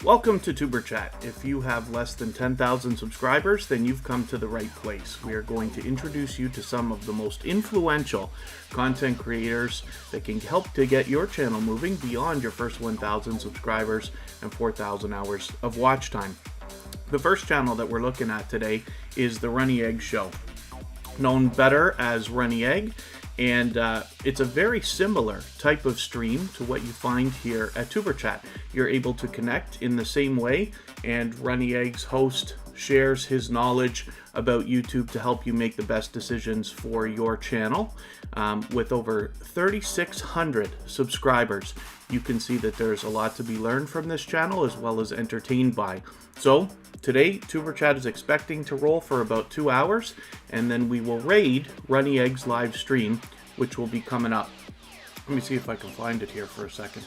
Welcome to Tuberchat. If you have less than 10,000 subscribers, then you've come to the right place. We are going to introduce you to some of the most influential content creators that can help to get your channel moving beyond your first 1,000 subscribers and 4,000 hours of watch time. The first channel that we're looking at today is the Runny Egg show, known better as Runny Egg. And it's a very similar type of stream to what you find here at Tuberchat. You're able to connect in the same way, and Runny Egg's host shares his knowledge about YouTube to help you make the best decisions for your channel. With over 3,600 subscribers, you can see that there's a lot to be learned from this channel as well as entertained by. So today, Tuberchat is expecting to roll for about 2 hours, and then we will raid Runny Egg's live stream, which will be coming up. Let me see if I can find it here for a second.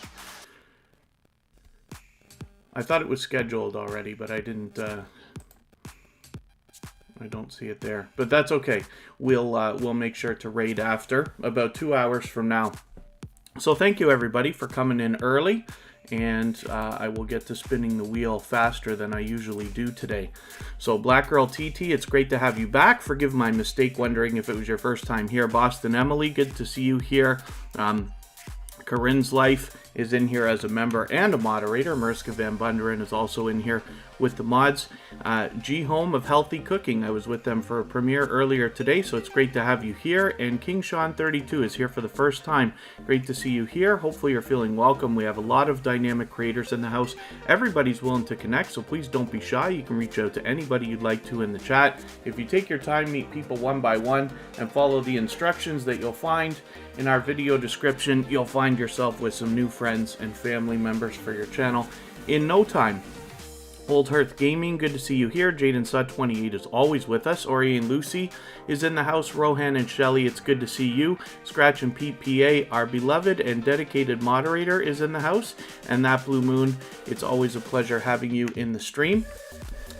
I thought it was scheduled already, but I didn't. I don't see it there, but that's okay. We'll make sure to raid after about 2 hours from now. So thank you everybody for coming in early, and I will get to spinning the wheel faster than I usually do today. So Black Girl TT, it's great to have you back. Forgive my mistake wondering if it was your first time here. Boston Emily, good to see you here. Corinne's Life is in here as a member and a moderator. Mariska Van Bunderen is also in here with the mods. G Home of Healthy Cooking, I was with them for a premiere earlier today, so it's great to have you here. And King Sean 32 is here for the first time. Great to see you here. Hopefully you're feeling welcome. We have a lot of dynamic creators in the house. Everybody's willing to connect, so please don't be shy. You can reach out to anybody you'd like to in the chat. If you take your time, meet people one by one, and follow the instructions that you'll find in our video description, you'll find yourself with some new friends and family members for your channel in no time. Old Hearth Gaming, good to see you here. Jaden Sud28 is always with us. Ori and Lucy is in the house. Rohan and Shelly, it's good to see you. Scratch and Pete PA, our beloved and dedicated moderator, is in the house. And That Blue Moon, it's always a pleasure having you in the stream.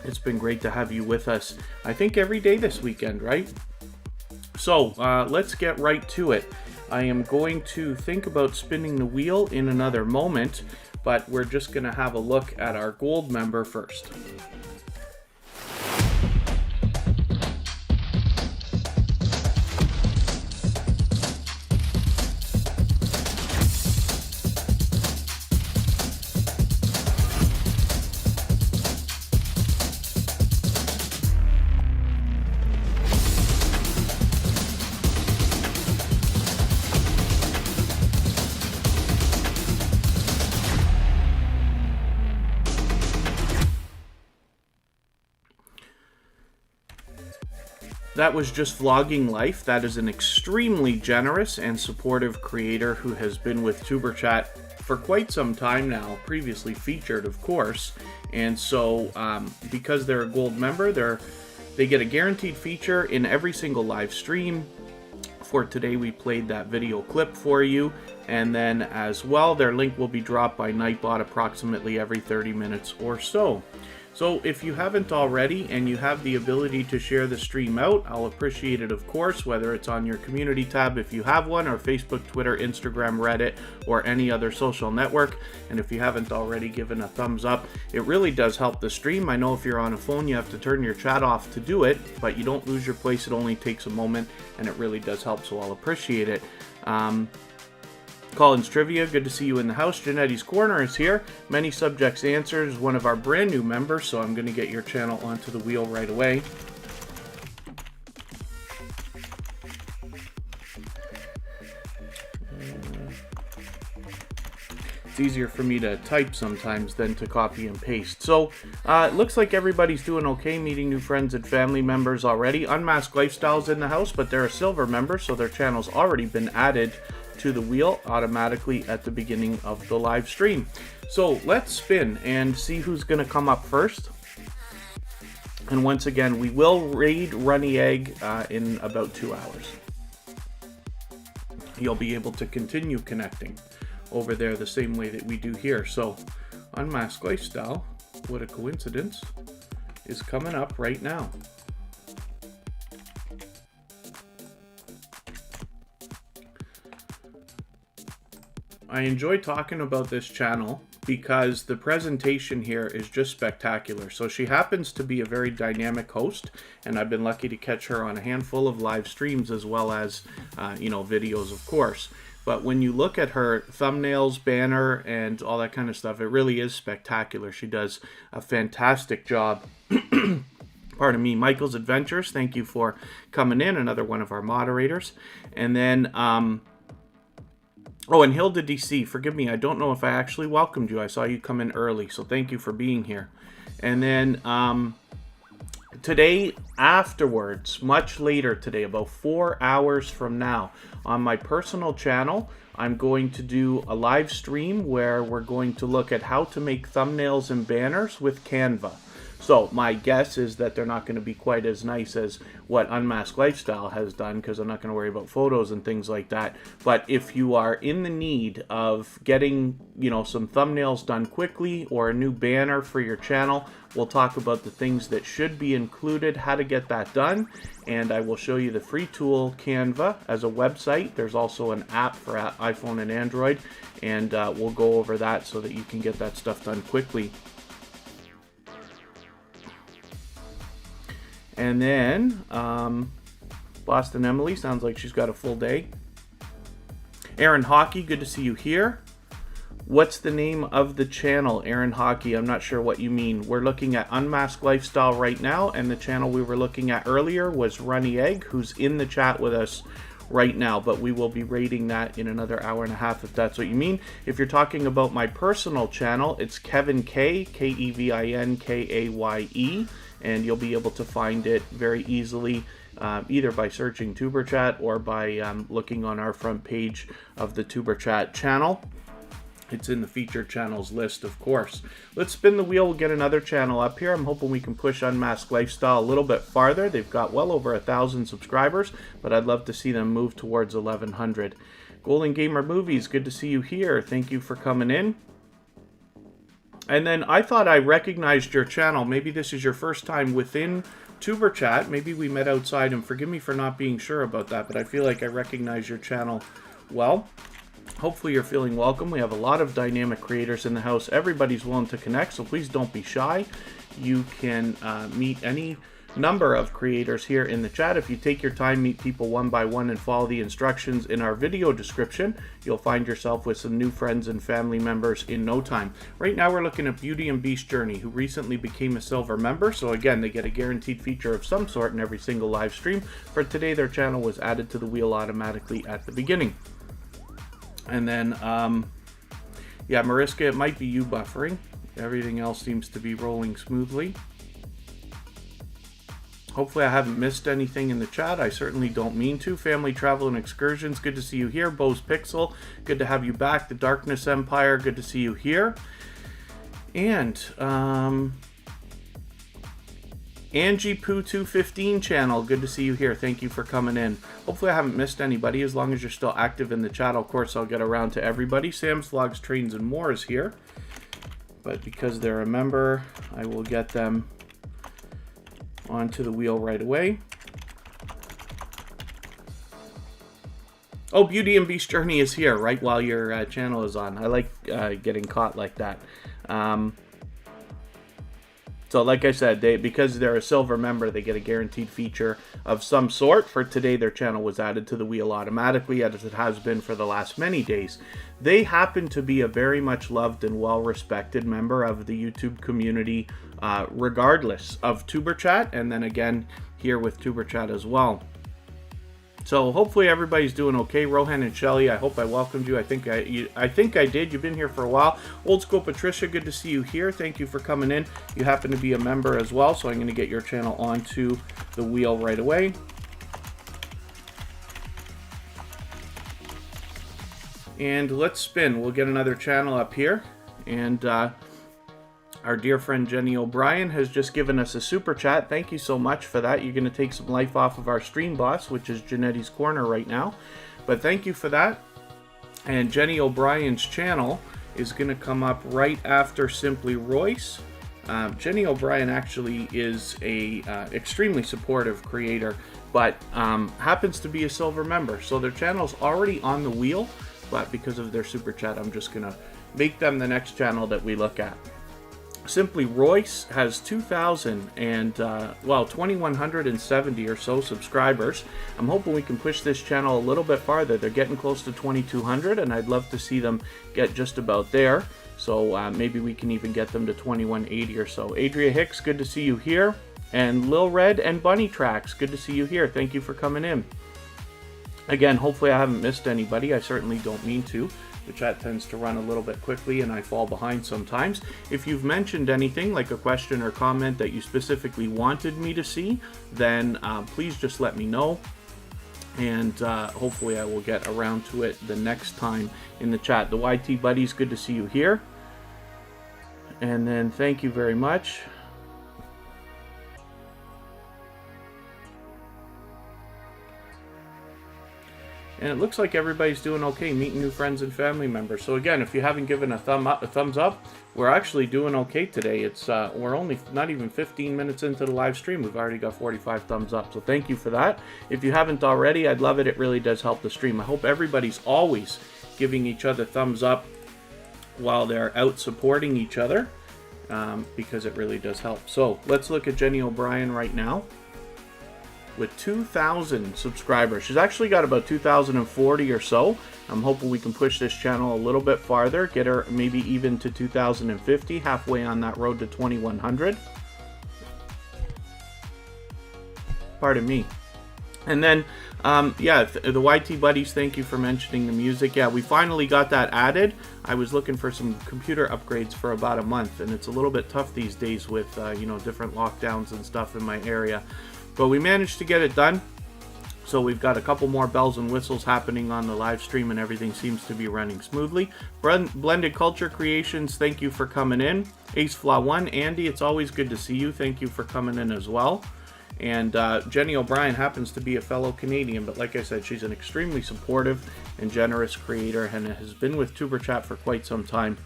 It's been great to have you with us, I think, every day this weekend, right? So let's get right to it. I am going to think about spinning the wheel in another moment, but we're just going to have a look at our gold member first. That was Just Vlogging Life. That is an extremely generous and supportive creator who has been with Tuberchat for quite some time now, previously featured, of course. And so, because they're a gold member, they get a guaranteed feature in every single live stream. For today, we played that video clip for you. And then as well, their link will be dropped by Nightbot approximately every 30 minutes or so. So if you haven't already and you have the ability to share the stream out, I'll appreciate it, of course, whether it's on your community tab if you have one, or Facebook, Twitter, Instagram, Reddit, or any other social network. And if you haven't already given a thumbs up, it really does help the stream. I know if you're on a phone, you have to turn your chat off to do it, but you don't lose your place. It only takes a moment, and it really does help, so I'll appreciate it. Collins Trivia, good to see you in the house. Janetti's Corner is here. Many Subjects Answers, one of our brand new members, so I'm going to get your channel onto the wheel right away. It's easier for me to type sometimes than to copy and paste. So it looks like everybody's doing okay, meeting new friends and family members already. Unmasked Lifestyle's in the house, but they're a silver member, so their channel's already been added to the wheel automatically at the beginning of the live stream. So let's spin and see who's going to come up first. And once again, we will raid Runny Egg in about 2 hours. You'll be able to continue connecting over there the same way that we do here. So Unmasked Lifestyle, what a coincidence, is coming up right now. I enjoy talking about this channel because the presentation here is just spectacular. So she happens to be a very dynamic host, and I've been lucky to catch her on a handful of live streams as well as, you know, videos, of course. But when you look at her thumbnails, banner, and all that kind of stuff, it really is spectacular. She does a fantastic job. Pardon me, Michael's Adventures, thank you for coming in, another one of our moderators. And then, oh, and Hilda DC, forgive me, I don't know if I actually welcomed you. I saw you come in early, so thank you for being here. And then today, afterwards, much later today, about 4 hours from now, on my personal channel, I'm going to do a live stream where we're going to look at how to make thumbnails and banners with Canva. So my guess is that they're not going to be quite as nice as what Unmasked Lifestyle has done, because I'm not going to worry about photos and things like that. But if you are in the need of getting, you know, some thumbnails done quickly or a new banner for your channel, we'll talk about the things that should be included, how to get that done, and I will show you the free tool Canva as a website. There's also an app for iPhone and Android, and we'll go over that so that you can get that stuff done quickly. And then, Boston Emily, sounds like she's got a full day. Aaron Hockey, good to see you here. What's the name of the channel, Aaron Hockey? I'm not sure what you mean. We're looking at Unmasked Lifestyle right now, and the channel we were looking at earlier was Runny Egg, who's in the chat with us right now, but we will be rating that in another hour and a half, if that's what you mean. If you're talking about my personal channel, it's Kevin K, Kevinkaye, and you'll be able to find it very easily, either by searching Tuberchat or by looking on our front page of the Tuberchat channel. It's in the featured channels list, of course. Let's spin the wheel. We'll get another channel up here. I'm hoping we can push Unmasked Lifestyle a little bit farther. They've got well over 1,000 subscribers, but I'd love to see them move towards 1,100. Golden Gamer Movies, good to see you here. Thank you for coming in. And then I thought I recognized your channel. Maybe this is your first time within Tuberchat. Maybe we met outside, and forgive me for not being sure about that, but I feel like I recognize your channel well. Hopefully you're feeling welcome. We have a lot of dynamic creators in the house. Everybody's willing to connect, so please don't be shy. You can meet any number of creators here in the chat. If you take your time, meet people one by one, and follow the instructions in our video description, you'll find yourself with some new friends and family members in no time. Right now we're looking at Beauty and Beast Journey, who recently became a silver member. So again, they get a guaranteed feature of some sort in every single live stream. For today, their channel was added to the wheel automatically at the beginning. And then, yeah, Mariska, it might be you buffering. Everything else seems to be rolling smoothly. Hopefully I haven't missed anything in the chat. I certainly don't mean to. Family Travel and Excursions, good to see you here. Bose Pixel, good to have you back. The Darkness Empire, good to see you here. And Angie Poo 215 channel, good to see you here. Thank you for coming in. Hopefully I haven't missed anybody. As long as you're still active in the chat, of course I'll get around to everybody. Sam's Vlogs, Trains, and More is here. But because they're a member, I will get them onto the wheel right away. Oh, Beauty and Beast Journey is here right while your channel is on. I like getting caught like that. So like I said, because they're a silver member, they get a guaranteed feature of some sort. For today, their channel was added to the wheel automatically, as it has been for the last many days. They happen to be a very much loved and well-respected member of the YouTube community, regardless of Tuberchat, and then again here with Tuberchat as well. So hopefully everybody's doing okay. Rohan and Shelly, I hope I welcomed you. I think I did. You've been here for a while. Old School Patricia, good to see you here. Thank you for coming in. You happen to be a member as well, so I'm going to get your channel onto the wheel right away. And let's spin. We'll get another channel up here. And our dear friend Jenny O'Brien has just given us a super chat. Thank you so much for that. You're going to take some life off of our stream boss, which is Janetti's Corner right now. But thank you for that. And Jenny O'Brien's channel is going to come up right after Simply Royce. Jenny O'Brien actually is a extremely supportive creator, but happens to be a silver member. So their channel's already on the wheel, but because of their super chat, I'm just going to make them the next channel that we look at. Simply Royce has 2,000 and 2,170 or so subscribers. I'm hoping we can push this channel a little bit farther. They're getting close to 2,200, and I'd love to see them get just about there. So maybe we can even get them to 2,180 or so. Adria Hicks, good to see you here. And Lil Red and Bunny Tracks, good to see you here. Thank you for coming in. Again, hopefully I haven't missed anybody. I certainly don't mean to. The chat tends to run a little bit quickly and I fall behind sometimes. If you've mentioned anything like a question or comment that you specifically wanted me to see, then please just let me know. And hopefully I will get around to it the next time in the chat. The YT Buddies, good to see you here. And then thank you very much. And it looks like everybody's doing okay, meeting new friends and family members. So again, if you haven't given a thumbs up, we're actually doing okay today. It's we're only not even 15 minutes into the live stream. We've already got 45 thumbs up. So thank you for that. If you haven't already, I'd love it. It really does help the stream. I hope everybody's always giving each other thumbs up while they're out supporting each other, because it really does help. So let's look at Jenny O'Brien right now. With 2,000 subscribers. She's actually got about 2,040 or so. I'm hoping we can push this channel a little bit farther, get her maybe even to 2,050, halfway on that road to 2,100. Pardon me. And then, yeah, the YT Buddies, thank you for mentioning the music. Yeah, we finally got that added. I was looking for some computer upgrades for about a month, and it's a little bit tough these days with, you know, different lockdowns and stuff in my area. But we managed to get it done. So we've got a couple more bells and whistles happening on the live stream, and everything seems to be running smoothly. Blended Culture Creations, thank you for coming in. Ace Flaw 1, Andy, it's always good to see you. Thank you for coming in as well. And Jenny O'Brien happens to be a fellow Canadian, but like I said, she's an extremely supportive and generous creator and has been with Tuberchat for quite some time.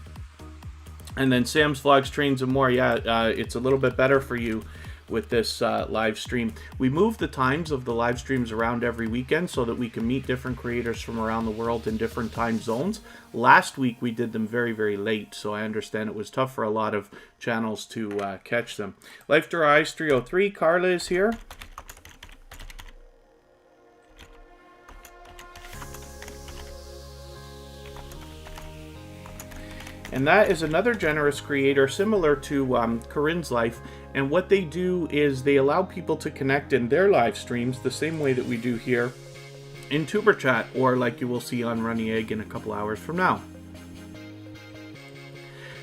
And then Sam's Vlogs, Trains, and More. Yeah, it's a little bit better for you with this live stream. We move the times of the live streams around every weekend so that we can meet different creators from around the world in different time zones. Last week we did them very, very late, so I understand it was tough for a lot of channels to catch them. Life Dry Eyes 303, Carla is here. And that is another generous creator similar to Corinne's Life. And what they do is they allow people to connect in their live streams the same way that we do here in Tuberchat, or like you will see on Runny Egg in a couple hours from now.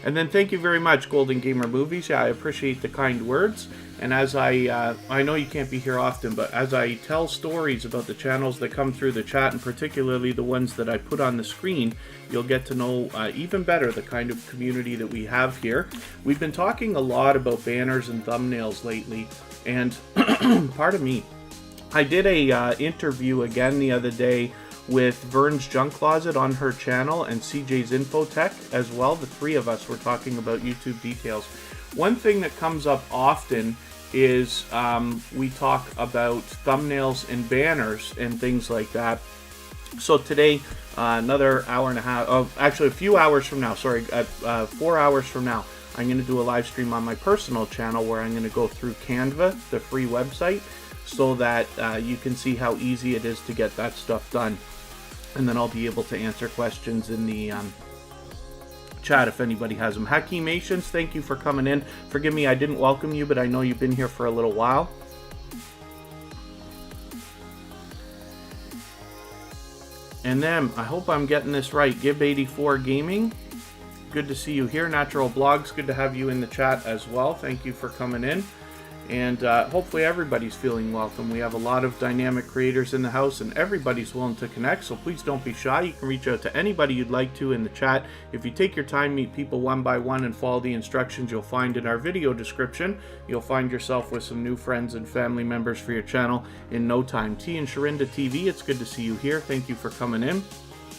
And then thank you very much, Golden Gamer Movies. Yeah, I appreciate the kind words. And as I know you can't be here often, but as I tell stories about the channels that come through the chat, and particularly the ones that I put on the screen, you'll get to know even better the kind of community that we have here. We've been talking a lot about banners and thumbnails lately, and pardon me, I did a interview again the other day with Vern's Junk Closet on her channel and CJ's Infotech as well. The three of us were talking about YouTube details. One thing that comes up often is we talk about thumbnails and banners and things like that. So today, another hour and a half, actually a few hours from now, sorry, 4 hours from now, I'm going to do a live stream on my personal channel where I'm going to go through Canva, the free website, so that you can see how easy it is to get that stuff done. And then I'll be able to answer questions in the chat if anybody has them. Hakeemations, thank you for coming in. Forgive me, I didn't welcome you, but I know you've been here for a little while. And then, I hope I'm getting this right, Gib84 Gaming, good to see you here. Natural Blogs, good to have you in the chat as well. Thank you for coming in. And hopefully everybody's feeling welcome. We have a lot of dynamic creators in the house, and everybody's willing to connect, so please don't be shy. You can reach out to anybody you'd like to in the chat. If you take your time, meet people one by one, and follow the instructions you'll find in our video description, you'll find yourself with some new friends and family members for your channel in no time. T and Sharinda TV, it's good to see you here. Thank you for coming in.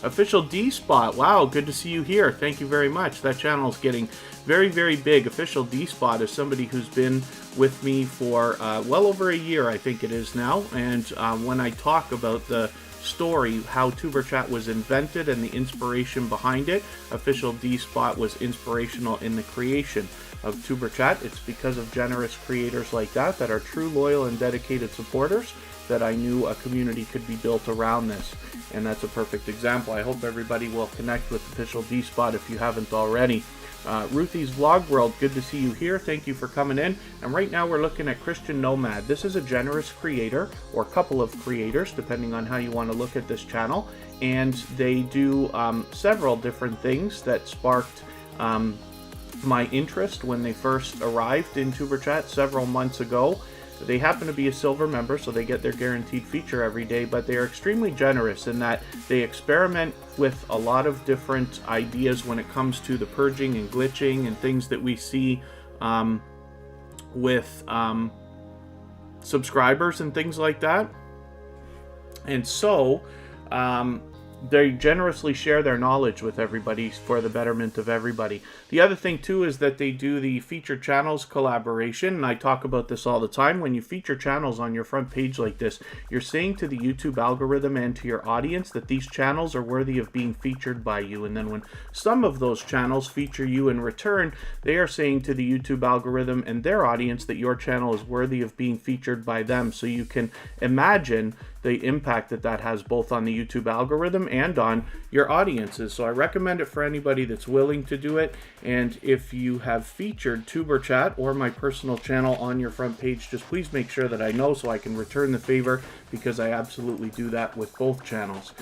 Official D-Spot, wow, good to see you here. Thank you very much. That channel is getting very, very big. Official D-Spot is somebody who's been with me for well over a year, I think it is now. And when I talk about the story, how Tuberchat was invented and the inspiration behind it. Official D spot was inspirational in the creation of Tuberchat. It's because of generous creators like that that are true, loyal, and dedicated supporters that I knew a community could be built around this. And that's a perfect example. I hope everybody will connect with Official D spot if you haven't already. Ruthie's Vlog World, good to see you here. Thank you for coming in. And right now we're looking at Christian Nomad. This is a generous creator, or couple of creators, depending on how you want to look at this channel. And they do several different things that sparked my interest when they first arrived in Tuberchat several months ago. They happen to be a silver member, so they get their guaranteed feature every day, but they are extremely generous in that they experiment with a lot of different ideas when it comes to the purging and glitching and things that we see with subscribers and things like that. And so they generously share their knowledge with everybody for the betterment of everybody. The other thing too is that they do the feature channels collaboration, and I talk about this all the time. When you feature channels on your front page like this, you're saying to the YouTube algorithm and to your audience that these channels are worthy of being featured by you. And then when some of those channels feature you in return, they are saying to the YouTube algorithm and their audience that your channel is worthy of being featured by them. So you can imagine the impact that that has both on the YouTube algorithm and on your audiences. So I recommend it for anybody that's willing to do it. And if you have featured Tuberchat or my personal channel on your front page, just please make sure that I know so I can return the favor, because I absolutely do that with both channels.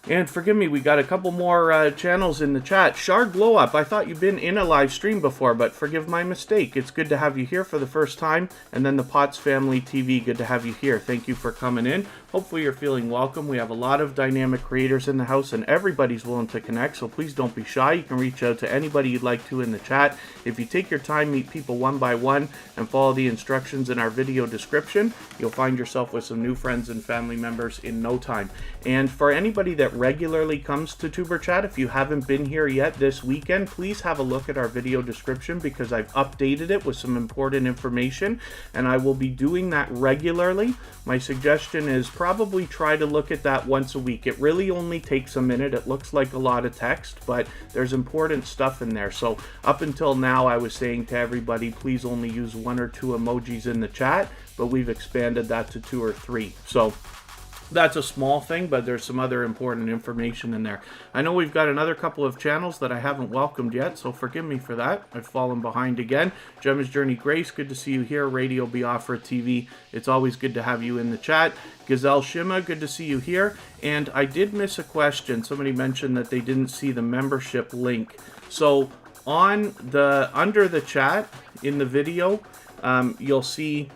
And forgive me, we got a couple more channels in the chat. Shard Glow Up, I thought you'd been in a live stream before, but forgive my mistake. It's good to have you here for the first time. And then the Potts Family TV, good to have you here. Thank you for coming in. Hopefully you're feeling welcome. We have a lot of dynamic creators in the house, and everybody's willing to connect, so please don't be shy. You can reach out to anybody you'd like to in the chat. If you take your time, meet people one by one, and follow the instructions in our video description, you'll find yourself with some new friends and family members in no time. And for anybody that regularly comes to Tuberchat, if you haven't been here yet this weekend, please have a look at our video description, because I've updated it with some important information, and I will be doing that regularly. My suggestion is probably try to look at that once a week. It really only takes a minute. It looks like a lot of text, but there's important stuff in there. So up until now, I was saying to everybody, please only use 1 or 2 emojis in the chat, but we've expanded that to 2 or 3. So that's a small thing, but there's some other important information in there. I know we've got another couple of channels that I haven't welcomed yet, so forgive me for that. I've fallen behind again. Gemma's Journey Grace, good to see you here. Radio Biafra TV, it's always good to have you in the chat. Gazelle Shima, good to see you here. And I did miss a question. Somebody mentioned that they didn't see the membership link. So on the under the chat in the video, you'll see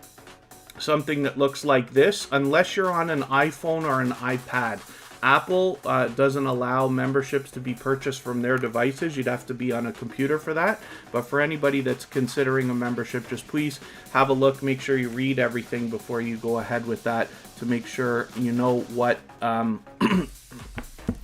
something that looks like this. Unless you're on an iPhone or an iPad, Apple doesn't allow memberships to be purchased from their devices. You'd have to be on a computer for that. But for anybody that's considering a membership, just please have a look. Make sure you read everything before you go ahead with that, to make sure you know what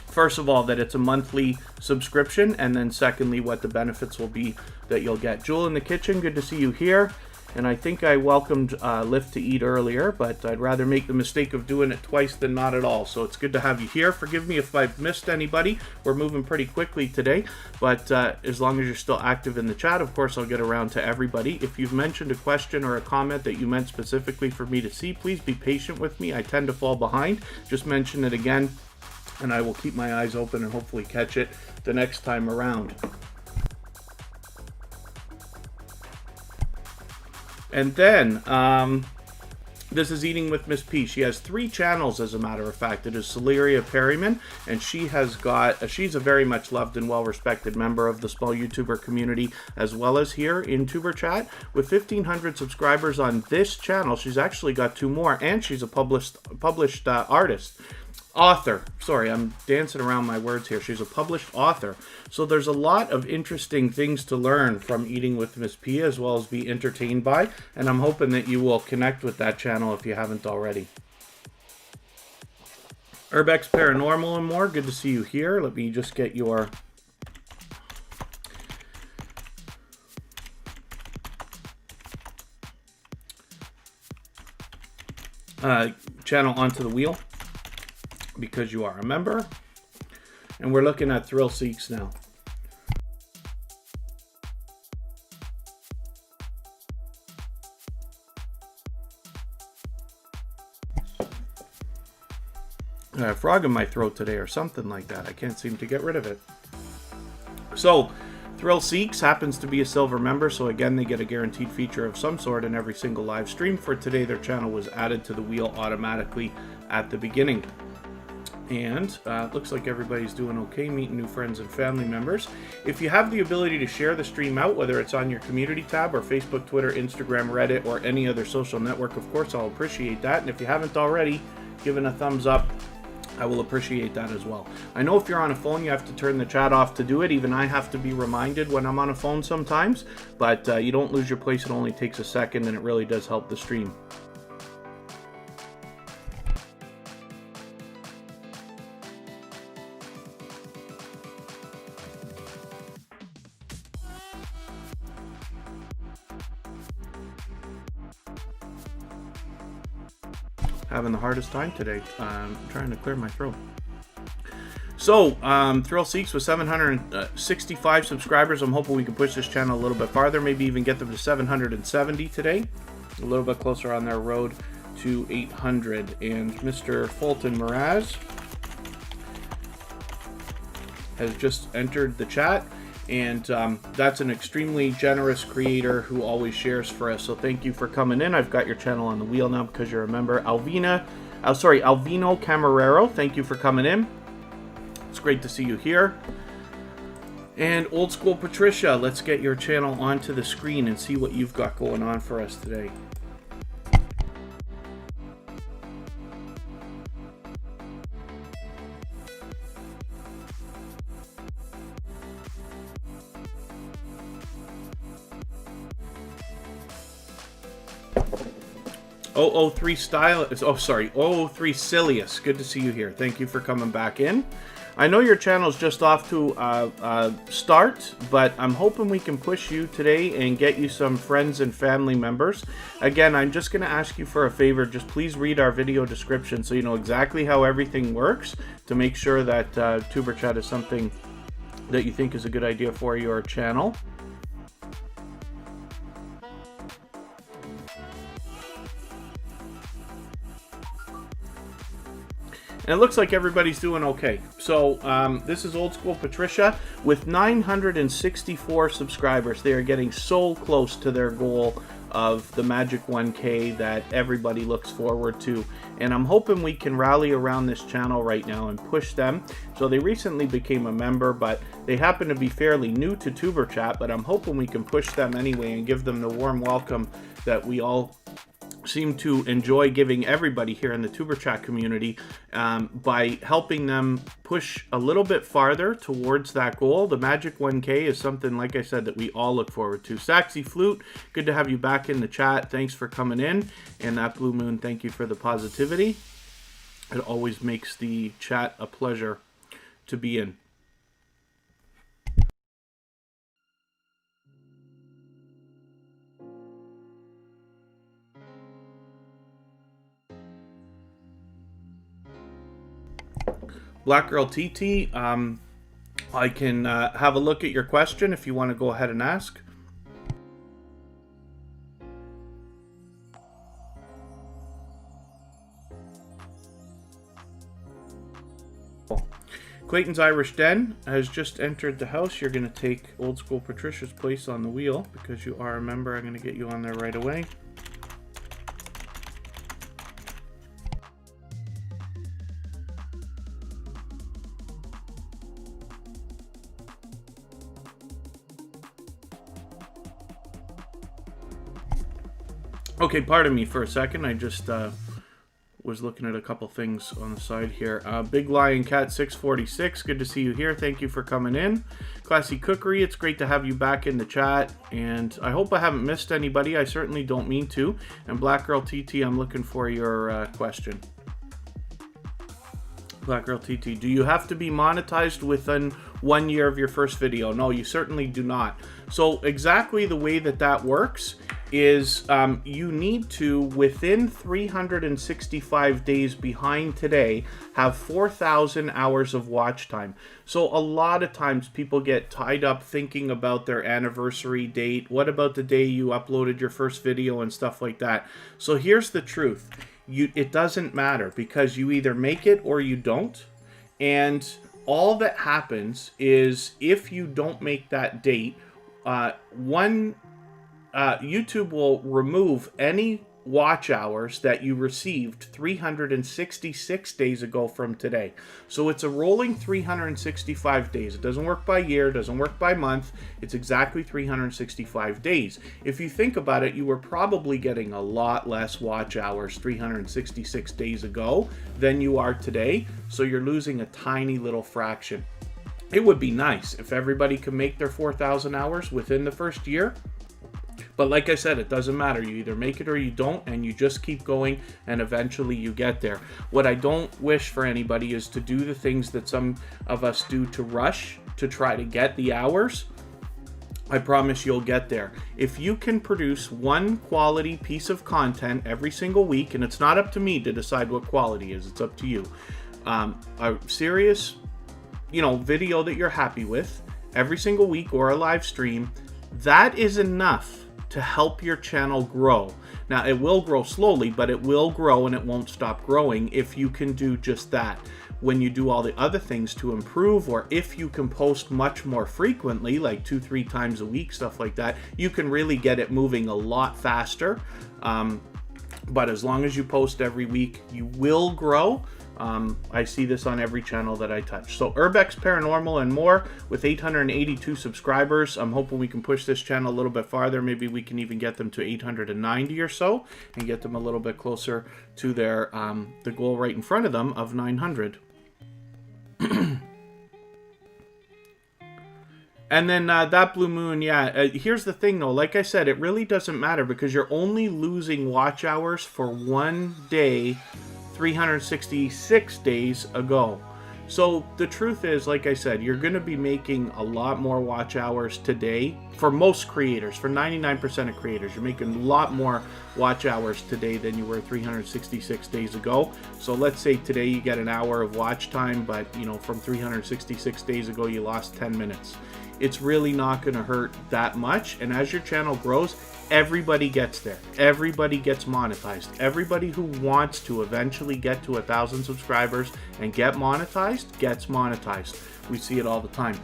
first of all, that it's a monthly subscription, and then secondly, what the benefits will be that you'll get. Jewel in the Kitchen, good to see you here. And I think I welcomed Lift to Eat earlier, but I'd rather make the mistake of doing it twice than not at all. So it's good to have you here. Forgive me if I've missed anybody. We're moving pretty quickly today, but as long as you're still active in the chat, of course, I'll get around to everybody. If you've mentioned a question or a comment that you meant specifically for me to see, please be patient with me. I tend to fall behind. Just mention it again, and I will keep my eyes open and hopefully catch it the next time around. And then, this is Eating with Miss P. She has 3 channels, as a matter of fact. It is Celeria Perryman, and she has got, she's a very much loved and well-respected member of the small YouTuber community, as well as here in Tuberchat. With 1,500 subscribers on this channel, she's actually got 2 more, and she's a published author. Sorry, I'm dancing around my words here. She's a published author. So there's a lot of interesting things to learn from Eating with Miss P, as well as be entertained by, and I'm hoping that you will connect with that channel if you haven't already. Urbex Paranormal and More, good to see you here. Let me just get your channel onto the wheel. because you are a member. And we're looking at Thrill Seeks now. I have a frog in my throat today or something like that. I can't seem to get rid of it. So, Thrill Seeks happens to be a silver member, so again, they get a guaranteed feature of some sort in every single live stream. For today, their channel was added to the wheel automatically at the beginning. And it looks like everybody's doing okay, meeting new friends and family members. If you have the ability to share the stream out, whether it's on your community tab or Facebook, Twitter, Instagram, Reddit, or any other social network, of course, I'll appreciate that. And if you haven't already, given a thumbs up, I will appreciate that as well. I know if you're on a phone, you have to turn the chat off to do it. Even I have to be reminded when I'm on a phone sometimes. But you don't lose your place. It only takes a second, and it really does help the stream. Having the hardest time today. I'm trying to clear my throat. So, Thrill Seeks with 765 subscribers. I'm hoping we can push this channel a little bit farther, maybe even get them to 770 today. A little bit closer on their road to 800. And Mr. Fulton Mraz has just entered the chat. And that's an extremely generous creator who always shares for us. So thank you for coming in. I've got your channel on the wheel now because you're a member. Alvino Camarero, thank you for coming in. It's great to see you here. And Old School Patricia, let's get your channel onto the screen and see what you've got going on for us today. OO3 Style. Oh, sorry. OO3 Silius. Good to see you here. Thank you for coming back in. I know your channel's just off to start, but I'm hoping we can push you today and get you some friends and family members. Again, I'm just going to ask you for a favor. Just please read our video description so you know exactly how everything works to make sure that Tuberchat is something that you think is a good idea for your channel. And it looks like everybody's doing okay. So this is Old School Patricia with 964 subscribers. They are getting so close to their goal of the magic 1K that everybody looks forward to. And I'm hoping we can rally around this channel right now and push them. So they recently became a member, but they happen to be fairly new to Tuberchat, but I'm hoping we can push them anyway and give them the warm welcome that we all seem to enjoy giving everybody here in the Tuberchat community by helping them push a little bit farther towards that goal. The magic 1K is something, like I said, that we all look forward to. Saxy Flute, good to have you back in the chat. Thanks for coming in. And that Blue Moon, thank you for the positivity. It always makes the chat a pleasure to be in. Black Girl TT, I can have a look at your question if you want to go ahead and ask. Clayton's Irish Den has just entered the house. You're going to take Old School Patricia's place on the wheel because you are a member. I'm going to get you on there right away. Okay, pardon me for a second. I just was looking at a couple things on the side here. Big Lion Cat 646, good to see you here. Thank you for coming in. Classy Cookery, it's great to have you back in the chat. And I hope I haven't missed anybody. I certainly don't mean to. And Black Girl TT, I'm looking for your question. Black Girl TT, do you have to be monetized within 1 year of your first video? No, you certainly do not. So exactly the way that that works is you need to, within 365 days behind today, have 4,000 hours of watch time. So a lot of times people get tied up thinking about their anniversary date. What about the day you uploaded your first video and stuff like that? So here's the truth. It doesn't matter, because you either make it or you don't. And all that happens is, if you don't make that date, YouTube will remove any watch hours that you received 366 days ago from today. So it's a rolling 365 days. It doesn't work by year, doesn't work by month. It's exactly 365 days. If you think about it, you were probably getting a lot less watch hours 366 days ago than you are today. So you're losing a tiny little fraction. It would be nice if everybody could make their 4,000 hours within the first year. But like I said, it doesn't matter. You either make it or you don't, and you just keep going, and eventually you get there. What I don't wish for anybody is to do the things that some of us do, to rush to try to get the hours. I promise you'll get there. If you can produce one quality piece of content every single week, and it's not up to me to decide what quality is, it's up to you. A serious, video that you're happy with every single week, or a live stream, that is enough to help your channel grow. Now, it will grow slowly, but it will grow, and it won't stop growing if you can do just that. When you do all the other things to improve, or if you can post much more frequently, like 2-3 times a week, stuff like that, you can really get it moving a lot faster. But as long as you post every week, you will grow. I see this on every channel that I touch. So Urbex Paranormal and More, with 882 subscribers. I'm hoping we can push this channel a little bit farther. Maybe we can even get them to 890 or so, and get them a little bit closer to their the goal right in front of them of 900. And then That Blue Moon, here's the thing though, like I said, it really doesn't matter, because you're only losing watch hours for one day 366 days ago. So the truth is, like I said, you're going to be making a lot more watch hours today. For most creators, for 99% of creators, you're making a lot more watch hours today than you were 366 days ago. So let's say today you get an hour of watch time, but from 366 days ago you lost 10 minutes. It's really not going to hurt that much. And as your channel grows, everybody gets there. Everybody gets monetized. Everybody who wants to eventually get to 1,000 subscribers and get monetized gets monetized. We see it all the time.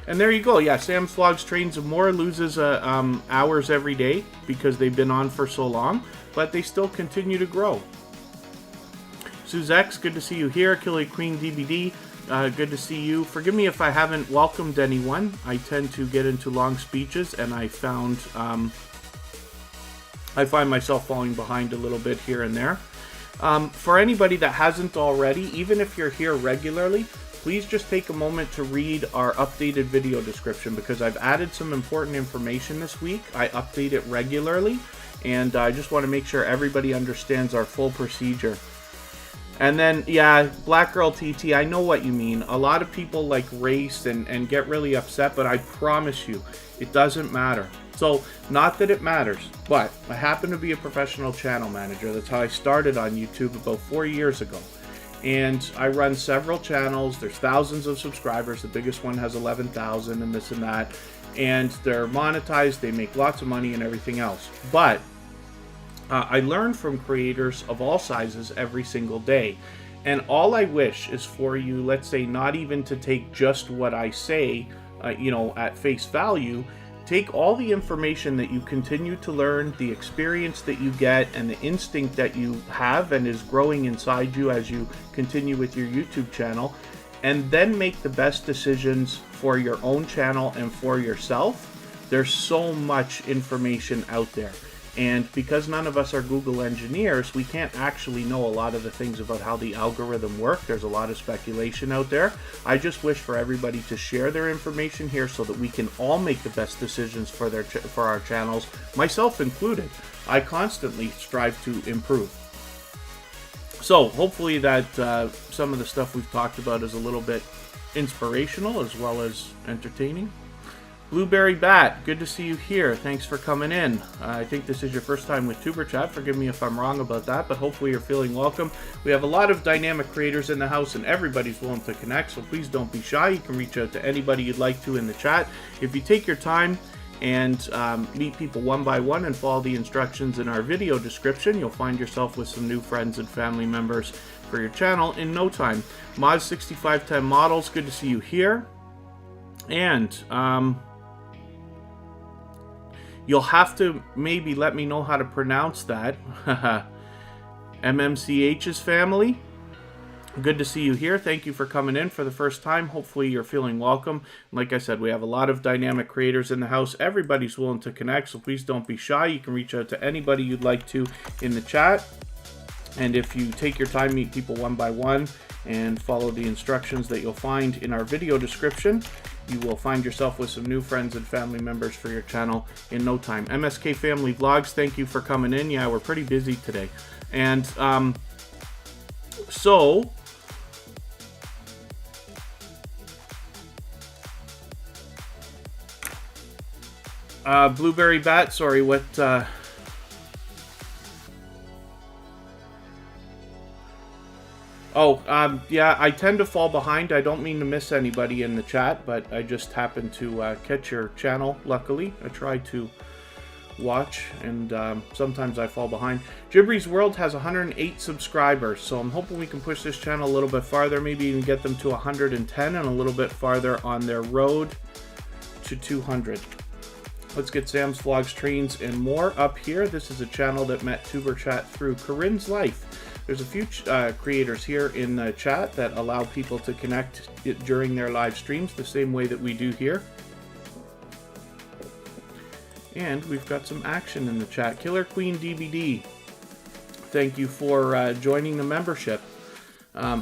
And there you go. Yeah, Sam's Vlogs Trains of More loses hours every day because they've been on for so long, but they still continue to grow. Suzex, good to see you here. Killer Queen DBD, good to see you. Forgive me if I haven't welcomed anyone. I tend to get into long speeches, and I find myself falling behind a little bit here and there. For anybody that hasn't already, even if you're here regularly, please just take a moment to read our updated video description, because I've added some important information this week. I update it regularly, and I just want to make sure everybody understands our full procedure. And then, yeah, Black Girl TT, I know what you mean. A lot of people like race and get really upset, but I promise you, it doesn't matter. So, not that it matters, but I happen to be a professional channel manager. That's how I started on YouTube about 4 years ago. And I run several channels. There's thousands of subscribers. The biggest one has 11,000 and this and that. And they're monetized. They make lots of money and everything else. But I learn from creators of all sizes every single day. And all I wish is for you, let's say, not even to take just what I say, at face value. Take all the information that you continue to learn, the experience that you get, and the instinct that you have and is growing inside you as you continue with your YouTube channel, and then make the best decisions for your own channel and for yourself. There's so much information out there. And because none of us are Google engineers, we can't actually know a lot of the things about how the algorithm works. There's a lot of speculation out there. I just wish for everybody to share their information here so that we can all make the best decisions for our channels, myself included. I constantly strive to improve. So hopefully that some of the stuff we've talked about is a little bit inspirational as well as entertaining. Blueberry Bat, good to see you here. Thanks for coming in. I think this is your first time with Tuberchat. Forgive me if I'm wrong about that, but hopefully you're feeling welcome. We have a lot of dynamic creators in the house, and everybody's willing to connect, so please don't be shy. You can reach out to anybody you'd like to in the chat. If you take your time and meet people one by one and follow the instructions in our video description, you'll find yourself with some new friends and family members for your channel in no time. Moz6510 Models, good to see you here. And you'll have to maybe let me know how to pronounce that. MMCH's family, good to see you here. Thank you for coming in for the first time. Hopefully you're feeling welcome. Like I said, we have a lot of dynamic creators in the house. Everybody's willing to connect, so please don't be shy. You can reach out to anybody you'd like to in the chat. And if you take your time, meet people one by one and follow the instructions that you'll find in our video description, you will find yourself with some new friends and family members for your channel in no time. MSK Family Vlogs, thank you for coming in. Yeah, we're pretty busy today. And Blueberry Bat, sorry, what... yeah, I tend to fall behind. I don't mean to miss anybody in the chat, but I just happened to catch your channel, luckily. I try to watch, and sometimes I fall behind. Gibry's World has 108 subscribers, so I'm hoping we can push this channel a little bit farther, maybe even get them to 110 and a little bit farther on their road to 200. Let's get Sam's Vlogs, Trains, and More up here. This is a channel that met Tuberchat through Corinne's life. There's a few creators here in the chat that allow people to connect during their live streams the same way that we do here. And we've got some action in the chat. Killer Queen DVD, thank you for joining the membership.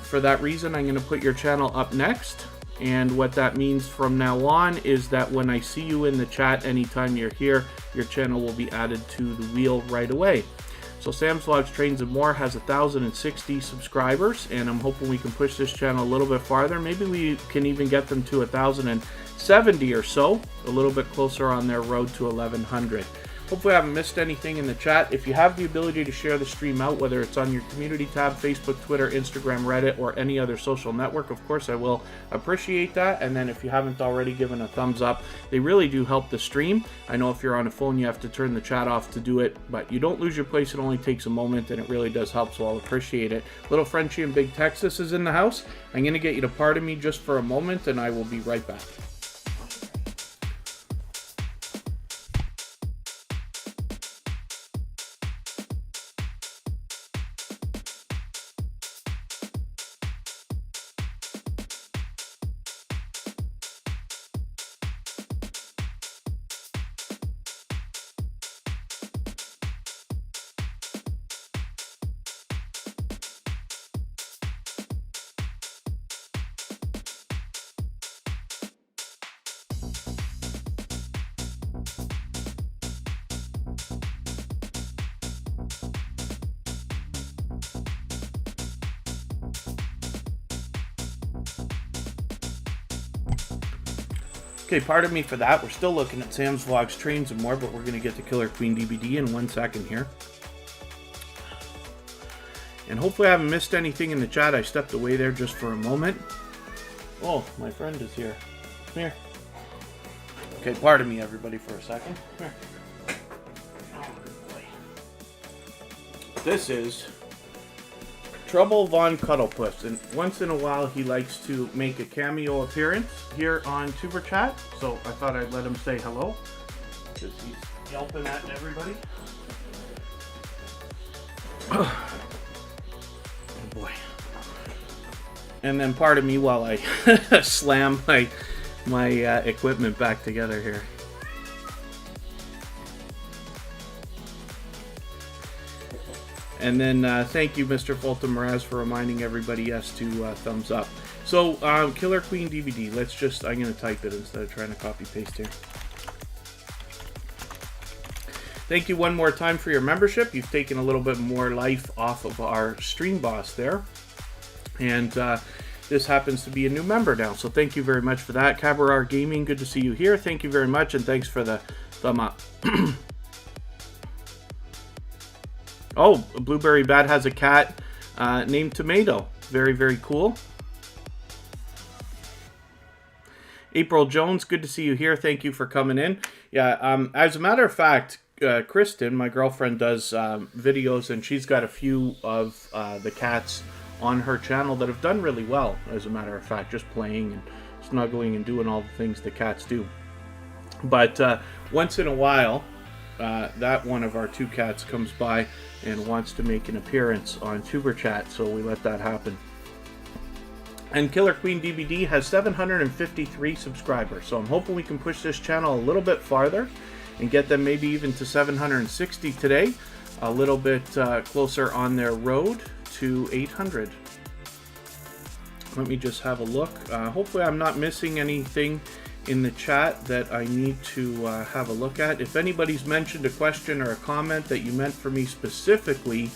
For that reason, I'm going to put your channel up next. And what that means from now on is that when I see you in the chat anytime you're here, your channel will be added to the wheel right away. So Sam's Vlogs, Trains, and More has 1,060 subscribers, and I'm hoping we can push this channel a little bit farther. Maybe we can even get them to 1,070 or so, a little bit closer on their road to 1,100. Hopefully I haven't missed anything in the chat. If you have the ability to share the stream out, whether it's on your community tab, Facebook, Twitter, Instagram, Reddit, or any other social network, of course I will appreciate that. And then if you haven't already given a thumbs up, they really do help the stream. I know if you're on a phone, you have to turn the chat off to do it, but you don't lose your place. It only takes a moment, and it really does help, so I'll appreciate it. Little Frenchie in Big Texas is in the house. I'm going to get you to pardon me just for a moment, and I will be right back. Okay, pardon me for that. We're still looking at Sam's Vlogs, Trains, and More, but we're going to get to Killer Queen DVD in 1 second here. And hopefully I haven't missed anything in the chat. I stepped away there just for a moment. Oh, my friend is here. Come here. Okay, pardon me, everybody, for a second. Come here. Oh, good boy. This is Trouble Von Cuddlepuss, and once in a while he likes to make a cameo appearance here on Tuberchat, so I thought I'd let him say hello, because he's yelping at everybody. Oh boy. And then pardon me while I slam my equipment back together here. And then thank you, Mr. Fulton Mraz, for reminding everybody yes to thumbs up. So, Killer Queen DVD. Let's just, I'm going to type it instead of trying to copy paste here. Thank you one more time for your membership. You've taken a little bit more life off of our stream boss there. And this happens to be a new member now. So thank you very much for that. Cabarar Gaming, good to see you here. Thank you very much, and thanks for the thumb up. Oh, Blueberry Bat has a cat named Tomato. Very, very cool. April Jones, good to see you here. Thank you for coming in. Yeah, as a matter of fact, Kristen, my girlfriend, does videos, and she's got a few of the cats on her channel that have done really well, as a matter of fact, just playing and snuggling and doing all the things the cats do. But once in a while, that one of our two cats comes by and wants to make an appearance on Tuberchat, so we let that happen. And Killer Queen DVD has 753 subscribers, so I'm hoping we can push this channel a little bit farther and get them maybe even to 760 today, a little bit closer on their road to 800. Let me just have a look. Hopefully I'm not missing anything in the chat that I need to have a look at. If anybody's mentioned a question or a comment that you meant for me specifically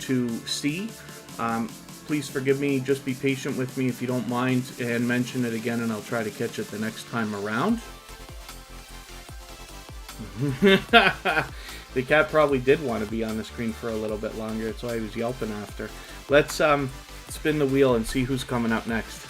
to see, please forgive me. Just be patient with me if you don't mind, and mention it again, and I'll try to catch it the next time around. The cat probably did want to be on the screen for a little bit longer. That's why he was yelping after. Let's spin the wheel and see who's coming up next.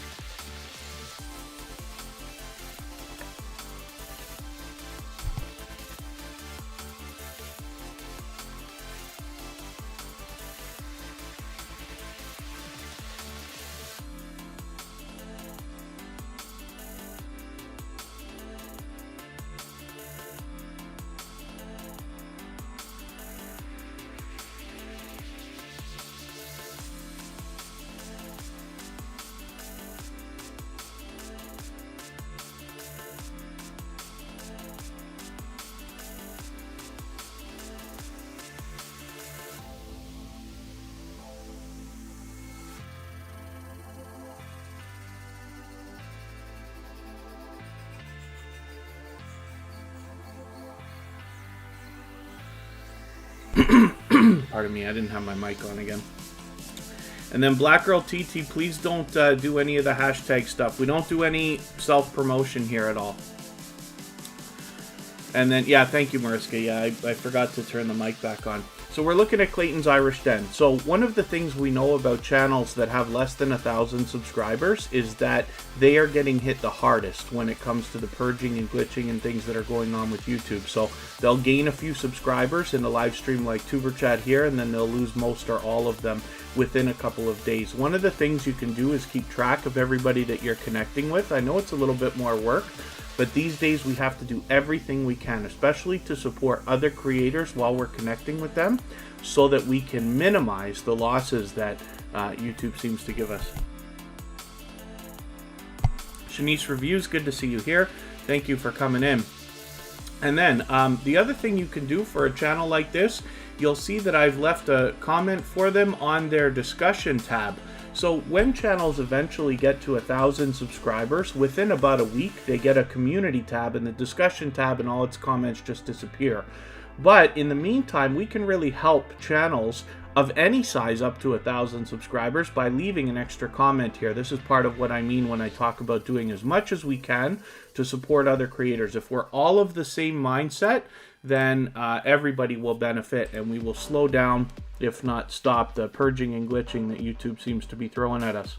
Pardon me, I didn't have my mic on again. And then Black Girl TT, please don't do any of the hashtag stuff. We don't do any self-promotion here at all. And then, yeah, thank you, Mariska. Yeah, I forgot to turn the mic back on. So we're looking at Clayton's Irish Den. So one of the things we know about channels that have less than 1,000 subscribers is that they are getting hit the hardest when it comes to the purging and glitching and things that are going on with YouTube. So they'll gain a few subscribers in a live stream like Tuberchat here, and then they'll lose most or all of them within a couple of days. One of the things you can do is keep track of everybody that you're connecting with. I know it's a little bit more work, but these days we have to do everything we can, especially to support other creators while we're connecting with them, so that we can minimize the losses that YouTube seems to give us. Shanice Reviews, good to see you here. Thank you for coming in. And then the other thing you can do for a channel like this, you'll see that I've left a comment for them on their discussion tab. So when channels eventually get to 1,000 subscribers, within about a week, they get a community tab, and the discussion tab and all its comments just disappear. But in the meantime, we can really help channels of any size up to 1,000 subscribers by leaving an extra comment here. This is part of what I mean when I talk about doing as much as we can to support other creators. If we're all of the same mindset, then everybody will benefit, and we will slow down, if not stop, the purging and glitching that YouTube seems to be throwing at us.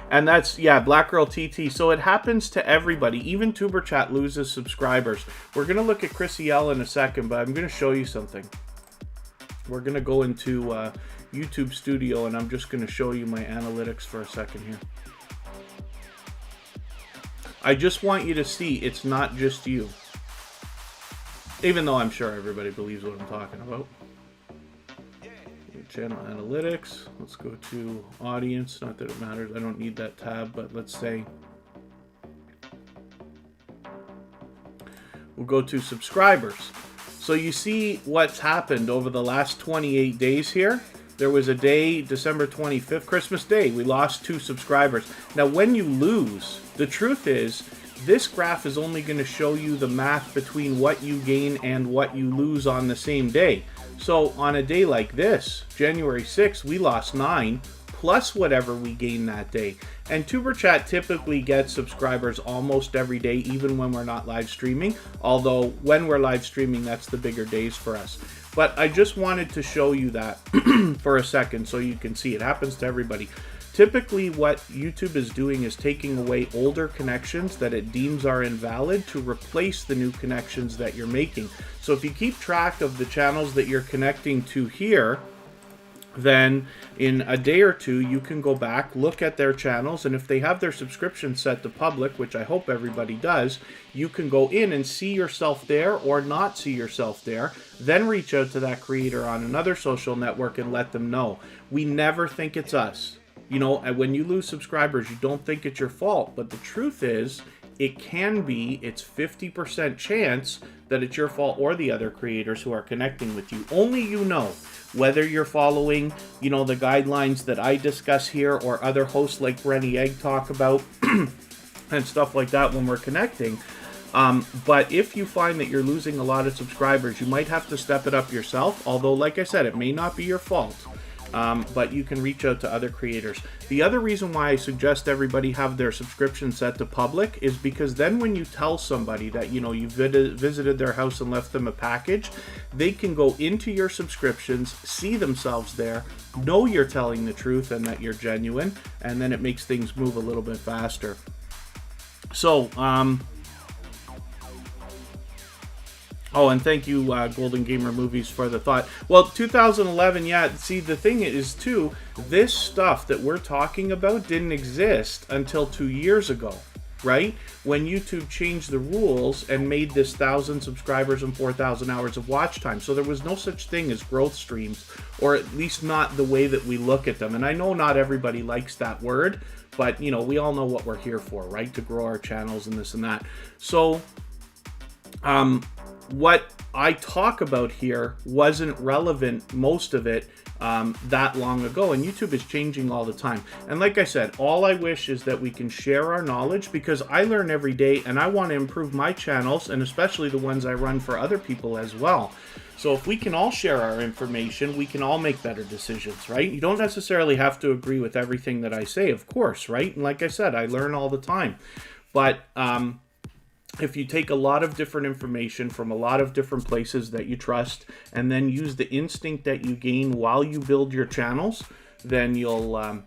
And that's, yeah, Black Girl TT. So it happens to everybody. Even Tuberchat loses subscribers. We're going to look at Chrissy L in a second, but I'm going to show you something. We're going to go into YouTube Studio, and I'm just going to show you my analytics for a second here. I just want you to see it's not just you. Even though I'm sure everybody believes what I'm talking about. Channel analytics. Let's go to audience. Not that it matters. I don't need that tab, but let's say we'll go to subscribers. So you see what's happened over the last 28 days here. There was a day, December 25th, Christmas Day, we lost 2 subscribers. Now, when you lose, the truth is, this graph is only going to show you the math between what you gain and what you lose on the same day. So on a day like this, January 6th, we lost 9. plus whatever we gain that day. And Tuberchat typically gets subscribers almost every day, even when we're not live streaming. Although when we're live streaming, that's the bigger days for us. But I just wanted to show you that for a second so you can see it happens to everybody. Typically what YouTube is doing is taking away older connections that it deems are invalid to replace the new connections that you're making. So if you keep track of the channels that you're connecting to here, then in a day or two you can go back, look at their channels, and if they have their subscription set to public, which I hope everybody does, you can go in and see yourself there or not see yourself there, then reach out to that creator on another social network and let them know. We never think it's us. You know, when you lose subscribers, you don't think it's your fault, but the truth is, it can be, it's 50% chance that it's your fault or the other creators who are connecting with you. Only you know whether you're following, you know, the guidelines that I discuss here or other hosts like Runny Egg talk about and stuff like that when we're connecting. But if you find that you're losing a lot of subscribers, you might have to step it up yourself. Although, like I said, it may not be your fault. But you can reach out to other creators. The other reason why I suggest everybody have their subscription set to public is because then when you tell somebody that, you know, you visited their house and left them a package, they can go into your subscriptions, see themselves there, know you're telling the truth and that you're genuine, and then it makes things move a little bit faster. So, oh, and thank you, Golden Gamer Movies, for the thought. Well, 2011, yeah, see, the thing is, too, this stuff that we're talking about didn't exist until 2 years ago, right? When YouTube changed the rules and made this 1,000 subscribers and 4,000 hours of watch time. So there was no such thing as growth streams, or at least not the way that we look at them. And I know not everybody likes that word, but, you know, we all know what we're here for, right? To grow our channels and this and that. So, what I talk about here wasn't relevant, most of it, that long ago, and YouTube is changing all the time. And like I said, all I wish is that we can share our knowledge, because I learn every day and I want to improve my channels, and especially the ones I run for other people as well. So if we can all share our information, we can all make better decisions, right? You don't necessarily have to agree with everything that I say, of course, right? And like I said, I learn all the time. But if you take a lot of different information from a lot of different places that you trust, and then use the instinct that you gain while you build your channels, then you'll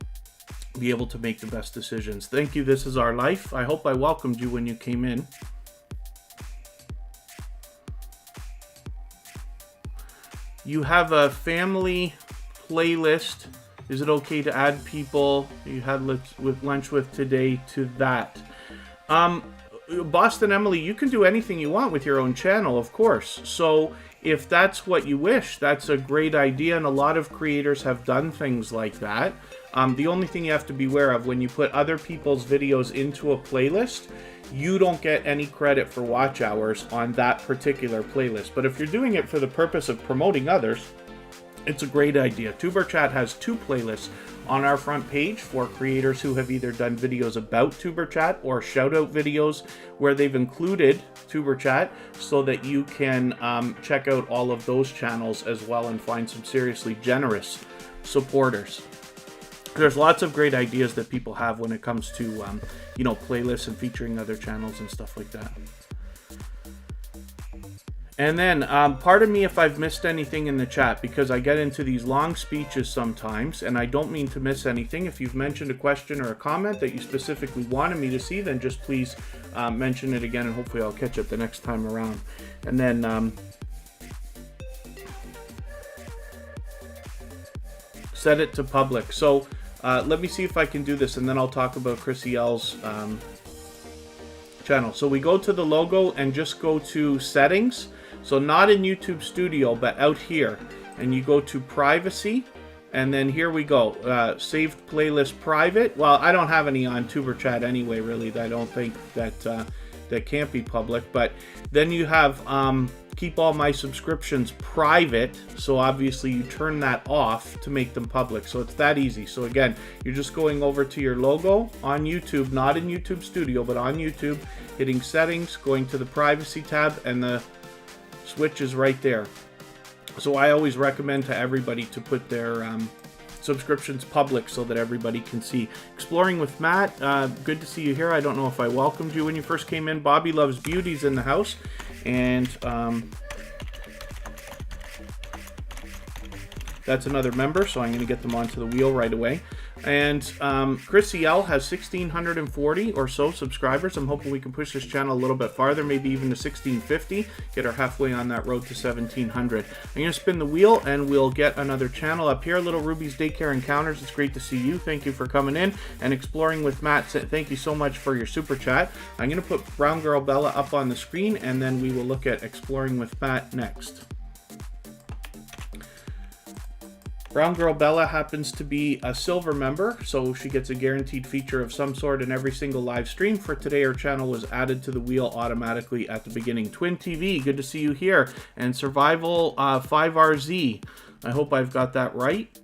be able to make the best decisions. Thank you. This is our life. I hope I welcomed you when you came in. You have a family playlist. Is it okay to add people you had lunch with today to that? Boston Emily, you can do anything you want with your own channel, of course. So if that's what you wish, that's a great idea, and a lot of creators have done things like that. The only thing you have to be aware of, when you put other people's videos into a playlist, you don't get any credit for watch hours on that particular playlist. But if you're doing it for the purpose of promoting others, it's a great idea. Tuberchat has 2 playlists on our front page for creators who have either done videos about Tuberchat or shout-out videos where they've included Tuberchat, so that you can check out all of those channels as well and find some seriously generous supporters. There's lots of great ideas that people have when it comes to, you know, playlists and featuring other channels and stuff like that. And then, pardon me if I've missed anything in the chat, because I get into these long speeches sometimes, and I don't mean to miss anything. If you've mentioned a question or a comment that you specifically wanted me to see, then just please mention it again, and hopefully I'll catch it the next time around. And then, set it to public. So, let me see if I can do this, and then I'll talk about Chrissy L's channel. So we go to the logo and just go to settings. So not in YouTube Studio, but out here, and you go to privacy, and then here we go, saved playlist private. Well, I don't have any on Tuberchat anyway, really. I don't think that that can't be public. But then you have keep all my subscriptions private. So obviously you turn that off to make them public. So it's that easy. So again, you're just going over to your logo on YouTube, not in YouTube Studio, but on YouTube, hitting settings, going to the privacy tab, and the switch is right there. So I always recommend to everybody to put their subscriptions public so that everybody can see. Exploring with Matt, good to see you here. I don't know if I welcomed you when you first came in. Bobby Loves Beauty's in the house. And that's another member, so I'm going to get them onto the wheel right away. And Chrissy L has 1,640 or so subscribers. I'm hoping we can push this channel a little bit farther, maybe even to 1,650. Get her halfway on that road to 1,700. I'm going to spin the wheel and we'll get another channel up here. Little Ruby's Daycare Encounters. It's great to see you. Thank you for coming in. And Exploring with Matt, thank you so much for your super chat. I'm going to put Brown Girl Bella up on the screen and then we will look at Exploring with Matt next. Brown Girl Bella happens to be a silver member, so she gets a guaranteed feature of some sort in every single live stream. For today, her channel was added to the wheel automatically at the beginning. Twin TV, good to see you here. And Survival 5RZ, I hope I've got that right.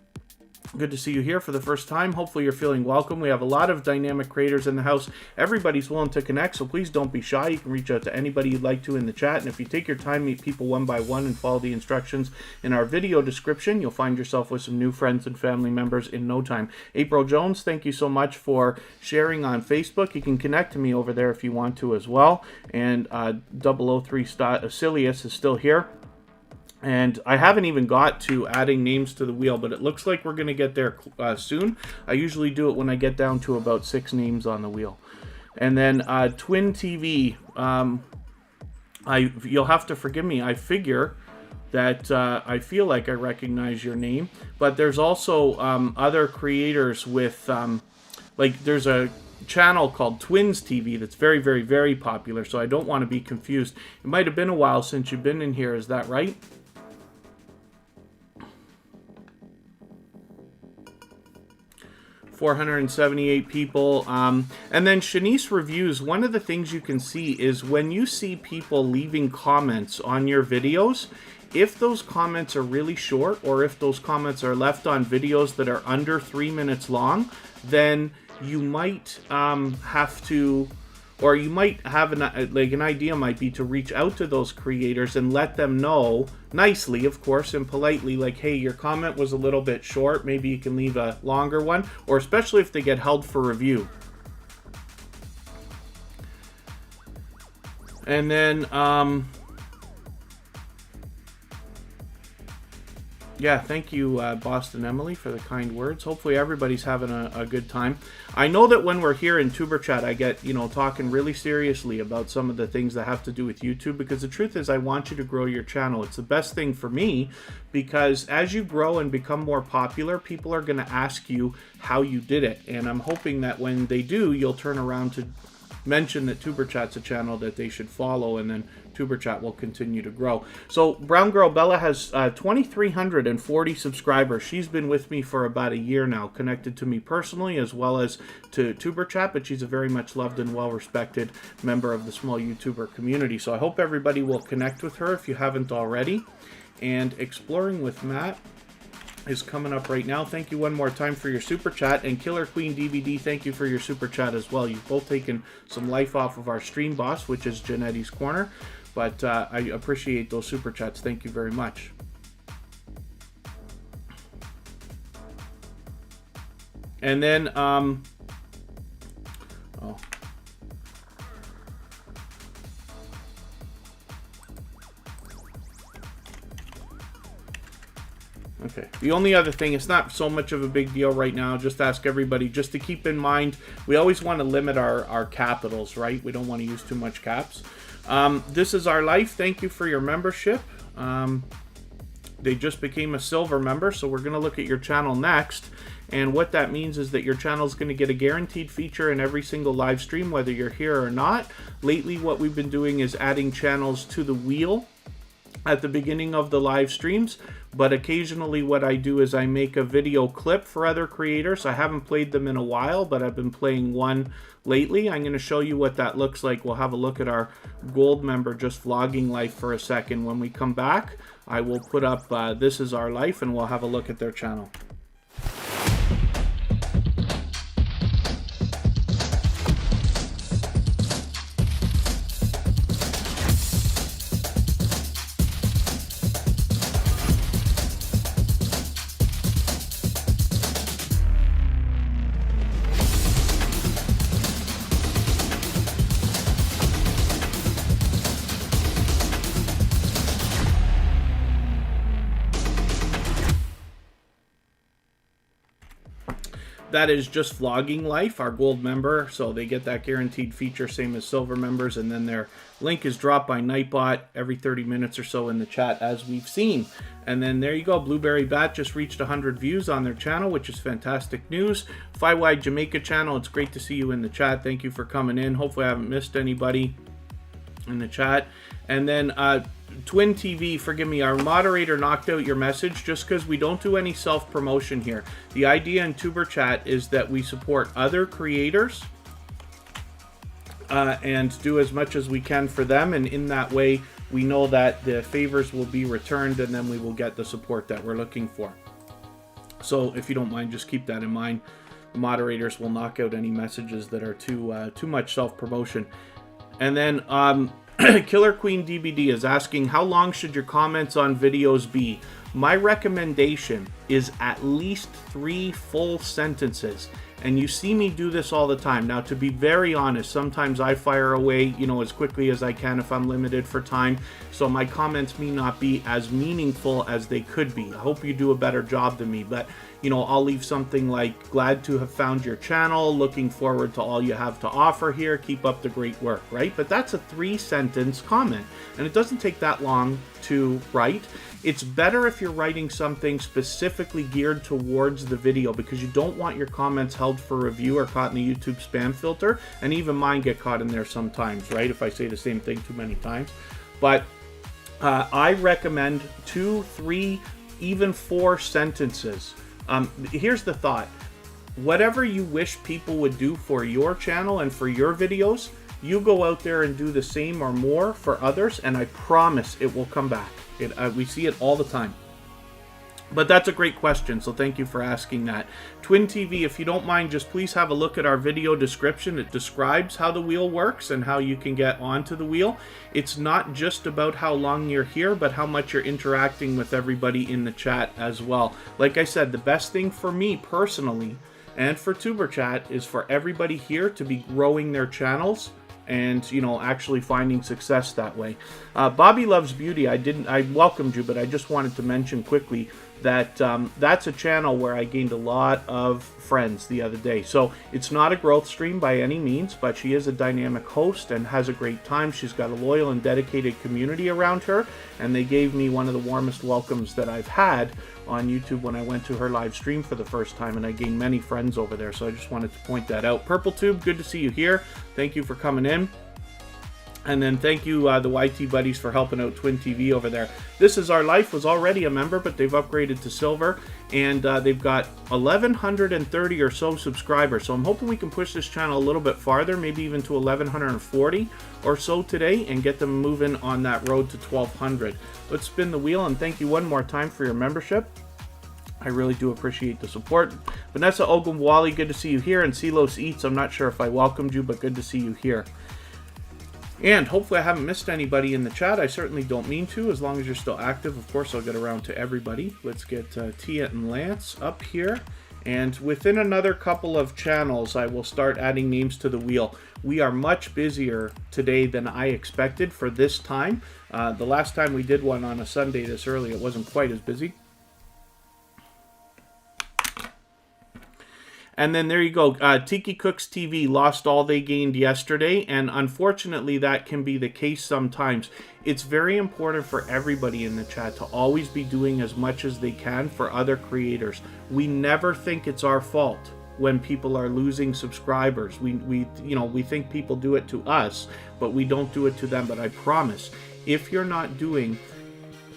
Good to see you here for the first time. Hopefully you're feeling welcome. We have a lot of dynamic creators in the house. Everybody's willing to connect, so please don't be shy. You can reach out to anybody you'd like to in the chat. And if you take your time, meet people one by one and follow the instructions in our video description, you'll find yourself with some new friends and family members in no time. April Jones, thank you so much for sharing on Facebook. You can connect to me over there if you want to as well. And 003 Silius is still here. And I haven't even got to adding names to the wheel, but it looks like we're going to get there soon. I usually do it when I get down to about 6 names on the wheel. And then Twin TV, you'll have to forgive me. I figure that I feel like I recognize your name, but there's also other creators with, like there's a channel called Twins TV that's very, very, very popular, so I don't want to be confused. It might have been a while since you've been in here, is that right? 478 people. And then Shanice Reviews, one of the things you can see is when you see people leaving comments on your videos, if those comments are really short or if those comments are left on videos that are under 3 minutes long, then you might have to, or you might have an idea might be to reach out to those creators and let them know, nicely of course and politely, like, hey, your comment was a little bit short, maybe you can leave a longer one, or especially if they get held for review. And then yeah, thank you, Boston Emily, for the kind words. Hopefully everybody's having a good time. I know that when we're here in Tuberchat, I get, talking really seriously about some of the things that have to do with YouTube, because the truth is I want you to grow your channel. It's the best thing for me, because as you grow and become more popular, people are going to ask you how you did it. And I'm hoping that when they do, you'll turn around to mention that Tuberchat's a channel that they should follow, and then Tuberchat will continue to grow. So Brown Girl Bella has 2,340 subscribers. She's been with me for about a year now, connected to me personally as well as to Tuberchat, but she's a very much loved and well-respected member of the small YouTuber community. So I hope everybody will connect with her if you haven't already. And Exploring with Matt is coming up right now. Thank you one more time for your super chat. And Killer Queen DVD, thank you for your super chat as well. You've both taken some life off of our stream boss, which is Janetti's Corner. But I appreciate those super chats. Thank you very much. And then, okay. The only other thing, it's not so much of a big deal right now. Just ask everybody just to keep in mind, we always want to limit our capitals, right? We don't want to use too much caps. This is Our Life. Thank you for your membership. They just became a silver member, so we're going to look at your channel next. And what that means is that your channel is going to get a guaranteed feature in every single live stream, whether you're here or not. Lately, what we've been doing is adding channels to the wheel at the beginning of the live streams, but occasionally what I do is I make a video clip for other creators. I haven't played them in a while, but I've been playing one lately. I'm going to show you what that looks like. We'll have a look at our gold member just vlogging life for a second. When we come back, I will put up This Is Our Life, and we'll have a look at their channel. that is just vlogging life, our gold member, so they get that guaranteed feature, same as silver members, and then their link is dropped by Nightbot every 30 minutes or so in the chat, as we've seen. And then there you go, Blueberry Bat just reached 100 views on their channel, which is fantastic news. Wide Jamaica channel, it's great to see you in the chat. Thank you for coming in. Hopefully I haven't missed anybody in the chat. And then Twin TV, forgive me, our moderator knocked out your message just because we don't do any self-promotion here. The idea in Tuberchat is that we support other creators and do as much as we can for them, and in that way we know that the favors will be returned and then we will get the support that we're looking for. So if you don't mind, just keep that in mind. The moderators will knock out any messages that are too much self-promotion. And then Killer Queen DBD is asking, how long should your comments on videos be? My recommendation is at least 3 full sentences. And you see me do this all the time. Now, to be very honest, sometimes I fire away, you know, as quickly as I can if I'm limited for time. So my comments may not be as meaningful as they could be. I hope you do a better job than me. But, you know, I'll leave something like, glad to have found your channel, looking forward to all you have to offer here, keep up the great work, right? But that's a 3-sentence comment. And it doesn't take that long to write. It's better if you're writing something specifically geared towards the video, because you don't want your comments held for review or caught in the YouTube spam filter, and even mine get caught in there sometimes, right, if I say the same thing too many times. But I recommend 2, 3, even 4 sentences. Here's the thought. Whatever you wish people would do for your channel and for your videos, you go out there and do the same or more for others, and I promise it will come back. We see it all the time. But that's a great question, so thank you for asking that. Twin TV, if you don't mind, just please have a look at our video description. It describes how the wheel works and how you can get onto the wheel. It's not just about how long you're here, but how much you're interacting with everybody in the chat as well. Like I said, the best thing for me personally and for Tuberchat is for everybody here to be growing their channels and, you know, actually finding success that way. Bobby Loves Beauty, I welcomed you, but I just wanted to mention quickly that that's a channel where I gained a lot of friends the other day. So it's not a growth stream by any means, but she is a dynamic host and has a great time. She's got a loyal and dedicated community around her, and they gave me one of the warmest welcomes that I've had on YouTube when I went to her live stream for the first time, and I gained many friends over there. So I just wanted to point that out. Purple Tube, good to see you here. Thank you for coming in. And then thank you, the YT buddies, for helping out Twin TV over there. This Is Our Life was already a member, but they've upgraded to silver, and they've got 1,130 or so subscribers. So I'm hoping we can push this channel a little bit farther, maybe even to 1,140 or so today, and get them moving on that road to 1,200. Let's spin the wheel, and thank you one more time for your membership. I really do appreciate the support. Vanessa Ogumwali, good to see you here. And Silos Eats, I'm not sure if I welcomed you, but good to see you here. And hopefully I haven't missed anybody in the chat. I certainly don't mean to, as long as you're still active. Of course, I'll get around to everybody. Let's get Tia and Lance up here. And within another couple of channels, I will start adding names to the wheel. We are much busier today than I expected for this time. The last time we did one on a Sunday this early, it wasn't quite as busy. And then there you go. Tiki Cooks TV lost all they gained yesterday, and unfortunately that can be the case sometimes. It's very important for everybody in the chat to always be doing as much as they can for other creators. We never think it's our fault when people are losing subscribers. We think people do it to us, but we don't do it to them. But I promise, if you're not doing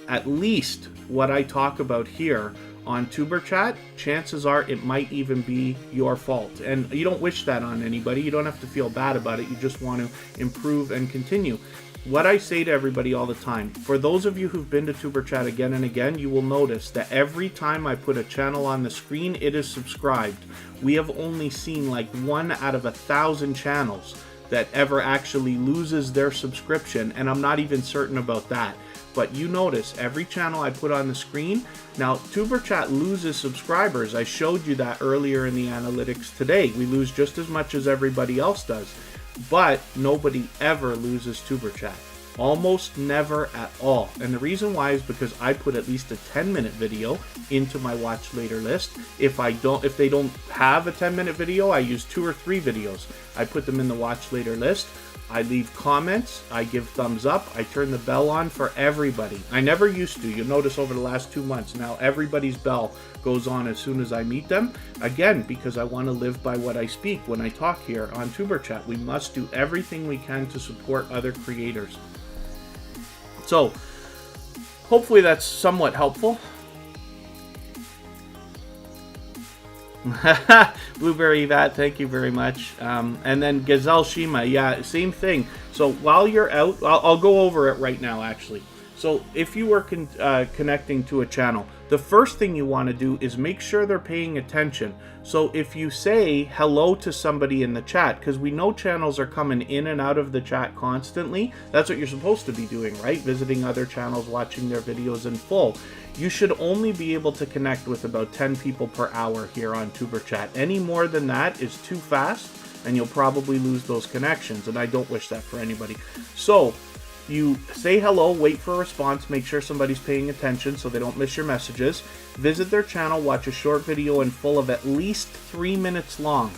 at least what I talk about here on Tuberchat, chances are it might even be your fault. And you don't wish that on anybody. You don't have to feel bad about it. You just want to improve and continue. What I say to everybody all the time, for those of you who've been to Tuberchat again and again, you will notice that every time I put a channel on the screen, it is subscribed. We have only seen like 1 out of 1,000 channels that ever actually loses their subscription, and I'm not even certain about that. But you notice every channel I put on the screen. Now, Tuberchat loses subscribers. I showed you that earlier in the analytics today. We lose just as much as everybody else does. But nobody ever loses Tuberchat. Almost never at all. And the reason why is because I put at least a 10-minute video into my watch later list. If they don't have a 10-minute video, I use 2 or 3 videos. I put them in the watch later list. I leave comments, I give thumbs up, I turn the bell on for everybody. I never used to. You'll notice over the last 2 months now everybody's bell goes on as soon as I meet them. Again, because I want to live by what I speak when I talk here on Tuberchat. We must do everything we can to support other creators. So, hopefully that's somewhat helpful. Blueberry Vat, thank you very much. And then Gazelle Shima, yeah, same thing. So while you're out, I'll go over it right now actually. So if you were connecting to a channel, the first thing you want to do is make sure they're paying attention. So if you say hello to somebody in the chat, because we know channels are coming in and out of the chat constantly, that's what you're supposed to be doing, right? Visiting other channels, watching their videos in full. You should only be able to connect with about 10 people per hour here on Tuberchat. Any more than that is too fast, and you'll probably lose those connections, and I don't wish that for anybody. So you say hello, wait for a response, make sure somebody's paying attention so they don't miss your messages. Visit their channel, watch a short video in full of at least 3 minutes long.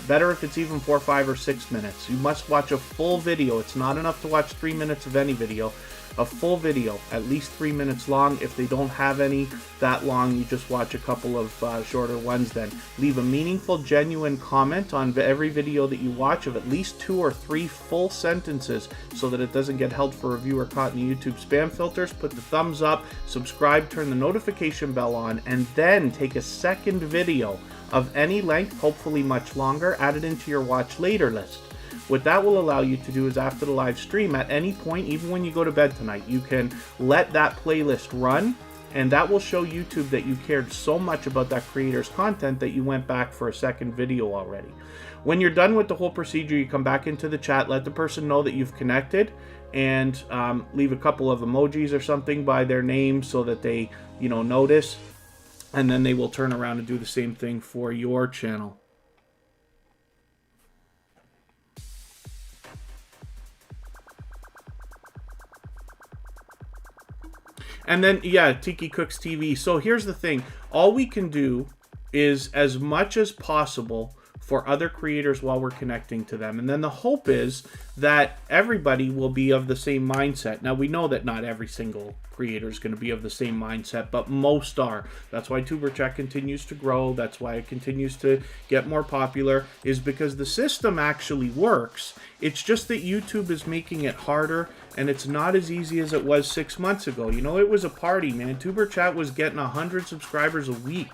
Better if it's even 4, 5, or 6 minutes. You must watch a full video. It's not enough to watch 3 minutes of any video. A full video, at least 3 minutes long. If they don't have any that long, you just watch a couple of shorter ones then. Leave a meaningful, genuine comment on every video that you watch of at least 2 or 3 full sentences so that it doesn't get held for review or caught in the YouTube spam filters. Put the thumbs up, subscribe, turn the notification bell on, and then take a second video of any length, hopefully much longer, add it into your watch later list. What that will allow you to do is after the live stream, at any point, even when you go to bed tonight, you can let that playlist run, and that will show YouTube that you cared so much about that creator's content that you went back for a second video already. When you're done with the whole procedure, you come back into the chat, let the person know that you've connected, and leave a couple of emojis or something by their name so that they, notice, and then they will turn around and do the same thing for your channel. And then, yeah, Tiki Cooks TV. So here's the thing. All we can do is as much as possible for other creators while we're connecting to them. And then the hope is that everybody will be of the same mindset. Now, we know that not every single creator is going to be of the same mindset, but most are. That's why Tuberchat continues to grow. That's why it continues to get more popular, is because the system actually works. It's just that YouTube is making it harder, and it's not as easy as it was 6 months ago. It was a party, man. Tuberchat was getting 100 subscribers a week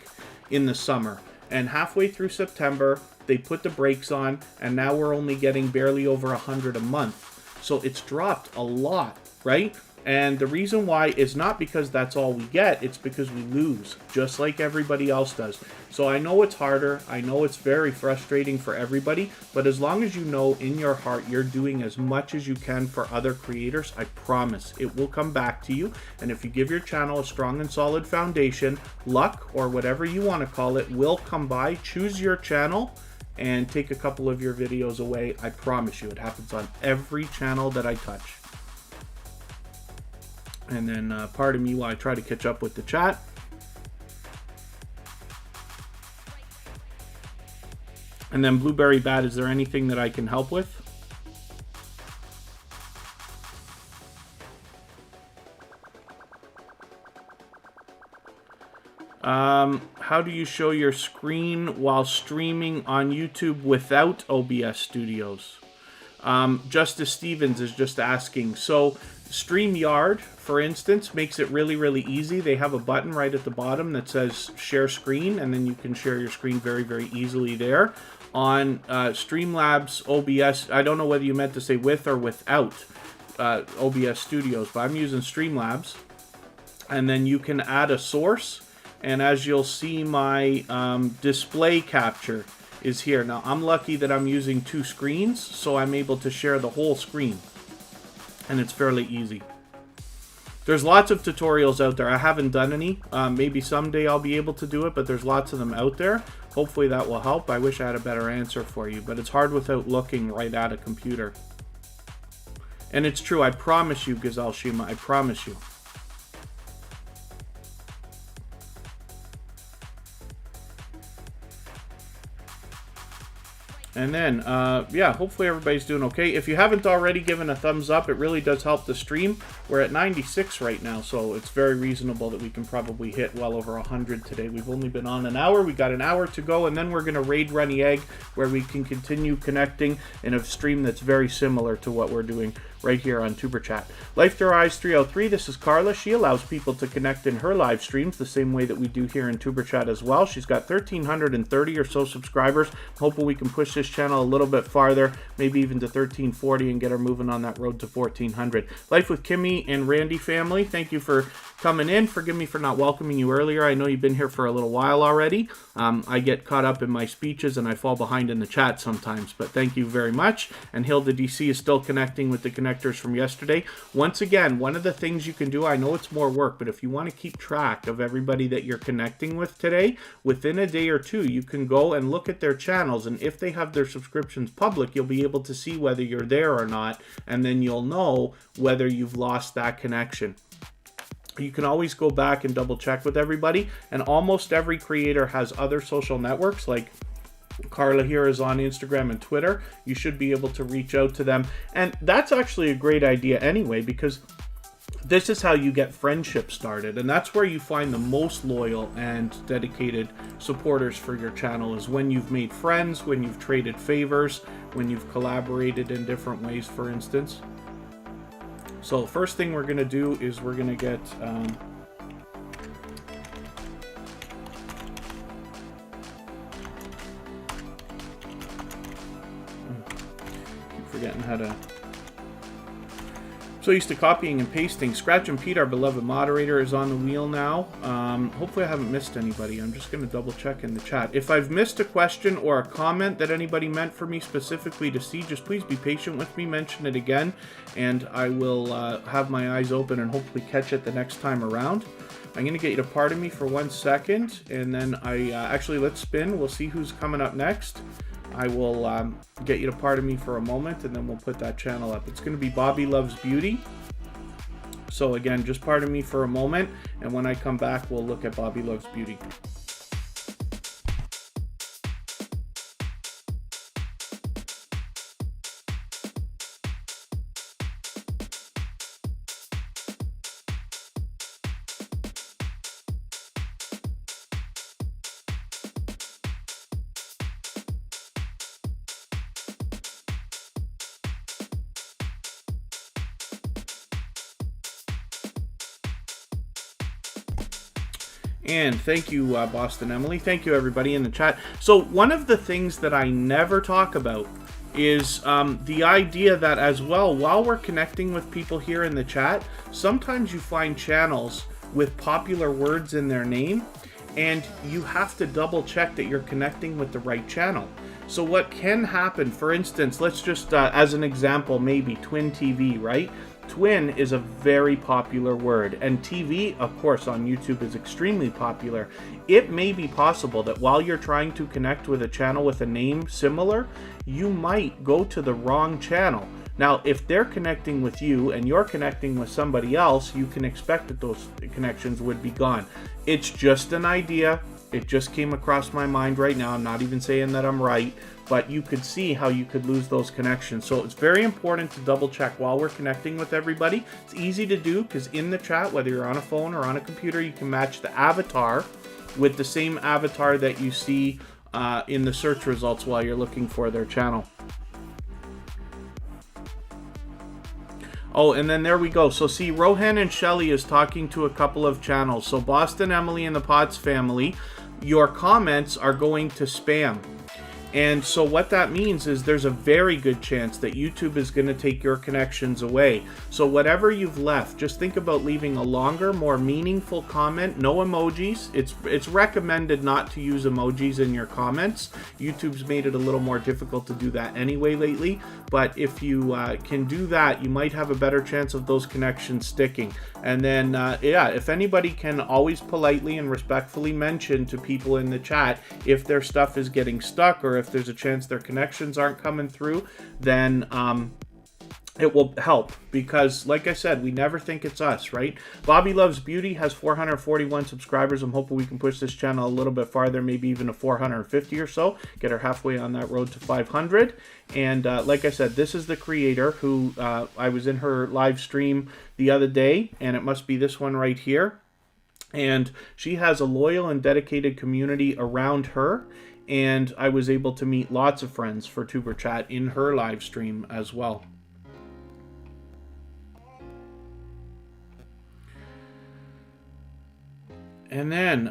in the summer. And halfway through September, they put the brakes on, and now we're only getting barely over 100 a month. So it's dropped a lot, right? And the reason why is not because that's all we get, it's because we lose, just like everybody else does. So I know it's harder, I know it's very frustrating for everybody, but as long as you know in your heart you're doing as much as you can for other creators, I promise it will come back to you. And if you give your channel a strong and solid foundation, luck, or whatever you want to call it, will come by, choose your channel, and take a couple of your videos away. I promise you, it happens on every channel that I touch. And then pardon me while I try to catch up with the chat. And then Blueberry Bat, is there anything that I can help with? How do you show your screen while streaming on YouTube without OBS Studios? Justice Stevens is just asking. So StreamYard, for instance, makes it really, really easy. They have a button right at the bottom that says share screen, and then you can share your screen very, very easily there. On Streamlabs OBS, I don't know whether you meant to say with or without OBS Studios, but I'm using Streamlabs. And then you can add a source, and as you'll see, my display capture is here. Now, I'm lucky that I'm using 2 screens, so I'm able to share the whole screen. And it's fairly easy. There's lots of tutorials out there. I haven't done any. Maybe someday I'll be able to do it, but there's lots of them out there. Hopefully that will help. I wish I had a better answer for you, but it's hard without looking right at a computer. And it's true. I promise you, Gazelle Shima. I promise you. And then, yeah, hopefully everybody's doing okay. If you haven't already given a thumbs up, it really does help the stream. We're at 96 right now, so it's very reasonable that we can probably hit well over 100 today. We've only been on an hour. We got an hour to go, and then we're going to raid Runny Egg, where we can continue connecting in a stream that's very similar to what we're doing right here on Tuberchat. Life Through Eyes 303, this is Carla. She allows people to connect in her live streams the same way that we do here in Tuberchat as well. She's got 1,330 or so subscribers. Hoping we can push this channel a little bit farther, maybe even to 1,340, and get her moving on that road to 1,400. Life with Kimmy and Randy family, thank you for coming in. Forgive me for not welcoming you earlier. I know you've been here for a little while already. I get caught up in my speeches and I fall behind in the chat sometimes, but thank you very much. And Hilda DC is still connecting with the connectors from yesterday. Once again, one of the things you can do, I know it's more work, but if you want to keep track of everybody that you're connecting with today, within a day or two, you can go and look at their channels, and if they have their subscriptions public, you'll be able to see whether you're there or not, and then you'll know whether you've lost that connection. You can always go back and double check with everybody, and almost every creator has other social networks, like Carla here is on Instagram and Twitter. You should be able to reach out to them, and that's actually a great idea anyway, because this is how you get friendships started, and that's where you find the most loyal and dedicated supporters for your channel, is when you've made friends, when you've traded favors, when you've collaborated in different ways, for instance. So first thing we're going to do is we're going to get keep forgetting how to. So used to copying and pasting. Scratch and Pete, our beloved moderator, is on the wheel now. Hopefully I haven't missed anybody. I'm just going to double check in the chat. If I've missed a question or a comment that anybody meant for me specifically to see, just please be patient with me, mention it again, and I will have my eyes open and hopefully catch it the next time around. I'm going to get you to pardon me for 1 second, and then actually, let's spin. We'll see who's coming up next. I will get you to pardon me for a moment, and then we'll put that channel up. It's going to be Bobby Loves Beauty. So again, just pardon me for a moment, and when I come back, we'll look at Bobby Loves Beauty. And thank you, Boston Emily. Thank you, everybody in the chat. So one of the things that I never talk about is the idea that as well, while we're connecting with people here in the chat, sometimes you find channels with popular words in their name, and you have to double check that you're connecting with the right channel. So what can happen, for instance, let's just, as an example, maybe Twin TV, right? Twin is a very popular word, and TV, of course, on YouTube is extremely popular. It may be possible that while you're trying to connect with a channel with a name similar, you might go to the wrong channel. Now, if they're connecting with you and you're connecting with somebody else, you can expect that those connections would be gone. It's just an idea. It just came across my mind right now. I'm not even saying that I'm right, but you could see how you could lose those connections. So it's very important to double check while we're connecting with everybody. It's easy to do because in the chat, whether you're on a phone or on a computer, you can match the avatar with the same avatar that you see in the search results while you're looking for their channel. Oh, and then there we go. So see, Rohan and Shelly is talking to a couple of channels. So Boston Emily and the Potts family, your comments are going to spam. And so what that means is there's a very good chance that YouTube is going to take your connections away. So whatever you've left, just think about leaving a longer, more meaningful comment. No emojis. It's recommended not to use emojis in your comments. YouTube's made it a little more difficult to do that anyway lately. But if you can do that, you might have a better chance of those connections sticking. And then, yeah, if anybody can always politely and respectfully mention to people in the chat if their stuff is getting stuck or if there's a chance their connections aren't coming through, then it will help, because like I said, we never think it's us, right? Bobby Loves Beauty has 441 subscribers. I'm hoping we can push this channel a little bit farther, maybe even to 450 or so, get her halfway on that road to 500. And like I said, this is the creator who I was in her live stream the other day, and it must be this one right here. And she has a loyal and dedicated community around her, and I was able to meet lots of friends for Tuberchat in her live stream as well. And then,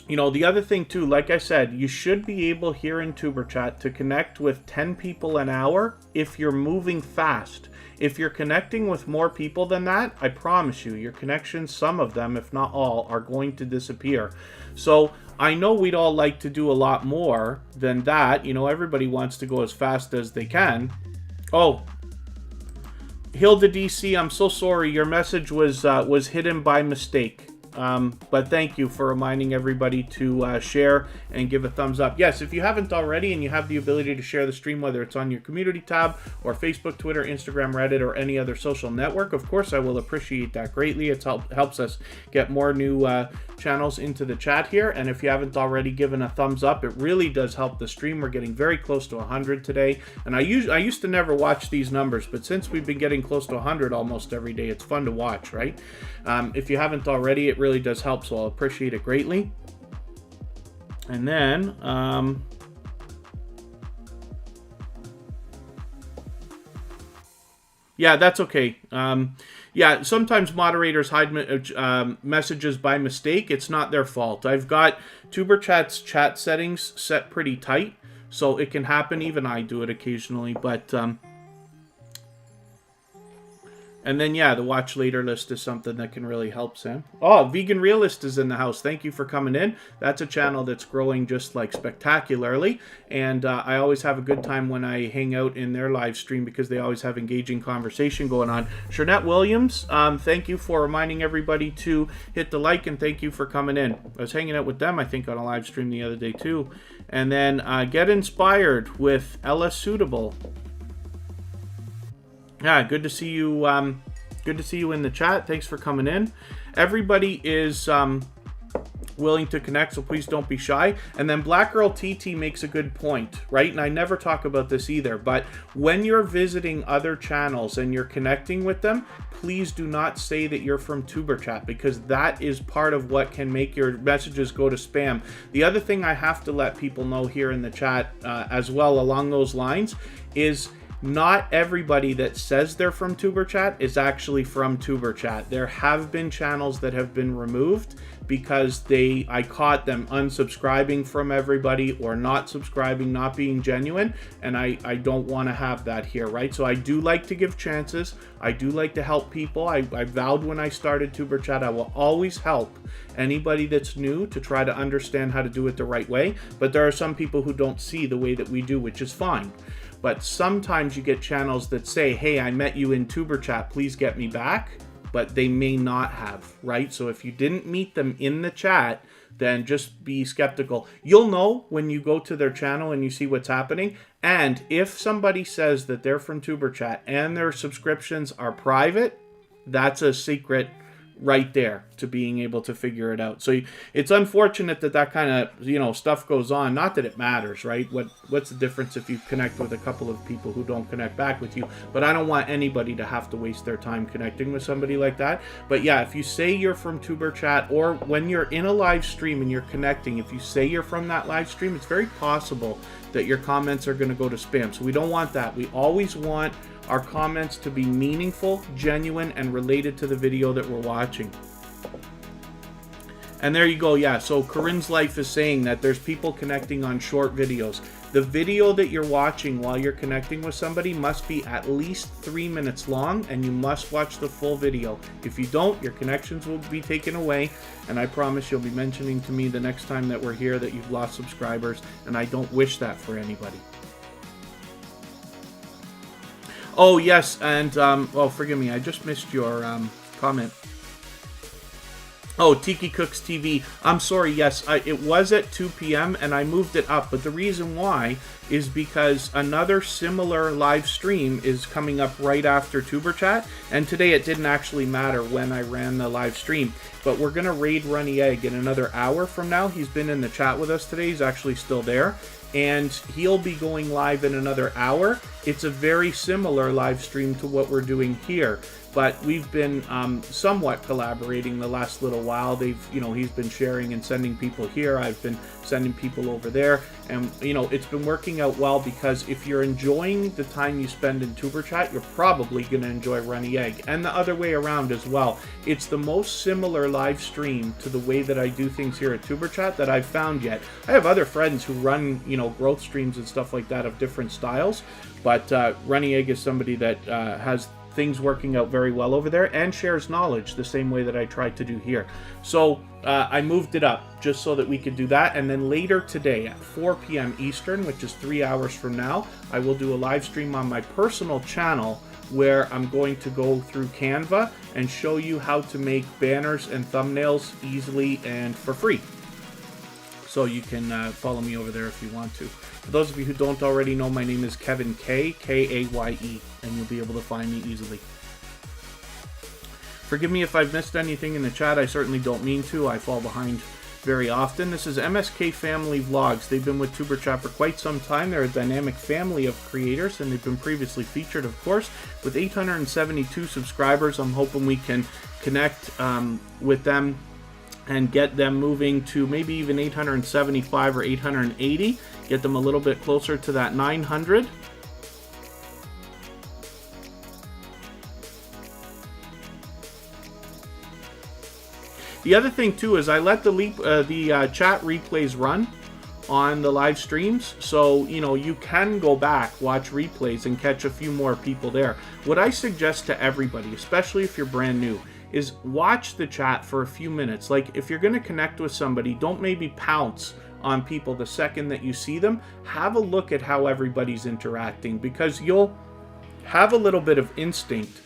you know, the other thing too, like I said, you should be able here in Tuberchat to connect with 10 people an hour if you're moving fast. If you're connecting with more people than that, I promise you, your connections, some of them, if not all, are going to disappear. So I know we'd all like to do a lot more than that. You know, everybody wants to go as fast as they can. Oh, Hilda DC, I'm so sorry. Your message was hidden by mistake. But thank you for reminding everybody to share and give a thumbs up. Yes, if you haven't already and you have the ability to share the stream, whether it's on your community tab or Facebook, Twitter, Instagram, Reddit, or any other social network, of course, I will appreciate that greatly. It helps us get more new channels into the chat here. And if you haven't already given a thumbs up, it really does help the stream. We're getting very close to 100 today. And I used to never watch these numbers, but since we've been getting close to 100 almost every day, it's fun to watch, right? If you haven't already, it really does help, so I'll appreciate it greatly. And then yeah, that's okay. Yeah, sometimes moderators hide messages by mistake. It's not their fault. I've got Tuberchat's chat settings set pretty tight, so it can happen. Even I do it occasionally, but and then, yeah, the watch later list is something that can really help, Sam. Oh, Vegan Realist is in the house. Thank you for coming in. That's a channel that's growing just, like, spectacularly. And I always have a good time when I hang out in their live stream because they always have engaging conversation going on. Shernette Williams, thank you for reminding everybody to hit the like, and thank you for coming in. I was hanging out with them, I think, on a live stream the other day, too. And then Get Inspired with Ella Suitable. Yeah, good to see you. Good to see you in the chat. Thanks for coming in. Everybody is willing to connect, so please don't be shy. And then Black Girl TT makes a good point, right? And I never talk about this either, but when you're visiting other channels and you're connecting with them, please do not say that you're from Tuberchat, because that is part of what can make your messages go to spam. The other thing I have to let people know here in the chat as well along those lines is not everybody that says they're from Tuberchat is actually from Tuberchat. There have been channels that have been removed because I caught them unsubscribing from everybody or not subscribing, not being genuine, and I don't want to have that here, right? So I do like to give chances. I do like to help people. I vowed when I started Tuberchat I will always help anybody that's new to try to understand how to do it the right way, but there are some people who don't see the way that we do, which is fine. But sometimes you get channels that say, hey, I met you in Tuberchat, please get me back. But they may not have, right? So if you didn't meet them in the chat, then just be skeptical. You'll know when you go to their channel and you see what's happening. And if somebody says that they're from Tuberchat and their subscriptions are private, that's a secret right there to being able to figure it out. So it's unfortunate that that kind of, you know, stuff goes on. Not that it matters, right? What's the difference if you connect with a couple of people who don't connect back with you? But I don't want anybody to have to waste their time connecting with somebody like that. But yeah, if you say you're from Tuberchat, or when you're in a live stream and you're connecting, if you say you're from that live stream, it's very possible that your comments are going to go to spam. So we don't want that. We always want our comments to be meaningful, genuine, and related to the video that we're watching. And there you go. Yeah, so Corinne's Life is saying that there's people connecting on short videos. The video that you're watching while you're connecting with somebody must be at least 3 minutes long, and you must watch the full video. If you don't, your connections will be taken away, and I promise you'll be mentioning to me the next time that we're here that you've lost subscribers, and I don't wish that for anybody. Oh, yes, and, well, forgive me, I just missed your comment. Oh, Tiki Cooks TV. I'm sorry, yes, it was at 2 p.m. and I moved it up. But the reason why is because another similar live stream is coming up right after Tuberchat. And today it didn't actually matter when I ran the live stream. But we're going to raid Runny Egg in another hour from now. He's been in the chat with us today. He's actually still there. And he'll be going live in another hour. It's a very similar live stream to what we're doing here. But we've been somewhat collaborating the last little while. He's been sharing and sending people here. I've been sending people over there. And, it's been working out well because if you're enjoying the time you spend in Tuberchat, you're probably going to enjoy Runny Egg. And the other way around as well. It's the most similar live stream to the way that I do things here at Tuberchat that I've found yet. I have other friends who run, growth streams and stuff like that of different styles. But Runny Egg is somebody that has things working out very well over there and shares knowledge the same way that I tried to do here. So I moved it up just so that we could do that. And then later today at 4 p.m. Eastern, which is 3 hours from now, I will do a live stream on my personal channel where I'm going to go through Canva and show you how to make banners and thumbnails easily and for free. So you can follow me over there if you want to. For those of you who don't already know, my name is Kevin K, K-A-Y-E, and you'll be able to find me easily. Forgive me if I've missed anything in the chat. I certainly don't mean to. I fall behind very often. This is MSK Family Vlogs. They've been with Tuberchat for quite some time. They're a dynamic family of creators, and they've been previously featured, of course. With 872 subscribers, I'm hoping we can connect with them and get them moving to maybe even 875 or 880. Get them a little bit closer to that 900. The other thing too is I let the chat replays run on the live streams, so you can go back, watch replays, and catch a few more people there. What I suggest to everybody, especially if you're brand new, is watch the chat for a few minutes. Like, if you're going to connect with somebody, don't maybe pounce on people the second that you see them. Have a look at how everybody's interacting, because you'll have a little bit of instinct.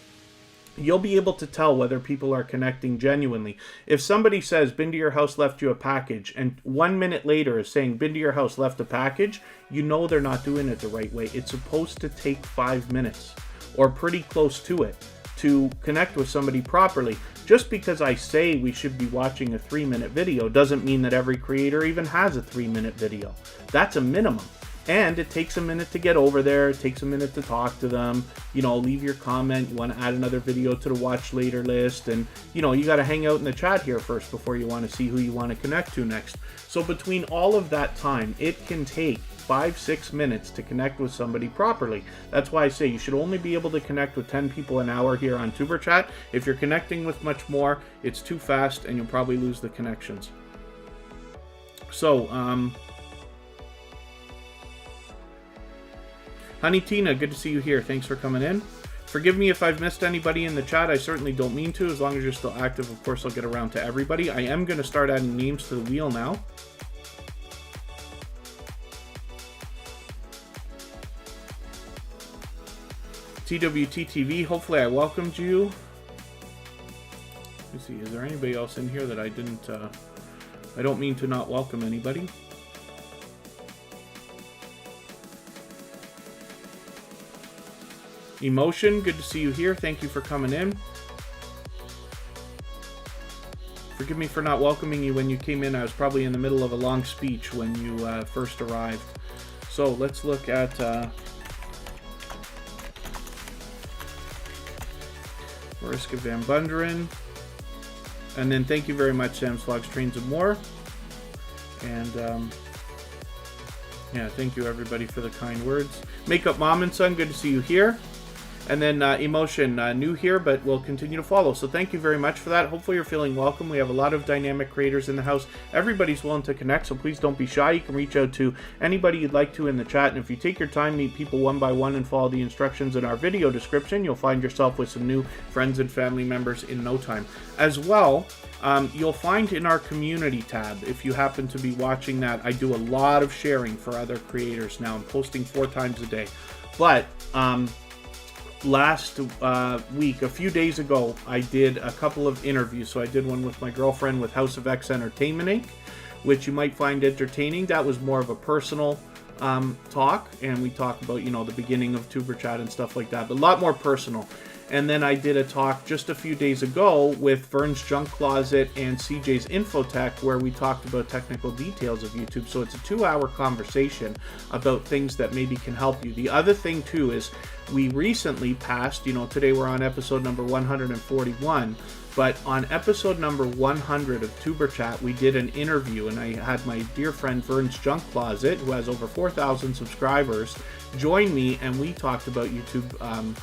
You'll be able to tell whether people are connecting genuinely. If somebody says, "Been to your house, left you a package," and 1 minute later is saying, "Been to your house, left a package," you know they're not doing it the right way. It's supposed to take 5 minutes or pretty close to it to connect with somebody properly. Just because I say we should be watching a 3-minute video doesn't mean that every creator even has a 3-minute video. That's a minimum. And it takes a minute to get over there. It takes a minute to talk to them. Leave your comment. You want to add another video to the watch later list. And, you got to hang out in the chat here first before you want to see who you want to connect to next. So between all of that time, it can take 5-6 minutes to connect with somebody properly. That's why I say you should only be able to connect with 10 people an hour here on Tuberchat. If you're connecting with much more, it's too fast and you'll probably lose the connections. So, Honey Tina, good to see you here. Thanks for coming in. Forgive me if I've missed anybody in the chat. I certainly don't mean to. As long as you're still active, of course, I'll get around to everybody. I am going to start adding names to the wheel now. TWTTV, hopefully I welcomed you. Let me see, is there anybody else in here that I didn't, I don't mean to not welcome anybody. Emotion, good to see you here. Thank you for coming in. Forgive me for not welcoming you when you came in. I was probably in the middle of a long speech when you first arrived. So let's look at Mariska Van Bunderen. And then thank you very much, Sam's Vlogs, Trains and More. And yeah, thank you everybody for the kind words. Makeup Mom and Son, good to see you here. And then Emotion, new here, but will continue to follow. So thank you very much for that. Hopefully you're feeling welcome. We have a lot of dynamic creators in the house. Everybody's willing to connect, so please don't be shy. You can reach out to anybody you'd like to in the chat. And if you take your time, meet people one by one, and follow the instructions in our video description, you'll find yourself with some new friends and family members in no time. As well, you'll find in our community tab, if you happen to be watching that, I do a lot of sharing for other creators now. I'm posting 4 times a day. But last week, a few days ago, I did a couple of interviews. So I did one with my girlfriend with House of X Entertainment Inc., which you might find entertaining. That was more of a personal talk, and we talked about, you know, the beginning of Tuberchat and stuff like that, but a lot more personal. And then I did a talk just a few days ago with Vern's Junk Closet and CJ's Infotech, where we talked about technical details of YouTube. So it's a 2-hour conversation about things that maybe can help you. The other thing too is we recently passed, you know, today we're on episode number 141, but on episode number 100 of Tuberchat, we did an interview, and I had my dear friend Vern's Junk Closet, who has over 4,000 subscribers, join me, and we talked about YouTube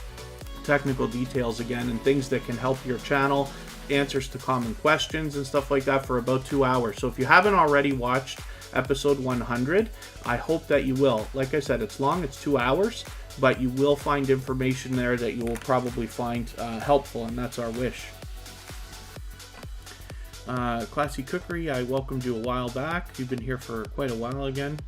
technical details again, and things that can help your channel, answers to common questions and stuff like that, for about 2 hours. So if you haven't already watched episode 100, I hope that you will. Like I said, it's long, it's 2 hours, but you will find information there that you will probably find helpful, and that's our wish. Classy Cookery, I welcomed you a while back. You've been here for quite a while again.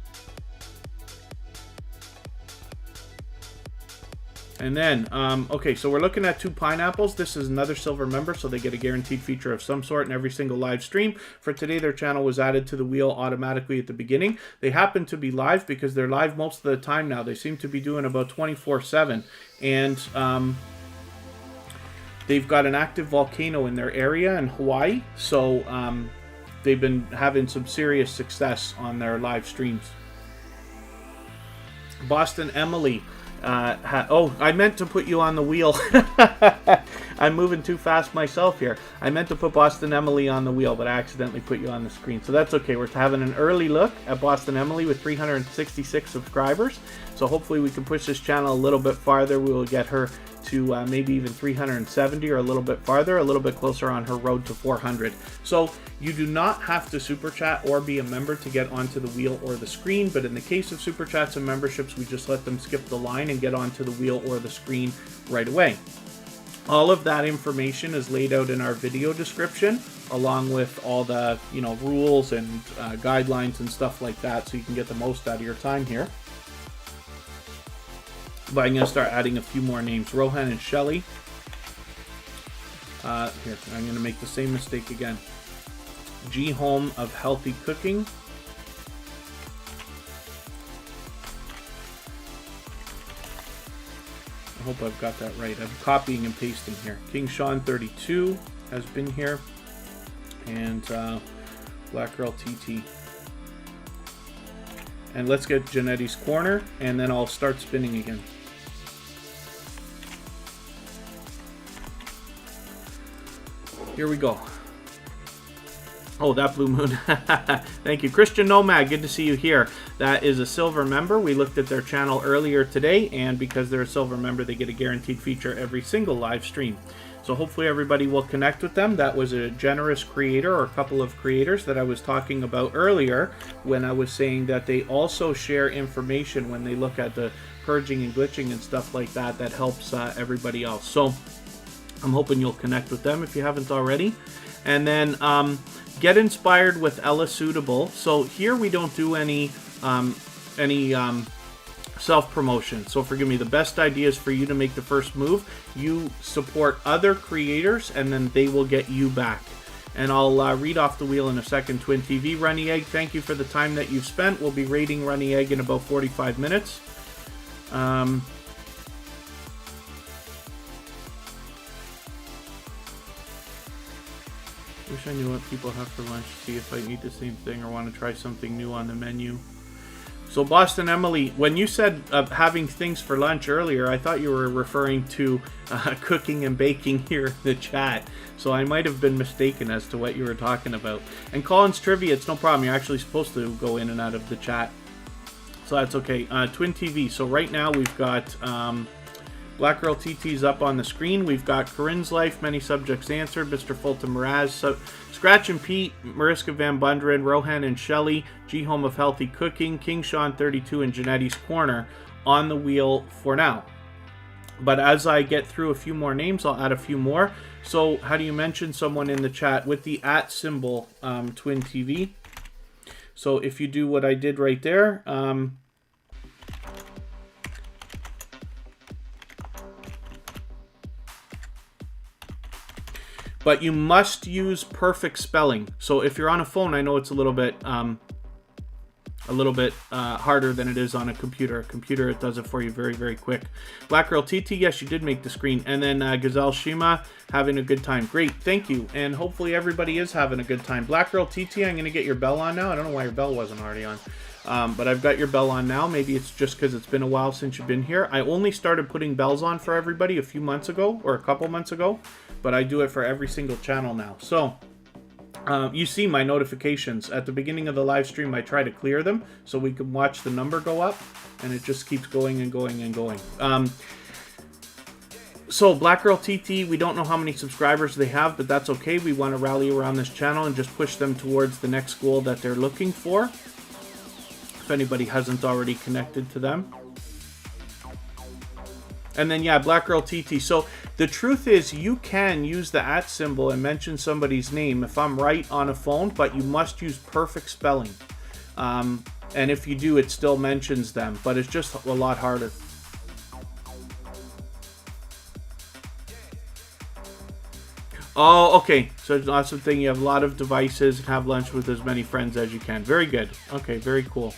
And then, okay, so we're looking at 2 pineapples. This is another silver member, so they get a guaranteed feature of some sort in every single live stream. For today, their channel was added to the wheel automatically at the beginning. They happen to be live because they're live most of the time now. They seem to be doing about 24/7. And they've got an active volcano in their area in Hawaii, so they've been having some serious success on their live streams. Boston Emily. Oh, I meant to put you on the wheel. I'm moving too fast myself here. I meant to put Boston Emily on the wheel, but I accidentally put you on the screen. So that's okay. We're having an early look at Boston Emily with 366 subscribers. So hopefully we can push this channel a little bit farther. We will get her to maybe even 370 or a little bit farther, a little bit closer on her road to 400. So you do not have to super chat or be a member to get onto the wheel or the screen, but in the case of super chats and memberships, we just let them skip the line and get onto the wheel or the screen right away. All of that information is laid out in our video description, along with all the, you know, rules and guidelines and stuff like that, so you can get the most out of your time here. But I'm going to start adding a few more names. Rohan and Shelly. Here, I'm going to make the same mistake again. G Home of Healthy Cooking. I hope I've got that right. I'm copying and pasting here. King Sean 32 has been here. And Black Girl TT. And let's get Janetti's Corner, and then I'll start spinning again. Here we go. Oh, that blue moon. Thank you. Christian Nomad, good to see you here. That is a silver member. We looked at their channel earlier today, and because they're a silver member, they get a guaranteed feature every single live stream. So hopefully everybody will connect with them. That was a generous creator, or a couple of creators that I was talking about earlier when I was saying that they also share information when they look at the purging and glitching and stuff like that, that helps everybody else. So I'm hoping you'll connect with them if you haven't already. And then get inspired with Ella Suitable. So here we don't do any self-promotion. So forgive me, the best idea is for you to make the first move. You support other creators, and then they will get you back. And I'll read off the wheel in a second. Twin TV, Runny Egg, thank you for the time that you've spent. We'll be rating Runny Egg in about 45 minutes. Wish I knew what people have for lunch to see if I eat the same thing or want to try something new on the menu. So Boston Emily, when you said having things for lunch earlier, I thought you were referring to cooking and baking here in the chat. So I might have been mistaken as to what you were talking about. And Colin's Trivia, it's no problem. You're actually supposed to go in and out of the chat. So that's okay. Twin TV. So right now we've got Black Girl TT's up on the screen. We've got Corinne's Life, Many Subjects Answered, Mr. Fulton Mraz, Scratch and Pete, Mariska Van Bundren, Rohan and Shelley, G Home of Healthy Cooking, King Sean 32, and Janetti's Corner on the wheel for now. But as I get through a few more names, I'll add a few more. So how do you mention someone in the chat with the @ symbol, Twin TV? So if you do what I did right there, but you must use perfect spelling. So if you're on a phone, I know it's a little bit harder than it is on a computer. A computer, it does it for you very, very quick. Black Girl TT, yes, you did make the screen. And then Gazelle Shima, having a good time. Great, thank you. And hopefully everybody is having a good time. Black Girl TT, I'm going to get your bell on now. I don't know why your bell wasn't already on. But I've got your bell on now. Maybe it's just because it's been a while since you've been here. I only started putting bells on for everybody a few months ago, or a couple months ago. But I do it for every single channel now. So you see my notifications. At the beginning of the live stream, I try to clear them so we can watch the number go up. And it just keeps going and going and going. So Black Girl TT, we don't know how many subscribers they have, but that's okay. We want to rally around this channel and just push them towards the next goal that they're looking for. If anybody hasn't already connected to them. And then, yeah, Black Girl TT. So the truth is you can use the @ symbol and mention somebody's name if I'm right on a phone, but you must use perfect spelling. And if you do, it still mentions them, but it's just a lot harder. Oh, okay. So it's an awesome thing. You have a lot of devices and have lunch with as many friends as you can. Very good. Okay, very cool.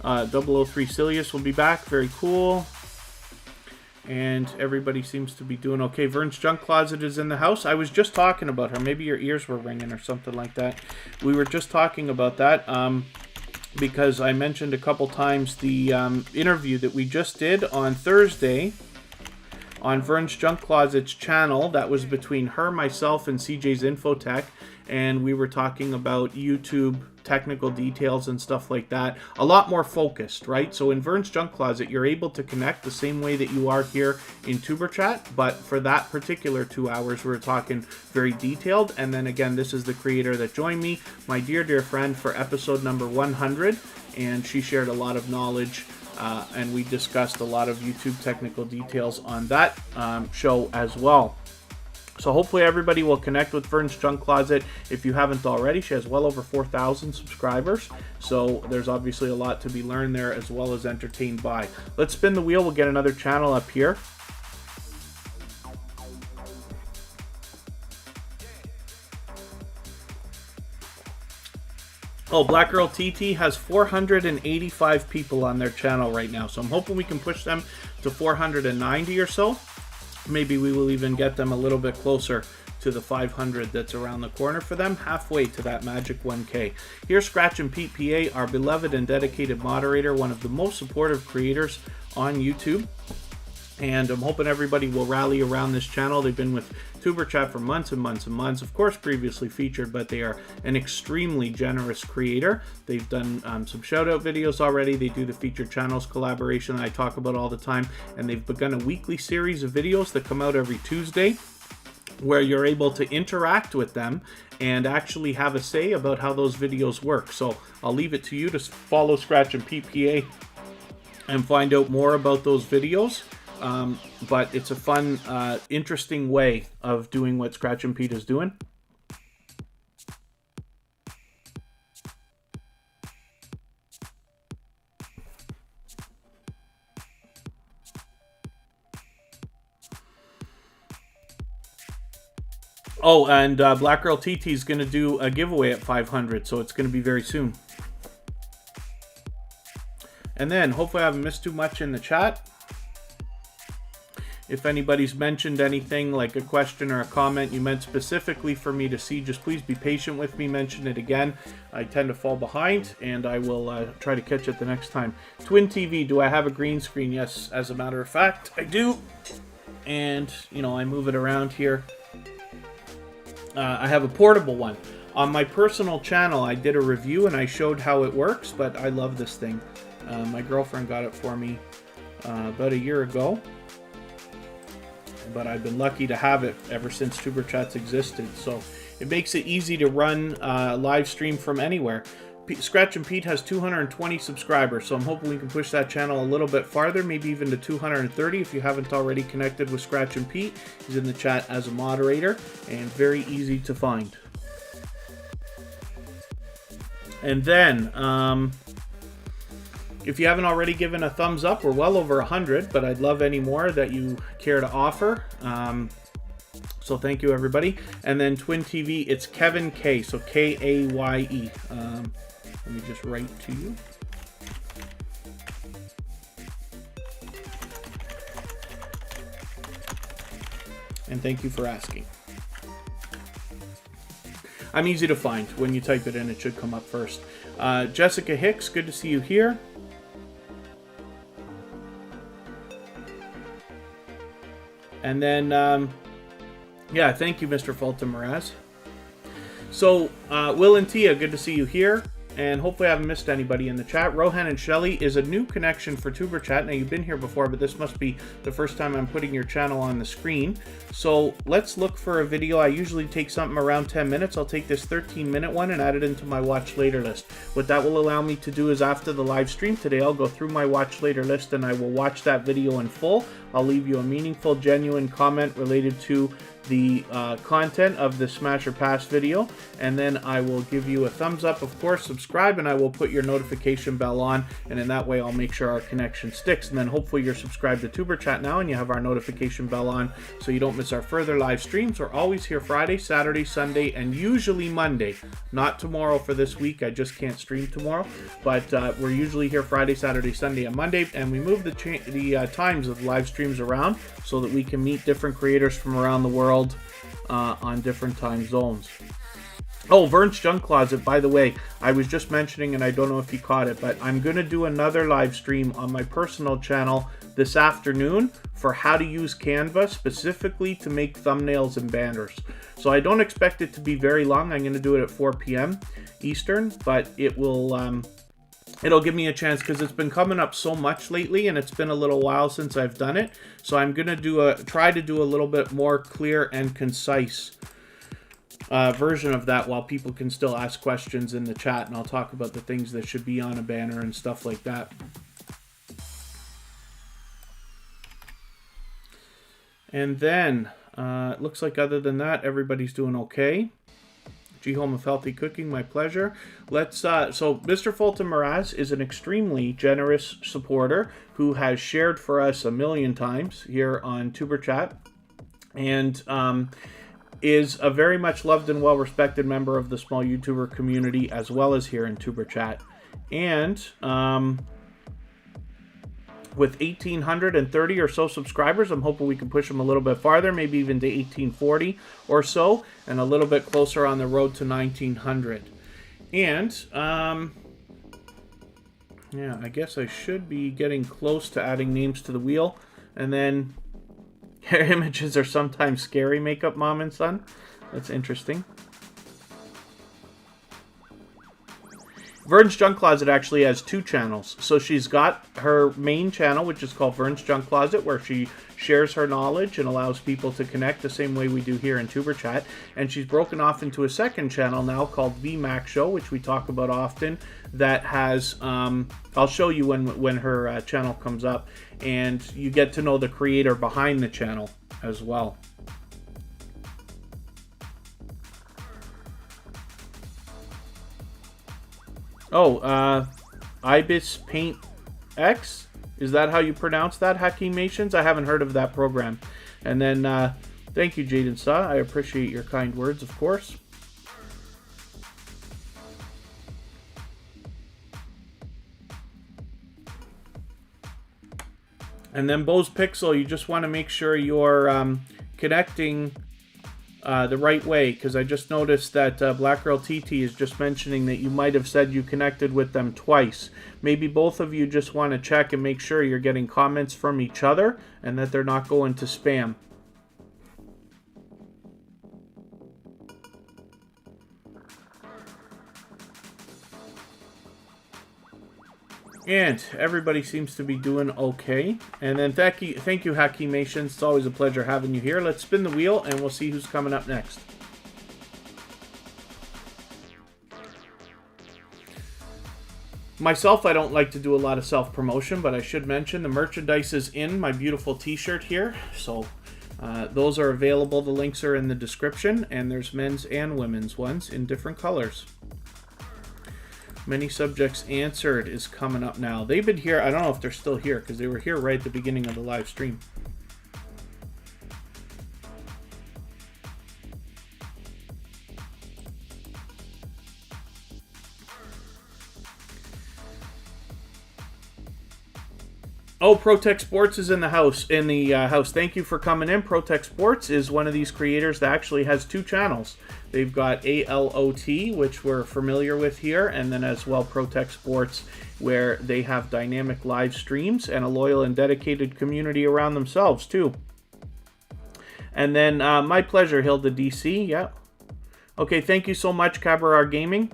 003 Silius will be back. Very cool. And everybody seems to be doing okay. Vern's Junk Closet is in the house. I was just talking about her. Maybe your ears were ringing or something like that. We were just talking about that because I mentioned a couple times the interview that we just did on Thursday on Vern's Junk Closet's channel. That was between her, myself, and CJ's Infotech. And we were talking about YouTube technical details and stuff like that. A lot more focused, right? So in Vern's Junk Closet, you're able to connect the same way that you are here in Tuberchat. But for that particular 2 hours, we're talking very detailed. And then again, this is the creator that joined me, my dear, dear friend, for episode number 100. And she shared a lot of knowledge. And we discussed a lot of YouTube technical details on that show as well. So hopefully everybody will connect with Vern's Junk Closet if you haven't already. She has well over 4,000 subscribers. So there's obviously a lot to be learned there as well as entertained by. Let's spin the wheel. We'll get another channel up here. Oh, Black Girl TT has 485 people on their channel right now. So I'm hoping we can push them to 490 or so. Maybe we will even get them a little bit closer to the 500 that's around the corner for them, halfway to that magic 1K. Here's Scratch and Pete PA, our beloved and dedicated moderator, one of the most supportive creators on YouTube. And I'm hoping everybody will rally around this channel. They've been with Tuberchat for months and months and months. Of course, previously featured, but they are an extremely generous creator. They've done some shout-out videos already. They do the featured channels collaboration that I talk about all the time. And they've begun a weekly series of videos that come out every Tuesday, where you're able to interact with them and actually have a say about how those videos work. So I'll leave it to you to follow Scratch and Pete PA and find out more about those videos. But it's a fun, interesting way of doing what Scratch and Pete is doing. Oh, and Black Girl TT is going to do a giveaway at 500, so it's going to be very soon. And then, hopefully I haven't missed too much in the chat. If anybody's mentioned anything, like a question or a comment you meant specifically for me to see, just please be patient with me, mention it again. I tend to fall behind, and I will try to catch it the next time. Twin TV, do I have a green screen? Yes, as a matter of fact, I do. And, you know, I move it around here. I have a portable one. On my personal channel, I did a review and I showed how it works, but I love this thing. My girlfriend got it for me about a year ago. But I've been lucky to have it ever since Tuberchat's existed. So it makes it easy to run live stream from anywhere. Scratch and Pete has 220 subscribers, so I'm hoping we can push that channel a little bit farther, maybe even to 230 if you haven't already connected with Scratch and Pete. He's in the chat as a moderator and very easy to find. And then, if you haven't already given a thumbs up, we're well over 100, but I'd love any more that you care to offer. So thank you, everybody. And then Twin TV, it's Kevin K. So K-A-Y-E. Let me just write to you. And thank you for asking. I'm easy to find. When you type it in, it should come up first. Jessica Hicks, good to see you here. And then, yeah, thank you, Mr. Fulton Mraz. So, Will and Tia, good to see you here. And hopefully I haven't missed anybody in the chat. Rohan and Shelly is a new connection for Tuberchat. Now, you've been here before, but this must be the first time I'm putting your channel on the screen. So let's look for a video. I usually take something around 10 minutes. I'll take this 13-minute one and add it into my watch later list. What that will allow me to do is after the live stream today, I'll go through my watch later list and I will watch that video in full. I'll leave you a meaningful, genuine comment related to the content of the Smash or Pass video, and then I will give you a thumbs up, of course, subscribe, and I will put your notification bell on, and in that way I'll make sure our connection sticks. And then hopefully you're subscribed to Tuberchat now and you have our notification bell on so you don't miss our further live streams. We're always here Friday, Saturday, Sunday, and usually Monday. Not tomorrow for this week, I just can't stream tomorrow, but we're usually here Friday, Saturday, Sunday, and Monday, and we move the times of live streams around so that we can meet different creators from around the world on different time zones. Oh, Vern's Junk Closet, by the way, I was just mentioning, and I don't know if you caught it, but I'm going to do another live stream on my personal channel this afternoon for how to use Canva specifically to make thumbnails and banners. So I don't expect it to be very long. I'm going to do it at 4 p.m. Eastern, but it will it'll give me a chance because it's been coming up so much lately and it's been a little while since I've done it. So I'm going to try to do a little bit more clear and concise version of that while people can still ask questions in the chat, and I'll talk about the things that should be on a banner and stuff like that. And then it looks like other than that, everybody's doing okay. G-Home of Healthy Cooking, my pleasure. Let's so Mr. Fulton Mraz is an extremely generous supporter who has shared for us a million times here on Tuberchat, and is a very much loved and well-respected member of the small YouTuber community as well as here in Tuberchat. And with 1,830 or so subscribers, I'm hoping we can push them a little bit farther, maybe even to 1,840 or so, and a little bit closer on the road to 1,900. And yeah, I guess I should be getting close to adding names to the wheel. And then your images are sometimes scary, Makeup Mom and Son. That's interesting. Vern's Junk Closet actually has two channels. So she's got her main channel, which is called Vern's Junk Closet, where she shares her knowledge and allows people to connect the same way we do here in Tuberchat. And she's broken off into a second channel now called VMAX Show, which we talk about often, that has, I'll show you when her channel comes up, and you get to know the creator behind the channel as well. Oh, Ibis Paint X? Is that how you pronounce that, Hakeem Nations? I haven't heard of that program. And then, thank you, Jaden Saw. I appreciate your kind words, of course. And then Bose Pixel, you just want to make sure you're connecting the right way, because I just noticed that Black Girl TT is just mentioning that you might have said you connected with them twice. Maybe both of you just want to check and make sure you're getting comments from each other and that they're not going to spam. And everybody seems to be doing okay. And then thank you, Hakeem Nations. It's always a pleasure having you here. Let's spin the wheel and we'll see who's coming up next. Myself, I don't like to do a lot of self-promotion, but I should mention the merchandise is in my beautiful t-shirt here. So those are available. The links are in the description, and there's men's and women's ones in different colors. Many subjects answered is coming up now. They've been here. I don't know if they're still here because they were here right at the beginning of the live stream. Oh, Protect Sports is in the house. Thank you for coming in. Protect Sports is one of these creators that actually has 2 channels. They've got ALOT, which we're familiar with here, and then as well Protect Sports, where they have dynamic live streams and a loyal and dedicated community around themselves too. And then my pleasure, Hilda DC. Yeah. Okay, thank you so much, Cabarar Gaming.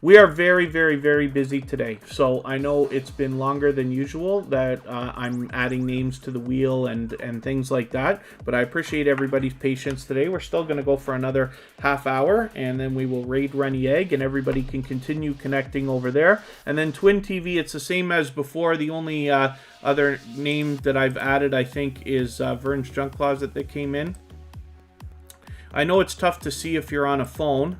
We are very, very, very busy today. So I know it's been longer than usual that I'm adding names to the wheel and things like that. But I appreciate everybody's patience today. We're still going to go for another half hour. And then we will raid Runny Egg. And everybody can continue connecting over there. And then Twin TV, it's the same as before. The only other name that I've added, I think, is Vern's Junk Closet that came in. I know it's tough to see if you're on a phone.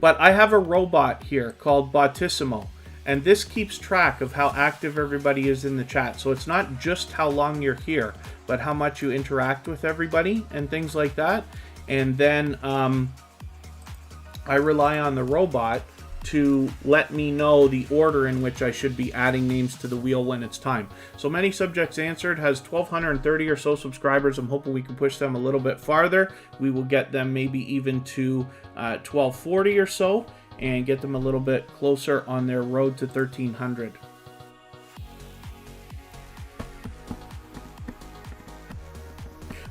But I have a robot here called Bottissimo, and this keeps track of how active everybody is in the chat. So it's not just how long you're here, but how much you interact with everybody and things like that. And then I rely on the robot to let me know the order in which I should be adding names to the wheel when it's time. So Many Subjects Answered has 1,230 or so subscribers. I'm hoping we can push them a little bit farther. We will get them maybe even to 1,240 or so and get them a little bit closer on their road to 1,300.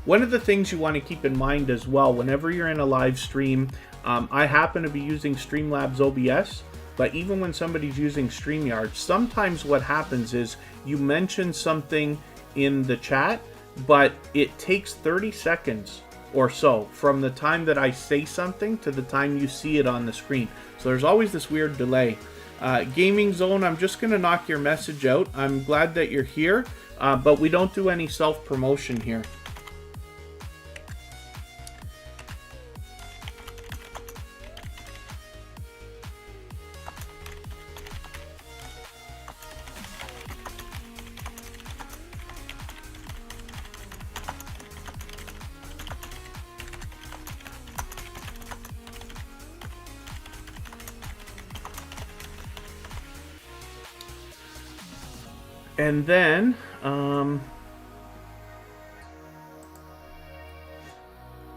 One of the things you want to keep in mind as well, whenever you're in a live stream, I happen to be using Streamlabs OBS, but even when somebody's using StreamYard, sometimes what happens is you mention something in the chat, but it takes 30 seconds or so from the time that I say something to the time you see it on the screen. So there's always this weird delay. Gaming Zone, I'm just going to knock your message out. I'm glad that you're here, but we don't do any self-promotion here. And then,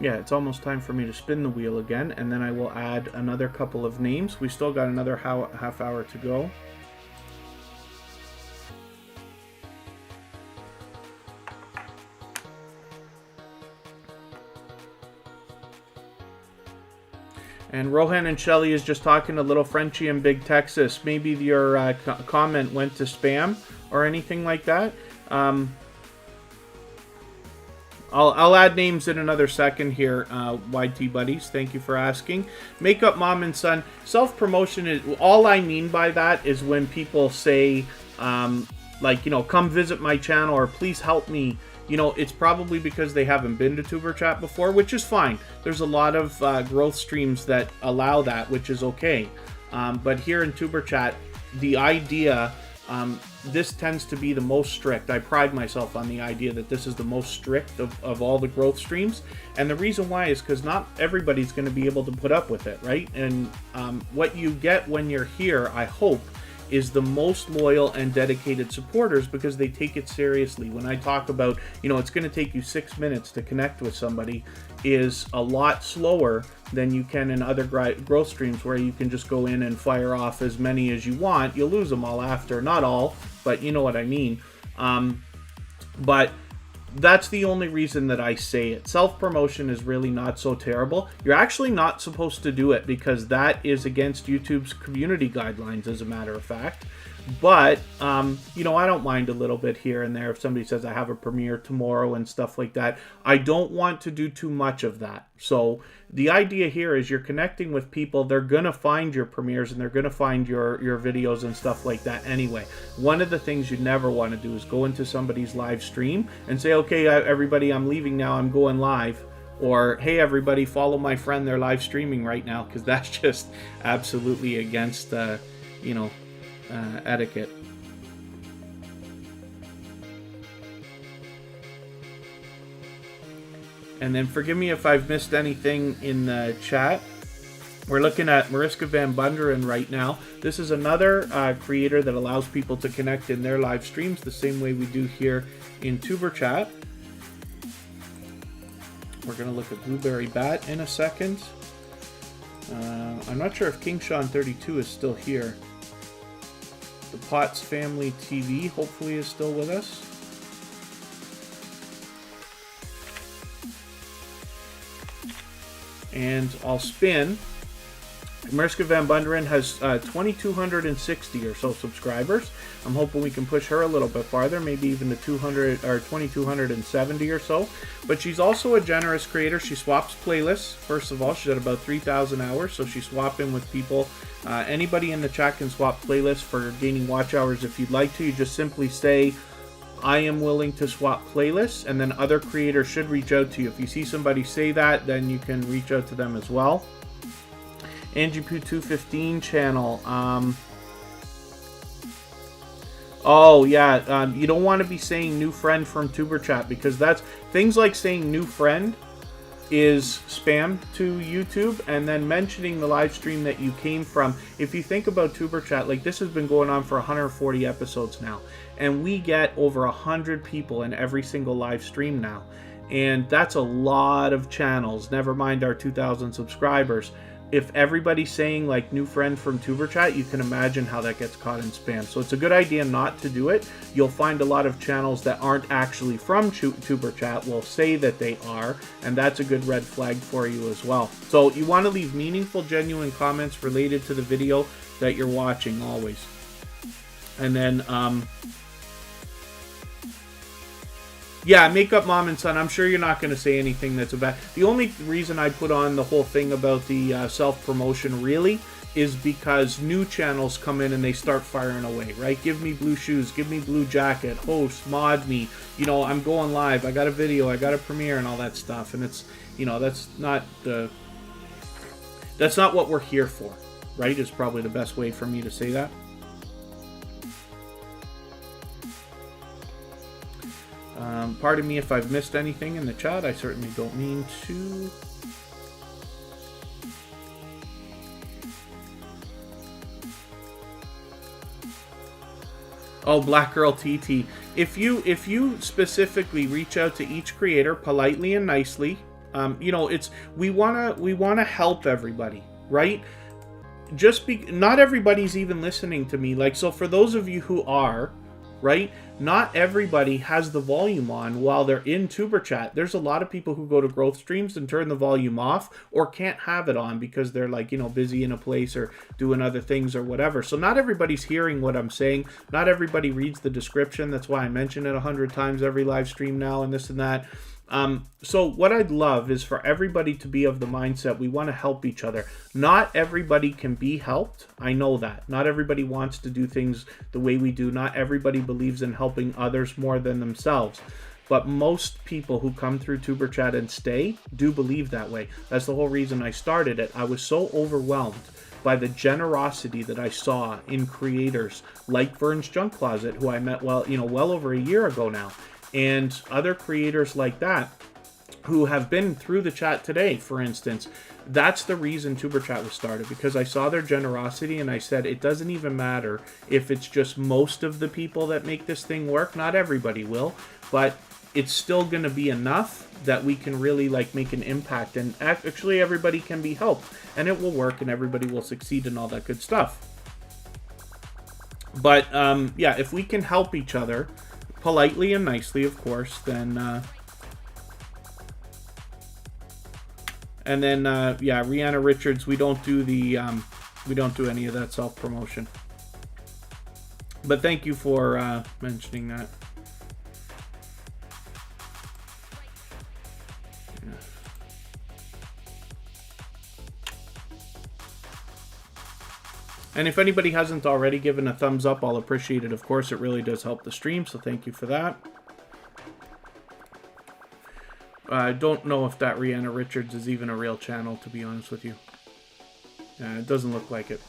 yeah, it's almost time for me to spin the wheel again, and then I will add another couple of names. We still got another half hour to go. And Rohan and Shelly is just talking to Little Frenchie in Big Texas. Maybe your comment went to spam or anything like that. I'll add names in another second here, YT buddies. Thank you for asking. Makeup Mom and Son. Self-promotion is, all I mean by that is when people say, like, you know, come visit my channel or please help me. You know, it's probably because they haven't been to Tuberchat before, which is fine. There's a lot of growth streams that allow that, which is okay. But here in Tuberchat, the idea, this tends to be the most strict. I pride myself on the idea that this is the most strict of all the growth streams. And the reason why is because not everybody's going to be able to put up with it, right? And what you get when you're here, I hope, is the most loyal and dedicated supporters because they take it seriously. When I talk about, you know, it's going to take you 6 minutes to connect with somebody is a lot slower than you can in other growth streams where you can just go in and fire off as many as you want. You'll lose them all after. Not all, but you know what I mean. But that's the only reason that I say it. Self-promotion is really not so terrible. You're actually not supposed to do it because that is against YouTube's community guidelines, as a matter of fact. But, you know, I don't mind a little bit here and there if somebody says I have a premiere tomorrow and stuff like that. I don't want to do too much of that. So the idea here is you're connecting with people. They're going to find your premieres and they're going to find your videos and stuff like that anyway. One of the things you never want to do is go into somebody's live stream and say, okay, everybody, I'm leaving now. I'm going live. Or, hey, everybody, follow my friend. They're live streaming right now, because that's just absolutely against, you know, etiquette. And then forgive me if I've missed anything in the chat. We're looking at Mariska Van Bunderen right now. This is another creator that allows people to connect in their live streams the same way we do here in Tuberchat. We're going to look at Blueberry Bat in a second. I'm not sure if King Sean 32 is still here. The Potts Family TV hopefully is still with us. And I'll spin. Mariska Van Bunderen has 2,260 or so subscribers. I'm hoping we can push her a little bit farther, maybe even to 200 or 2,270 or so. But she's also a generous creator. She swaps playlists. First of all, she's at about 3,000 hours, so she's swapping with people. Anybody in the chat can swap playlists for gaining watch hours if you'd like to. You just simply say, I am willing to swap playlists, and then other creators should reach out to you. If you see somebody say that, then you can reach out to them as well. Angie Poo 215 channel. Oh yeah, you don't want to be saying new friend from Tuberchat, because that's things like saying new friend is spam to YouTube, and then mentioning the live stream that you came from. If you think about Tuberchat, like this has been going on for 140 episodes now, and we get over 100 people in every single live stream now, and that's a lot of channels, never mind our 2,000 subscribers. If everybody's saying like new friend from Tuberchat, you can imagine how that gets caught in spam. So it's a good idea not to do it. You'll find a lot of channels that aren't actually from Tuberchat will say that they are, and that's a good red flag for you as well. So you want to leave meaningful, genuine comments related to the video that you're watching always. And then, yeah, Makeup Mom and Son, I'm sure you're not going to say anything that's bad. The only reason I put on the whole thing about the self-promotion really is because new channels come in and they start firing away, right? Give me blue shoes, give me blue jacket, host, mod me, you know, I'm going live, I got a video, I got a premiere and all that stuff. And it's, you know, that's not what we're here for, right? Is probably the best way for me to say that. Pardon me if I've missed anything in the chat. I certainly don't mean to. Oh, Black Girl TT. If you specifically reach out to each creator politely and nicely, you know, we wanna help everybody, right? Not everybody's even listening to me. Like, so for those of you who are, right, not everybody has the volume on while they're in Tuberchat. There's a lot of people who go to growth streams and turn the volume off or can't have it on because they're like, you know, busy in a place or doing other things or whatever. So not everybody's hearing what I'm saying. Not everybody reads the description. That's why I mention it 100 times every live stream now and this and that. So what I'd love is for everybody to be of the mindset we want to help each other. Not everybody can be helped. I know that. Not everybody wants to do things the way we do. Not everybody believes in helping others more than themselves. But most people who come through Tuberchat and stay do believe that way. That's the whole reason I started it. I was so overwhelmed by the generosity that I saw in creators like Vern's Junk Closet, who I met well over a year ago now. And other creators like that who have been through the chat today, for instance. That's the reason Tuberchat was started, because I saw their generosity and I said it doesn't even matter if it's just most of the people that make this thing work. Not everybody will, but it's still going to be enough that we can really like make an impact, and actually everybody can be helped and it will work and everybody will succeed and all that good stuff. But yeah, if we can help each other politely and nicely, of course, then and then yeah, Rihanna Richards, we don't do any of that self-promotion. But thank you for mentioning that. Yeah. And if anybody hasn't already given a thumbs up, I'll appreciate it. Of course, it really does help the stream, so thank you for that. I don't know if that Rihanna Richards is even a real channel, to be honest with you. It doesn't look like it.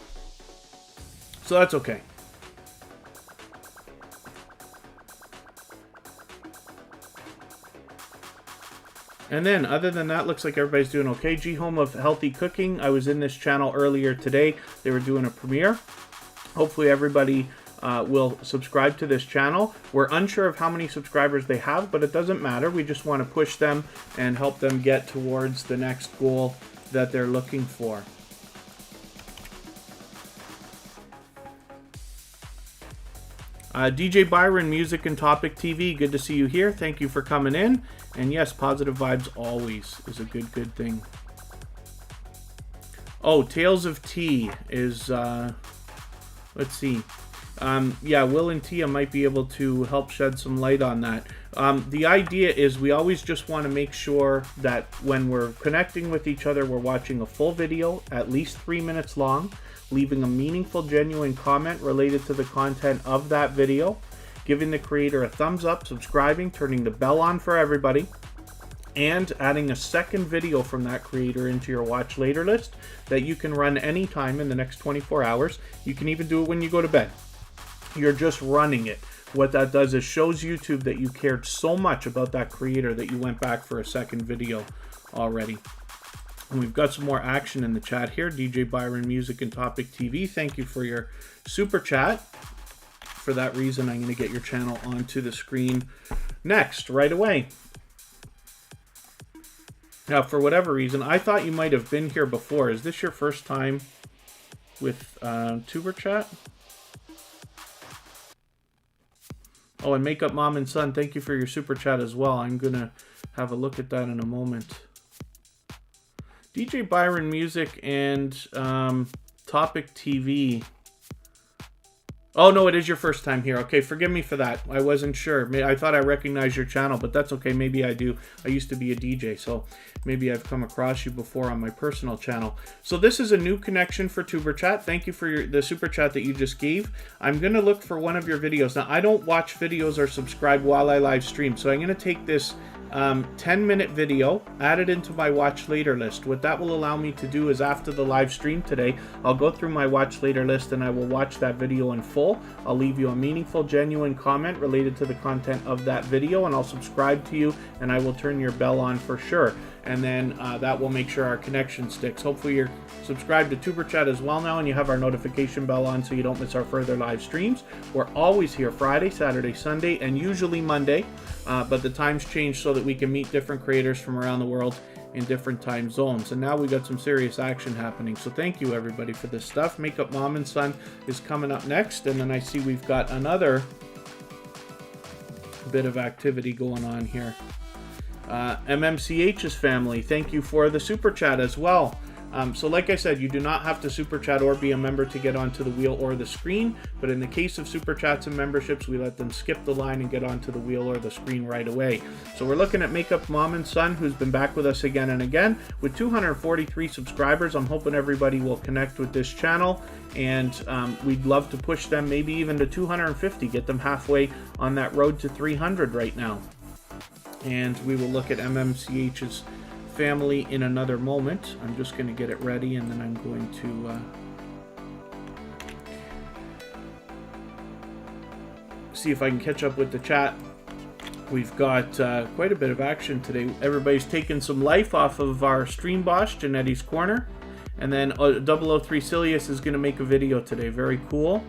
So that's okay. And then, other than that, looks like everybody's doing okay. G Home of Healthy Cooking. I was in this channel earlier today. They were doing a premiere. Hopefully everybody will subscribe to this channel. We're unsure of how many subscribers they have, but it doesn't matter. We just want to push them and help them get towards the next goal that they're looking for. DJ Byron, Music and Topic TV, good to see you here. Thank you for coming in. And yes, positive vibes always is a good thing. Oh, Tales of Tea is, let's see. Yeah, Will and Tia might be able to help shed some light on that. The idea is we always just want to make sure that when we're connecting with each other, we're watching a full video, at least 3 minutes long, leaving a meaningful, genuine comment related to the content of that video, giving the creator a thumbs up, subscribing, turning the bell on for everybody, and adding a second video from that creator into your watch later list that you can run anytime in the next 24 hours. You can even do it when you go to bed. You're just running it. What that does is shows YouTube that you cared so much about that creator that you went back for a second video already. And we've got some more action in the chat here. DJ Byron, Music and Topic TV, thank you for your super chat. For that reason, I'm going to get your channel onto the screen next, right away. Now, for whatever reason, I thought you might have been here before. Is this your first time with Tuberchat? Oh, and Makeup Mom and Son, thank you for your super chat as well. I'm going to have a look at that in a moment. DJ Byron Music and Topic TV. Oh, no, it is your first time here. Okay, forgive me for that. I wasn't sure. I thought I recognized your channel, but that's okay. Maybe I do. I used to be a DJ, so maybe I've come across you before on my personal channel. So this is a new connection for Tuberchat. Thank you for the super chat that you just gave. I'm going to look for one of your videos. Now, I don't watch videos or subscribe while I live stream, so I'm going to take this 10-minute video, add it into my watch later list. What that will allow me to do is after the live stream today, I'll go through my watch later list and I will watch that video in full. I'll leave you a meaningful, genuine comment related to the content of that video, and I'll subscribe to you, and I will turn your bell on for sure. And then that will make sure our connection sticks. Hopefully you're subscribed to Tuberchat as well now, and you have our notification bell on so you don't miss our further live streams. We're always here Friday, Saturday, Sunday, and usually Monday, but the times change so that we can meet different creators from around the world in different time zones. And now we got some serious action happening, so thank you everybody for this stuff. Makeup Mom and Son is coming up next, and then I see we've got another bit of activity going on here. MMCH's family, thank you for the super chat as well. So like I said, you do not have to super chat or be a member to get onto the wheel or the screen, but in the case of super chats and memberships, we let them skip the line and get onto the wheel or the screen right away. So we're looking at Makeup Mom and Son, who's been back with us again and again with 243 subscribers. I'm hoping everybody will connect with this channel, and we'd love to push them maybe even to 250, get them halfway on that road to 300 right now. And we will look at MMCH's family in another moment. I'm just going to get it ready, and then I'm going to see if I can catch up with the chat. We've got quite a bit of action today. Everybody's taking some life off of our stream boss, Janetti's Corner. And then 003 Silius is going to make a video today. Very cool.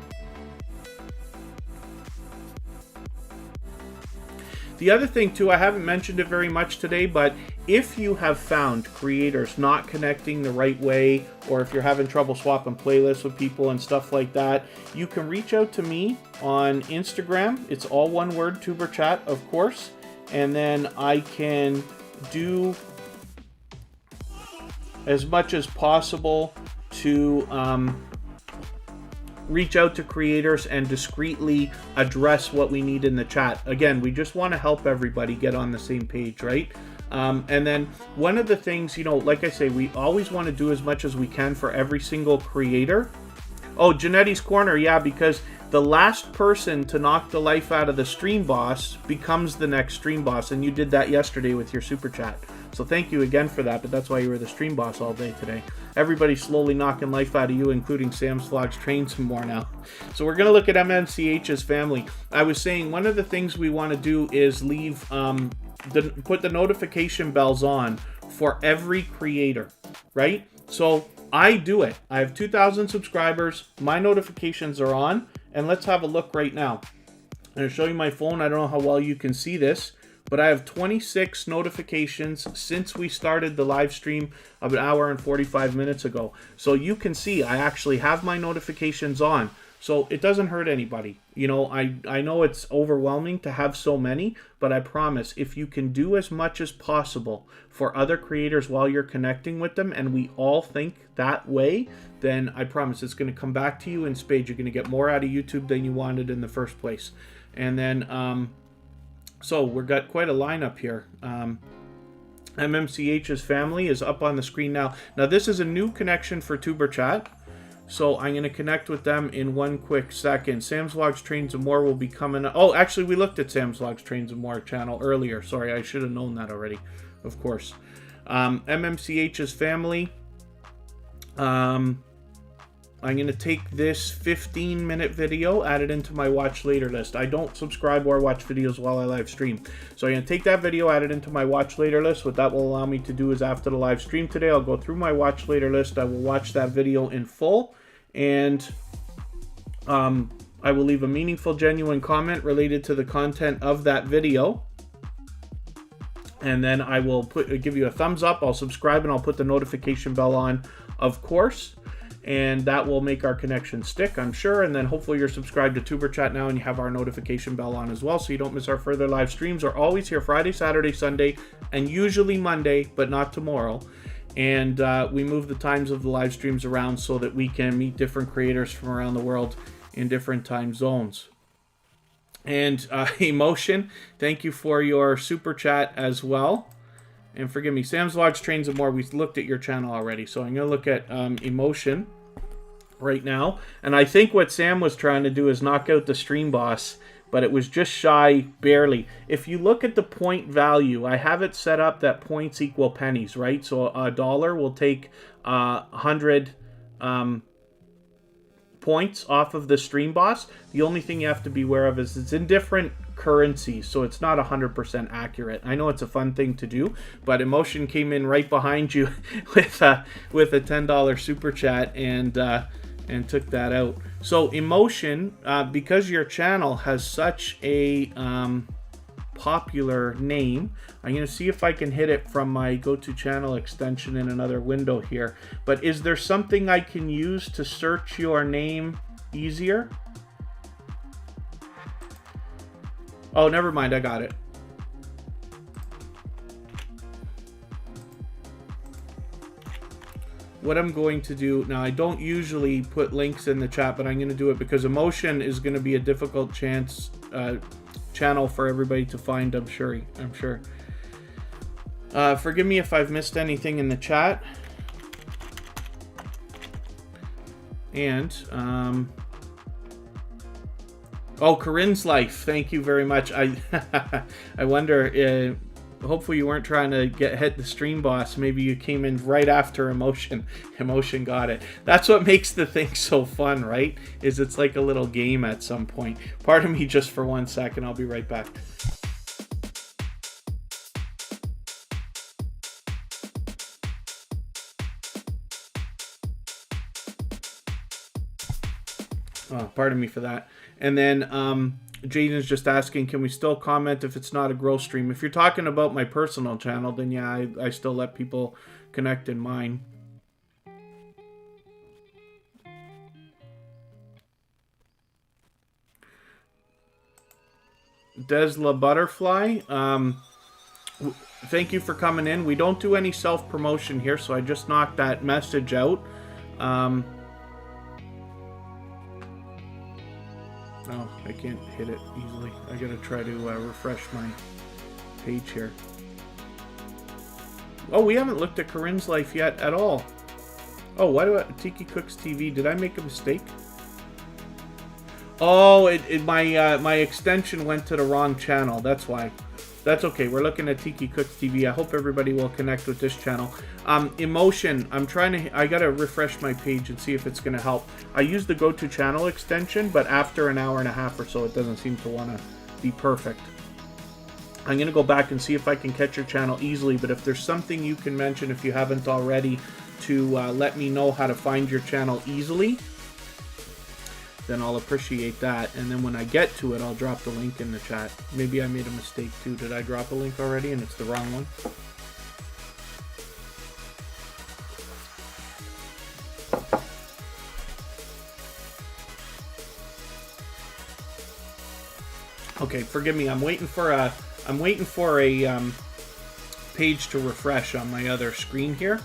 The other thing too, I haven't mentioned it very much today, but if you have found creators not connecting the right way, or if you're having trouble swapping playlists with people and stuff like that, you can reach out to me on Instagram. It's all one word, Tuberchat, of course. And then I can do as much as possible to reach out to creators and discreetly address what we need in the chat. Again, we just want to help everybody get on the same page, right? And then one of the things, you know, like I say, we always want to do as much as we can for every single creator. Oh, Janetti's Corner, yeah, because the last person to knock the life out of the stream boss becomes the next stream boss, and you did that yesterday with your super chat. So thank you again for that, but that's why you were the stream boss all day today. Everybody's slowly knocking life out of you, including Sam's Vlogs Train some more now. So we're going to look at MMCH's family. I was saying one of the things we want to do is leave put the notification bells on for every creator, right? So I do it. I have 2,000 subscribers. My notifications are on. And let's have a look right now. I'm going to show you my phone. I don't know how well you can see this, but I have 26 notifications since we started the live stream of an hour and 45 minutes ago. So you can see I actually have my notifications on. So it doesn't hurt anybody. You know, I know it's overwhelming to have so many, but I promise if you can do as much as possible for other creators while you're connecting with them, and we all think that way, then I promise it's going to come back to you in spades. You're going to get more out of YouTube than you wanted in the first place. And then, so we've got quite a lineup here. MMCH's family is up on the screen now. Now this is a new connection for Tuberchat. So I'm going to connect with them in one quick second. Sam's Vlogs Trains and More will be coming. Oh, actually, we looked at Sam's Vlogs Trains and More channel earlier. Sorry, I should have known that already, of course. MMCH's family. I'm going to take this 15-minute video, add it into my watch later list. I don't subscribe or watch videos while I live stream. So I'm going to take that video, add it into my watch later list. What that will allow me to do is after the live stream today, I'll go through my watch later list. I will watch that video in full. And I will leave a meaningful, genuine comment related to the content of that video. And then I will give you a thumbs up. I'll subscribe and I'll put the notification bell on, of course. And that will make our connection stick, I'm sure. And then hopefully you're subscribed to Tuberchat now and you have our notification bell on as well, so you don't miss our further live streams. We're always here Friday, Saturday, Sunday, and usually Monday, but not tomorrow. And we move the times of the live streams around so that we can meet different creators from around the world in different time zones. And Emotion, thank you for your super chat as well. And forgive me, Sam's Vlogs Trains and More, we looked at your channel already. So I'm going to look at Emotion right now. And I think what Sam was trying to do is knock out the stream boss, but it was just shy barely. If you look at the point value, I have it set up that points equal pennies, right? So $1 will take 100 points off of the stream boss. The only thing you have to be aware of is it's in different currencies, so it's not 100% accurate. I know it's a fun thing to do, but Emotion came in right behind you with a $10 super chat and took that out. So Emotion, because your channel has such a popular name, I'm going to see if I can hit it from my go to channel extension in another window here. But is there something I can use to search your name easier? Oh, never mind, I got it. What I'm going to do now, I don't usually put links in the chat, but I'm going to do it because Emotion is going to be a difficult channel for everybody to find, I'm sure. Forgive me if I've missed anything in the chat. And oh, Corinne's Life, thank you very much. I wonder, hopefully you weren't trying to hit the stream boss. Maybe you came in right after Emotion. Emotion got it. That's what makes the thing so fun, right? Is it's like a little game at some point. Pardon me just for 1 second. I'll be right back. Oh, pardon me for that. And then Jaden's just asking, can we still comment if it's not a growth stream? If you're talking about my personal channel, then yeah, I still let people connect in mine. Desla Butterfly, thank you for coming in. We don't do any self-promotion here, so I just knocked that message out. Oh, I can't hit it easily. I gotta try to refresh my page here. Oh, we haven't looked at Corinne's Life yet at all. Oh, why do Tiki Cooks TV? Did I make a mistake? Oh, my extension went to the wrong channel. That's why. That's okay. We're looking at Tiki Cooks TV. I hope everybody will connect with this channel. Emotion. I gotta refresh my page and see if it's gonna help. I use the go to channel extension, but after an hour and a half or so, it doesn't seem to wanna be perfect. I'm going to go back and see if I can catch your channel easily, but if there's something you can mention, if you haven't already, to let me know how to find your channel easily, then I'll appreciate that. And then when I get to it, I'll drop the link in the chat. Maybe I made a mistake too. Did I drop a link already and it's the wrong one? Okay, forgive me. I'm waiting for a page to refresh on my other screen here.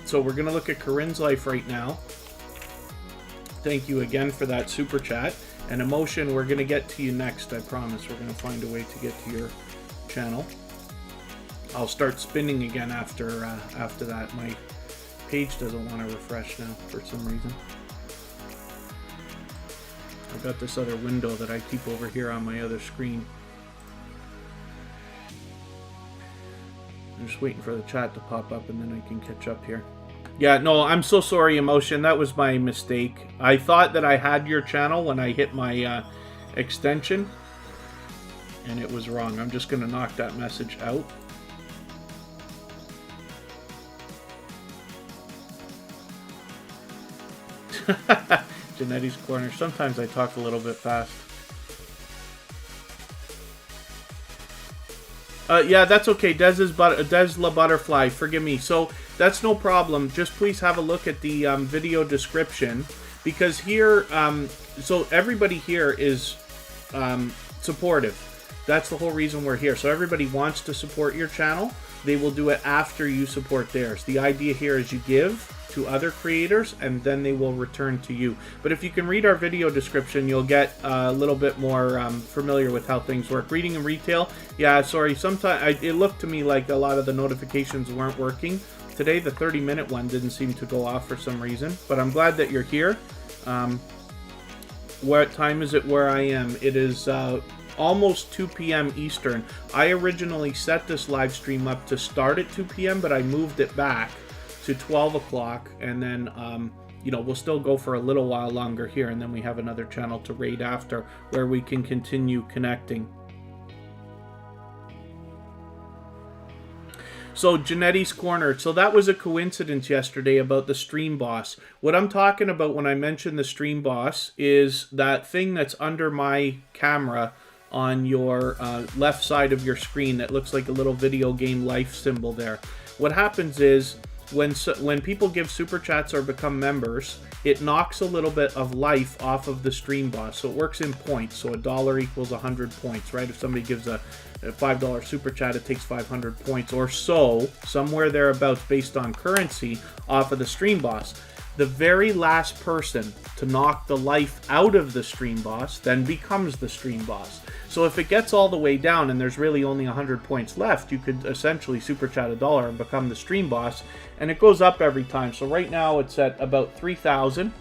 So we're gonna look at Corinne's life right now. Thank you again for that super chat. And emotion, we're gonna get to you next. I promise. We're gonna find a way to get to your channel. I'll start spinning again after that. My page doesn't want to refresh now for some reason. I've got this other window that I keep over here on my other screen. I'm just waiting for the chat to pop up and then I can catch up here. Yeah, no, I'm so sorry, emotion. That was my mistake. I thought that I had your channel when I hit my extension, and it was wrong. I'm just going to knock that message out. Janetti's Corner. Sometimes I talk a little bit fast. Yeah, that's okay. Des La Butterfly. Forgive me. So that's no problem. Just please have a look at the video description, because here, so everybody here is supportive. That's the whole reason we're here. So everybody wants to support your channel. They will do it after you support theirs. The idea here is you give to other creators and then they will return to you. But if you can read our video description, you'll get a little bit more familiar with how things work. Reading and retail, yeah, sorry, sometimes it looked to me like a lot of the notifications weren't working. Today the 30-minute one didn't seem to go off for some reason, but I'm glad that you're here. What time is it where I am? It is almost 2 p.m. Eastern. I originally set this live stream up to start at 2 p.m., but I moved it back to 12 o'clock, and then you know, we'll still go for a little while longer here, and then we have another channel to raid after where we can continue connecting. So Janetti's Corner. So that was a coincidence yesterday about the stream boss. What I'm talking about when I mention the stream boss is that thing that's under my camera on your left side of your screen that looks like a little video game life symbol there. What happens is when people give super chats or become members, it knocks a little bit of life off of the stream boss. So it works in points. So $1 equals 100 points, right? If somebody gives a $5 super chat, it takes 500 points or so, somewhere thereabouts, based on currency, off of the stream boss. The very last person to knock the life out of the stream boss then becomes the stream boss. So if it gets all the way down and there's really only 100 points left, you could essentially super chat $1 and become the stream boss, and it goes up every time. So right now it's at about 3,000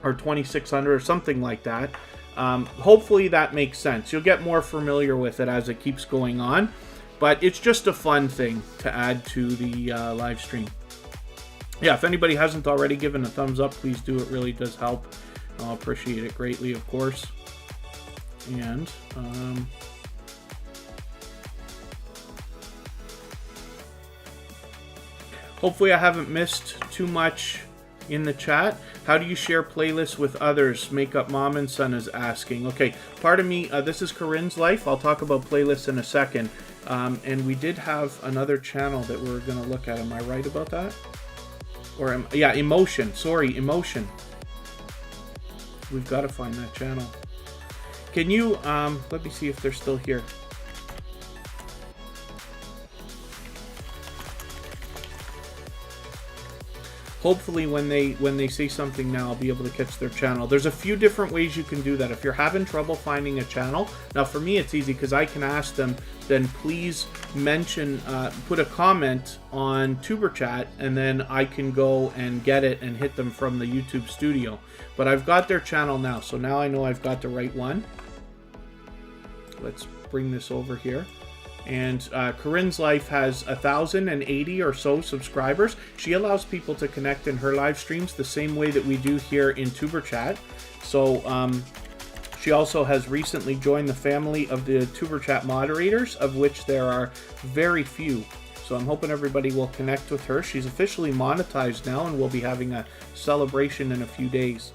or 2,600 or something like that. Hopefully that makes sense. You'll get more familiar with it as it keeps going on, but it's just a fun thing to add to the live stream. Yeah, if anybody hasn't already given a thumbs up, please do. It really does help. I'll appreciate it greatly, of course. And hopefully I haven't missed too much in the chat. How do you share playlists with others? Makeup Mom and Son is asking. Okay, pardon me, this is Corinne's life. I'll talk about playlists in a second. And we did have another channel that we were going to look at. Am I right about that? Or yeah, Emotion. Sorry, Emotion. We've got to find that channel. Can you, let me see if they're still here. Hopefully when they say something now, I'll be able to catch their channel. There's a few different ways you can do that. If you're having trouble finding a channel, now for me it's easy because I can ask them, then please mention, put a comment on Tuberchat, and then I can go and get it and hit them from the YouTube studio. But I've got their channel now, so now I know I've got the right one. Let's bring this over here. And Corinne's life has 1,080 or so subscribers. She allows people to connect in her live streams the same way that we do here in Tuberchat. So She also has recently joined the family of the Tuberchat moderators, of which there are very few. So I'm hoping everybody will connect with her. She's officially monetized now, and we'll be having a celebration in a few days.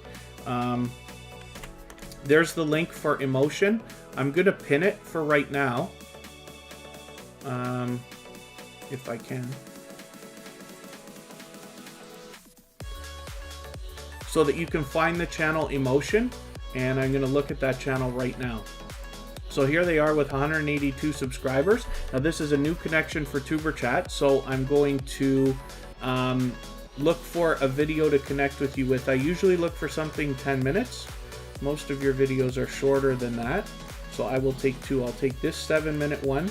There's the link for Emotion. I'm going to pin it for right now, if I can, so that you can find the channel Emotion, and I'm going to look at that channel right now. So here they are with 182 subscribers. Now this is a new connection for Tuberchat, so I'm going to look for a video to connect with you with. I usually look for something 10 minutes. Most of your videos are shorter than that, so I will take two. I'll take this 7-minute one,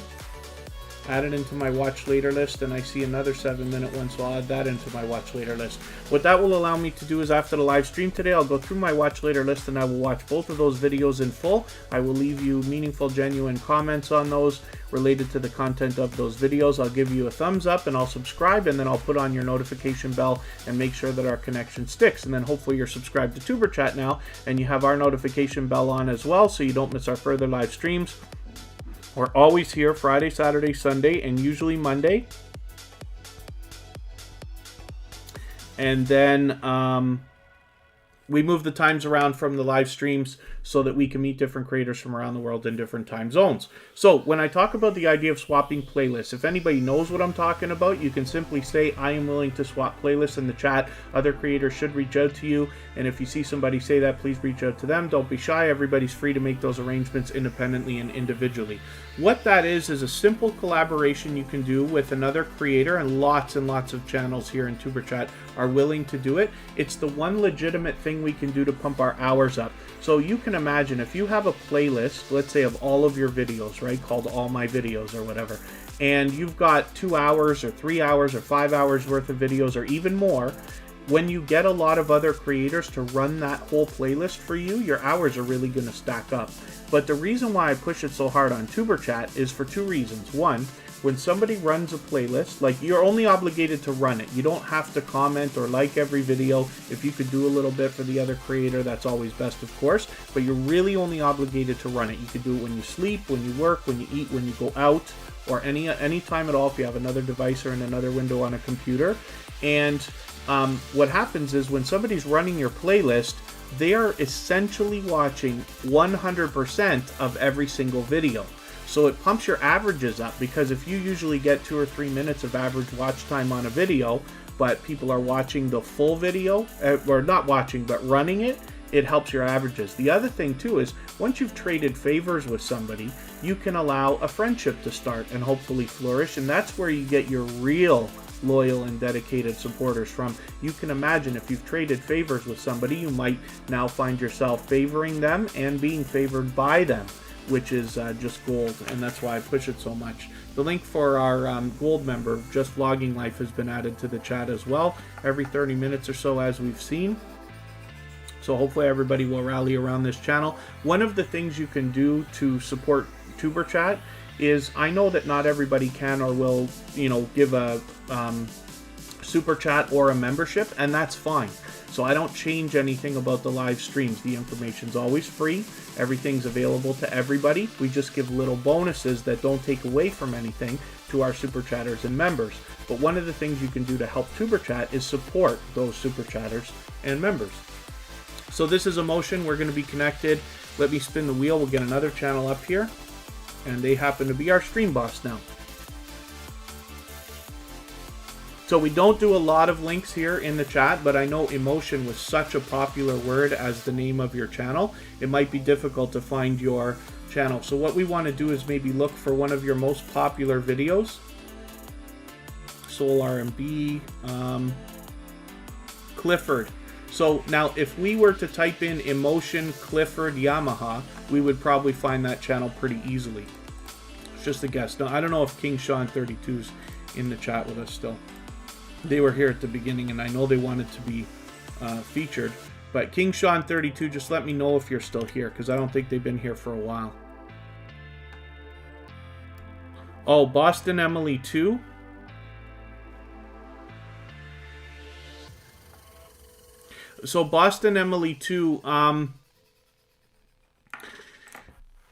add it into my watch later list, and I see another 7-minute one, so I'll add that into my watch later list. What that will allow me to do is after the live stream today, I'll go through my watch later list and I will watch both of those videos in full. I will leave you meaningful, genuine comments on those related to the content of those videos. I'll give you a thumbs up and I'll subscribe, and then I'll put on your notification bell and make sure that our connection sticks. And then hopefully you're subscribed to Tuberchat now and you have our notification bell on as well, so you don't miss our further live streams. We're always here Friday, Saturday, Sunday, and usually Monday. And then we move the times around from the live streams so that we can meet different creators from around the world in different time zones. So when I talk about the idea of swapping playlists, if anybody knows what I'm talking about, you can simply say, I am willing to swap playlists in the chat. Other creators should reach out to you. And if you see somebody say that, please reach out to them. Don't be shy. Everybody's free to make those arrangements independently and individually. What that is a simple collaboration you can do with another creator, and lots of channels here in Tuberchat are willing to do it. It's the one legitimate thing we can do to pump our hours up. So you can imagine if you have a playlist, let's say of all of your videos, right, called All My Videos or whatever, and you've got 2 hours or 3 hours or 5 hours worth of videos or even more, when you get a lot of other creators to run that whole playlist for you, your hours are really going to stack up. But the reason why I push it so hard on Tuberchat is for 2 reasons. One, when somebody runs a playlist, like, you're only obligated to run it. You don't have to comment or like every video. If you could do a little bit for the other creator, that's always best, of course, but you're really only obligated to run it. You could do it when you sleep, when you work, when you eat, when you go out, or any time at all if you have another device or in another window on a computer. And what happens is when somebody's running your playlist, they are essentially watching 100% of every single video. So it pumps your averages up, because if you usually get 2 or 3 minutes of average watch time on a video, but people are watching the full video, or not watching, but running it, it helps your averages. The other thing too is once you've traded favors with somebody, you can allow a friendship to start and hopefully flourish, and that's where you get your real loyal and dedicated supporters from. You can imagine if you've traded favors with somebody, you might now find yourself favoring them and being favored by them, which is just gold, and that's why I push it so much. The link for our gold member, Just Vlogging Life, has been added to the chat as well, every 30 minutes or so, as we've seen. So hopefully everybody will rally around this channel. One of the things you can do to support Tuberchat is, I know that not everybody can or will, give a super chat or a membership, and that's fine. So I don't change anything about the live streams. The information's always free. Everything's available to everybody. We just give little bonuses that don't take away from anything to our super chatters and members. But one of the things you can do to help Tuberchat is support those super chatters and members. So this is Emotion. We're going to be connected. Let me spin the wheel. We'll get another channel up here. And they happen to be our stream boss now. So we don't do a lot of links here in the chat, but I know Emotion was such a popular word as the name of your channel. It might be difficult to find your channel. So what we want to do is maybe look for one of your most popular videos. Soul R&B, Clifford. So now if we were to type in Emotion Clifford Yamaha, we would probably find that channel pretty easily. It's just a guess. Now, I don't know if King Sean 32's in the chat with us still. They were here at the beginning, and I know they wanted to be featured. But King Sean 32, just let me know if you're still here, because I don't think they've been here for a while. Oh, Boston Emily 2. So Boston Emily 2,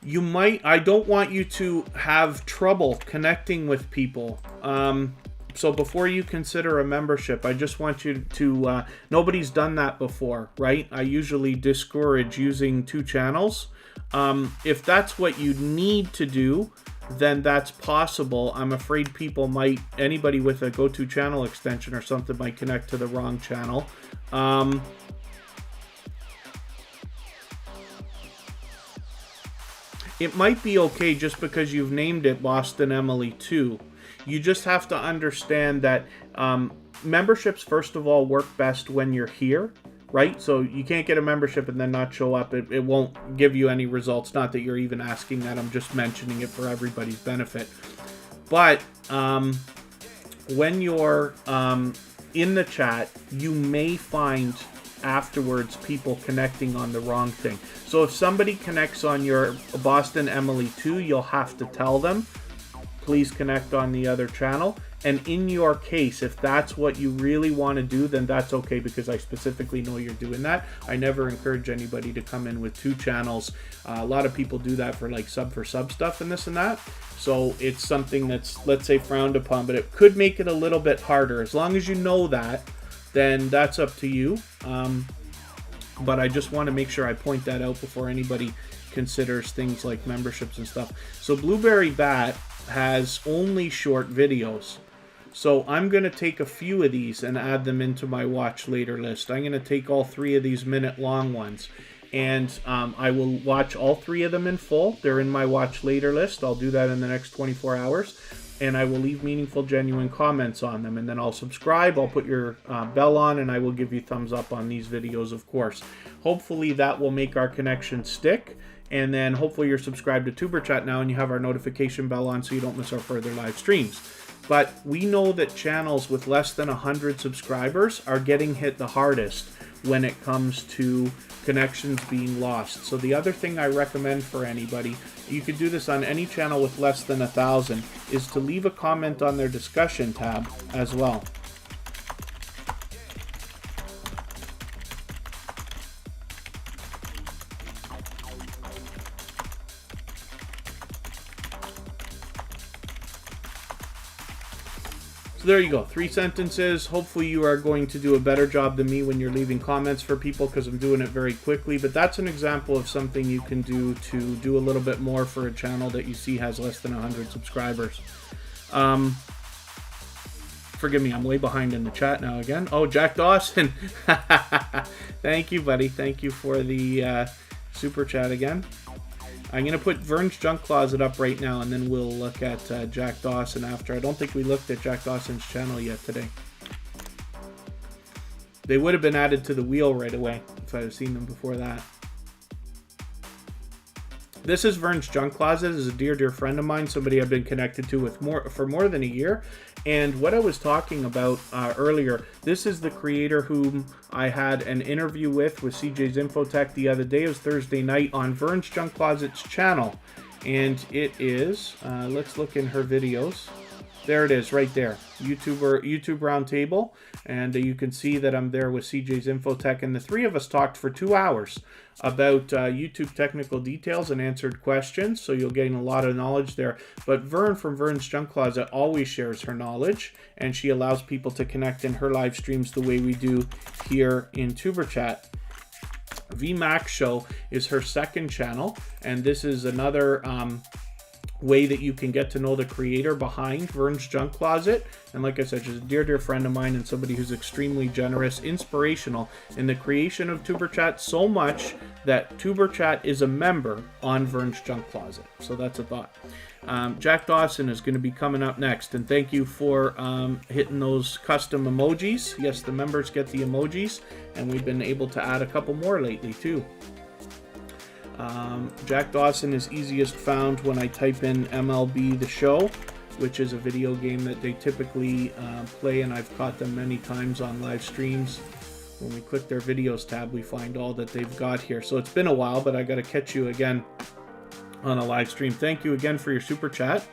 I don't want you to have trouble connecting with people. So before you consider a membership, I just want you to, nobody's done that before, right? I usually discourage using 2 channels. If that's what you need to do, then that's possible. I'm afraid anybody with a GoToChannel extension or something might connect to the wrong channel. It might be okay just because you've named it Boston Emily 2. You just have to understand that memberships, first of all, work best when you're here, right? So you can't get a membership and then not show up. It won't give you any results. Not that you're even asking that. I'm just mentioning it for everybody's benefit. But when you're in the chat, you may find afterwards people connecting on the wrong thing. So if somebody connects on your Boston Emily 2, you'll have to tell them, please connect on the other channel. And in your case, if that's what you really want to do, then that's okay, because I specifically know you're doing that. I never encourage anybody to come in with 2 channels. A lot of people do that for like sub stuff and this and that. So it's something that's, let's say, frowned upon, but it could make it a little bit harder. As long as you know that, then that's up to you. But I just want to make sure I point that out before anybody considers things like memberships and stuff. So Blueberry Bat has only short videos. So I'm going to take a few of these and add them into my watch later list. I'm going to take all 3 of these minute-long ones. And I will watch all 3 of them in full. They're in my watch later list. I'll do that in the next 24 hours. And I will leave meaningful, genuine comments on them. And then I'll subscribe. I'll put your bell on, and I will give you thumbs up on these videos, of course. Hopefully that will make our connection stick. And then hopefully you're subscribed to Tuberchat now and you have our notification bell on so you don't miss our further live streams. But we know that channels with less than 100 subscribers are getting hit the hardest when it comes to connections being lost. So the other thing I recommend for anybody, you could do this on any channel with less than 1,000, is to leave a comment on their discussion tab as well. There you go, 3 sentences. Hopefully you are going to do a better job than me when you're leaving comments for people, because I'm doing it very quickly. But that's an example of something you can do to do a little bit more for a channel that you see has less than 100 subscribers. Forgive me, I'm way behind in the chat now again. Oh, Jack Dawson. Thank you, buddy. Thank you for the super chat again. I'm going to put Vern's Junk Closet up right now, and then we'll look at Jack Dawson after. I don't think we looked at Jack Dawson's channel yet today. They would have been added to the wheel right away if I'd have seen them before that. This is Vern's Junk Closet. This is a dear friend of mine, somebody I've been connected to for more than a year. And what I was talking about earlier, this is the creator whom I had an interview with CJ's Infotech the other day. It was Thursday night on Vern's Junk Closet's channel. And it is, let's look in her videos. There it is, right there. YouTube Roundtable. And you can see that I'm there with CJ's Infotech. And the 3 of us talked for 2 hours about YouTube technical details and answered questions. So you'll gain a lot of knowledge there. But Vern from Vern's Junk Closet always shares her knowledge. And she allows people to connect in her live streams the way we do here in Tuberchat. VMAX Show is her second channel. And this is another way that you can get to know the creator behind Vern's Junk Closet. And like I said, she's a dear friend of mine and somebody who's extremely generous, inspirational in the creation of Tuberchat, so much that Tuberchat is a member on Vern's Junk Closet. So that's a thought. Jack Dawson is going to be coming up next, and thank you for hitting those custom emojis. Yes, the members get the emojis, and we've been able to add a couple more lately too. Jack Dawson is easiest found when I type in MLB The Show, which is a video game that they typically play, and I've caught them many times on live streams. When we click their videos tab, we find all that they've got here. So it's been a while, but I got to catch you again on a live stream. Thank you again for your super chat.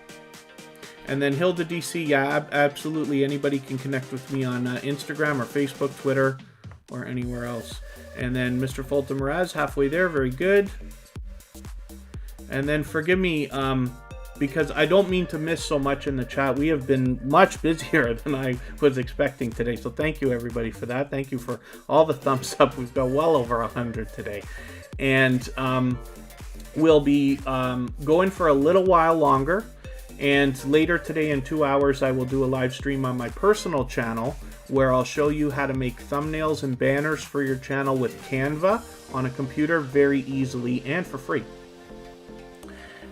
And then Hilda DC, yeah, absolutely. Anybody can connect with me on Instagram or Facebook, Twitter, or anywhere else. And then Mr. Fulton Mraz, halfway there, very good. And then forgive me, because I don't mean to miss so much in the chat. We have been much busier than I was expecting today. So thank you everybody for that. Thank you for all the thumbs up. We've got well over 100 today. And we'll be going for a little while longer. And later today in 2 hours, I will do a live stream on my personal channel where I'll show you how to make thumbnails and banners for your channel with Canva on a computer very easily and for free.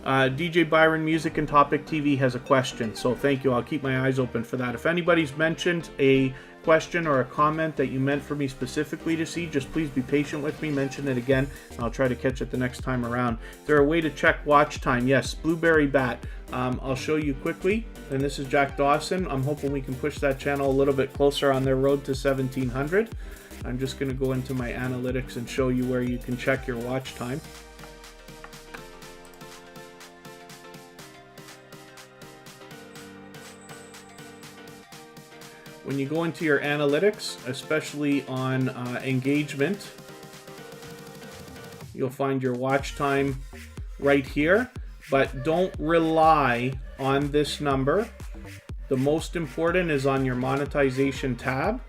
DJ Byron Music and Topic TV has a question, so thank you. I'll keep my eyes open for that. If anybody's mentioned a question or a comment that you meant for me specifically to see, just please be patient with me. Mention it again, and I'll try to catch it the next time around. Is there a way to check watch time? Yes, Blueberry Bat. I'll show you quickly. And this is Jack Dawson. I'm hoping we can push that channel a little bit closer on their road to 1700. I'm just going to go into my analytics and show you where you can check your watch time. When you go into your analytics, especially on engagement, you'll find your watch time right here, but don't rely on this number. The most important is on your monetization tab.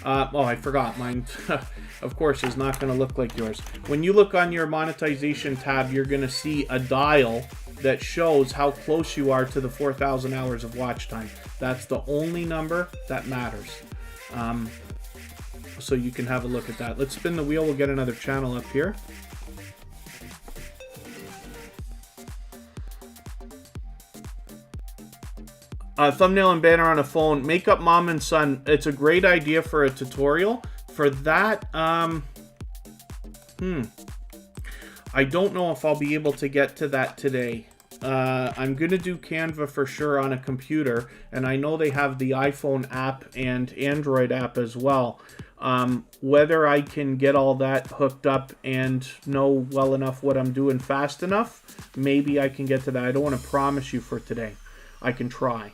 Oh, I forgot, mine of course is not going to look like yours. When you look on your monetization tab, you're going to see a dial that shows how close you are to the 4,000 hours of watch time. That's the only number that matters. So you can have a look at that. Let's spin the wheel. We'll get another channel up here. Thumbnail and banner on a phone. Makeup Mom and Son. It's a great idea for a tutorial. For that, I don't know if I'll be able to get to that today. I'm going to do Canva for sure on a computer, and I know they have the iPhone app and Android app as well. Whether I can get all that hooked up and know well enough what I'm doing fast enough, maybe I can get to that. I don't want to promise you for today. I can try.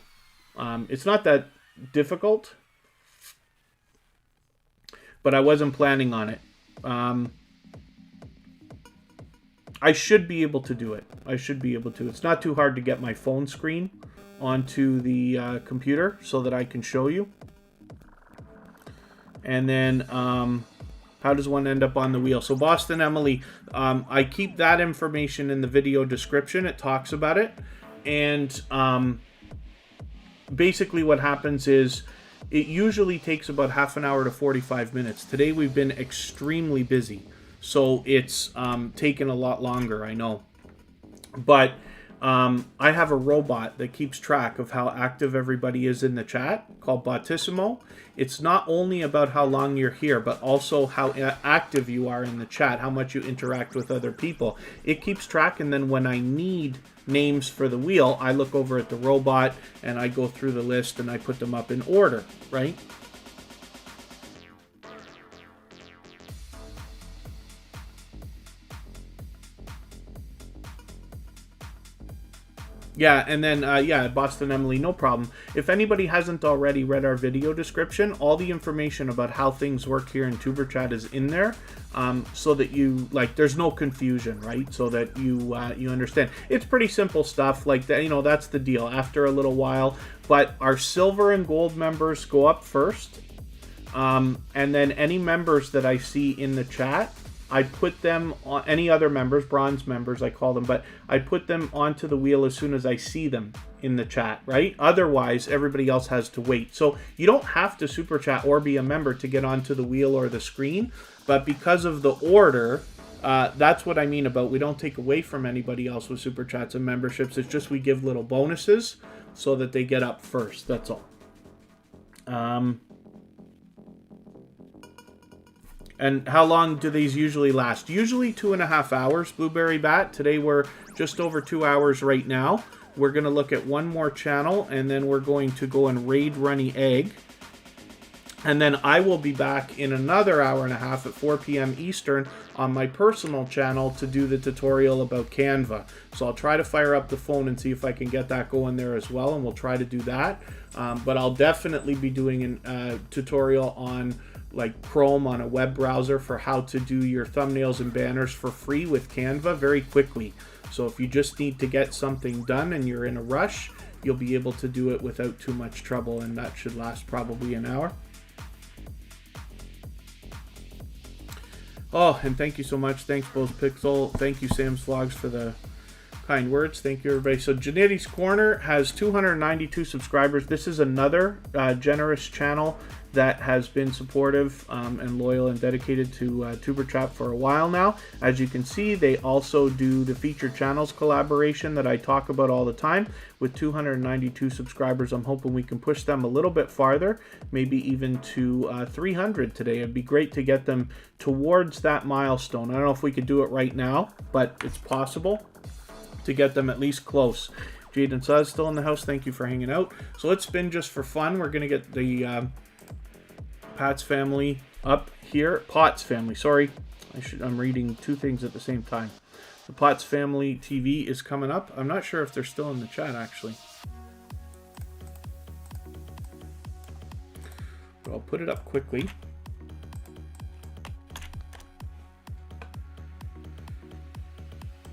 It's not that difficult, but I wasn't planning on it. I should be able to do it. I should be able to. It's not too hard to get my phone screen onto the computer so that I can show you. And then how does one end up on the wheel? So Boston Emily, I keep that information in the video description. It talks about it. And basically what happens is it usually takes about half an hour to 45 minutes. Today we've been extremely busy. So it's taken a lot longer, I know. But I have a robot that keeps track of how active everybody is in the chat called Bottissimo. It's not only about how long you're here, but also how active you are in the chat, how much you interact with other people. It keeps track, and then when I need names for the wheel, I look over at the robot and I go through the list and I put them up in order, right? Yeah, and then, yeah, Boston Emily, no problem. If anybody hasn't already read our video description, all the information about how things work here in Tuberchat is in there, so that you, like, there's no confusion, right? So that you you understand. It's pretty simple stuff, like, that, you know, that's the deal after a little while. But our silver and gold members go up first, and then any members that I see in the chat, I put them on, any other members, bronze members I call them, but I put them onto the wheel as soon as I see them in the chat, right? Otherwise, everybody else has to wait. So you don't have to super chat or be a member to get onto the wheel or the screen, but because of the order, that's what I mean about we don't take away from anybody else with super chats and memberships. It's just we give little bonuses so that they get up first. That's all. And how long do these usually last? Usually 2.5 hours, Blueberry Bat. Today we're just over 2 hours right now. We're going to look at one more channel, and then we're going to go and raid Runny Egg. And then I will be back in another hour and a half at 4 p.m. Eastern on my personal channel to do the tutorial about Canva. So I'll try to fire up the phone and see if I can get that going there as well, and we'll try to do that. But I'll definitely be doing a tutorial on like Chrome on a web browser for how to do your thumbnails and banners for free with Canva very quickly. So if you just need to get something done and you're in a rush, you'll be able to do it without too much trouble, and that should last probably an hour. Oh, and thank you so much. Thanks, Both Pixel. Thank you, Sam's Vlogs, for the kind words. Thank you, everybody. So Janetti's Corner has 292 subscribers. This is another generous channel that has been supportive and loyal and dedicated to Tuberchat for a while now. As you can see, they also do the featured channels collaboration that I talk about all the time. With 292 subscribers, I'm hoping we can push them a little bit farther, maybe even to 300 today. It'd be great to get them towards that milestone. I don't know if we could do it right now, but it's possible to get them at least close. Jaden Suz still in the house. Thank you for hanging out. So let's spin just for fun. We're going to get the Pat's family up here. Potts family, sorry. I'm reading two things at the same time. The Potts family TV is coming up. I'm not sure if they're still in the chat, actually. But I'll put it up quickly.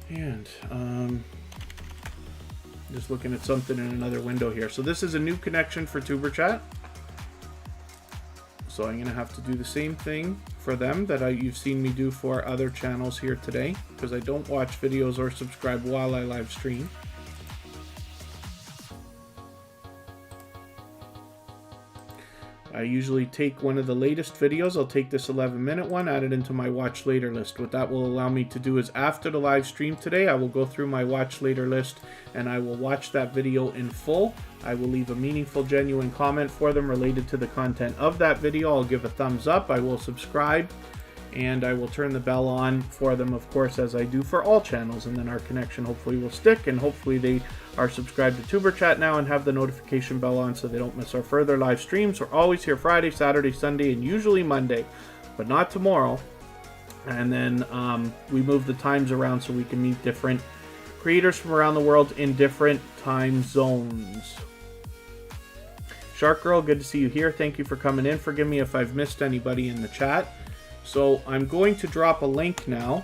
And just looking at something in another window here. So this is a new connection for Tuberchat. So I'm going to have to do the same thing for them that you've seen me do for other channels here today, because I don't watch videos or subscribe while I live stream. I usually take one of the latest videos. I'll take this 11-minute one, add it into my watch later list. What that will allow me to do is after the live stream today, I will go through my watch later list and I will watch that video in full. I will leave a meaningful, genuine comment for them related to the content of that video. I'll give a thumbs up. I will subscribe. And I will turn the bell on for them, of course, as I do for all channels, and then our connection hopefully will stick, and hopefully they are subscribed to Tuberchat now and have the notification bell on so they don't miss our further live streams. We're always here Friday, Saturday, Sunday, and usually Monday, but not tomorrow. And then we move the times around so we can meet different creators from around the world in different time zones. Shark Girl, good to see you here. Thank you for coming in. Forgive me if I've missed anybody in the chat. So I'm going to drop a link now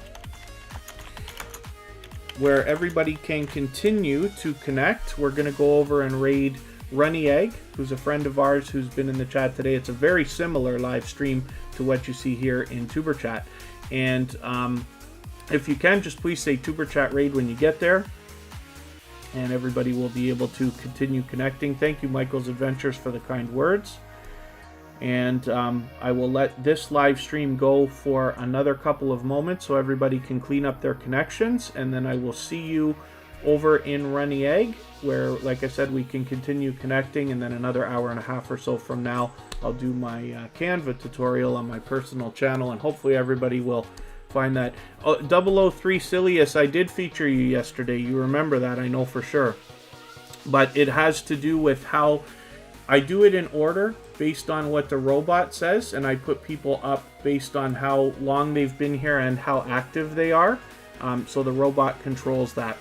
where everybody can continue to connect. We're going to go over and raid Runny Egg, who's a friend of ours who's been in the chat today. It's a very similar live stream to what you see here in Tuberchat. And if you can, just please say Tuberchat raid when you get there. And everybody will be able to continue connecting. Thank you, Michael's Adventures, for the kind words. And I will let this live stream go for another couple of moments so everybody can clean up their connections. And then I will see you over in Runny Egg, where, like I said, we can continue connecting. And then another hour and a half or so from now, I'll do my Canva tutorial on my personal channel. And hopefully everybody will find that. 003 Silius, I did feature you yesterday. You remember that, I know for sure. But it has to do with how I do it in order based on what the robot says, and I put people up based on how long they've been here and how active they are. So the robot controls that.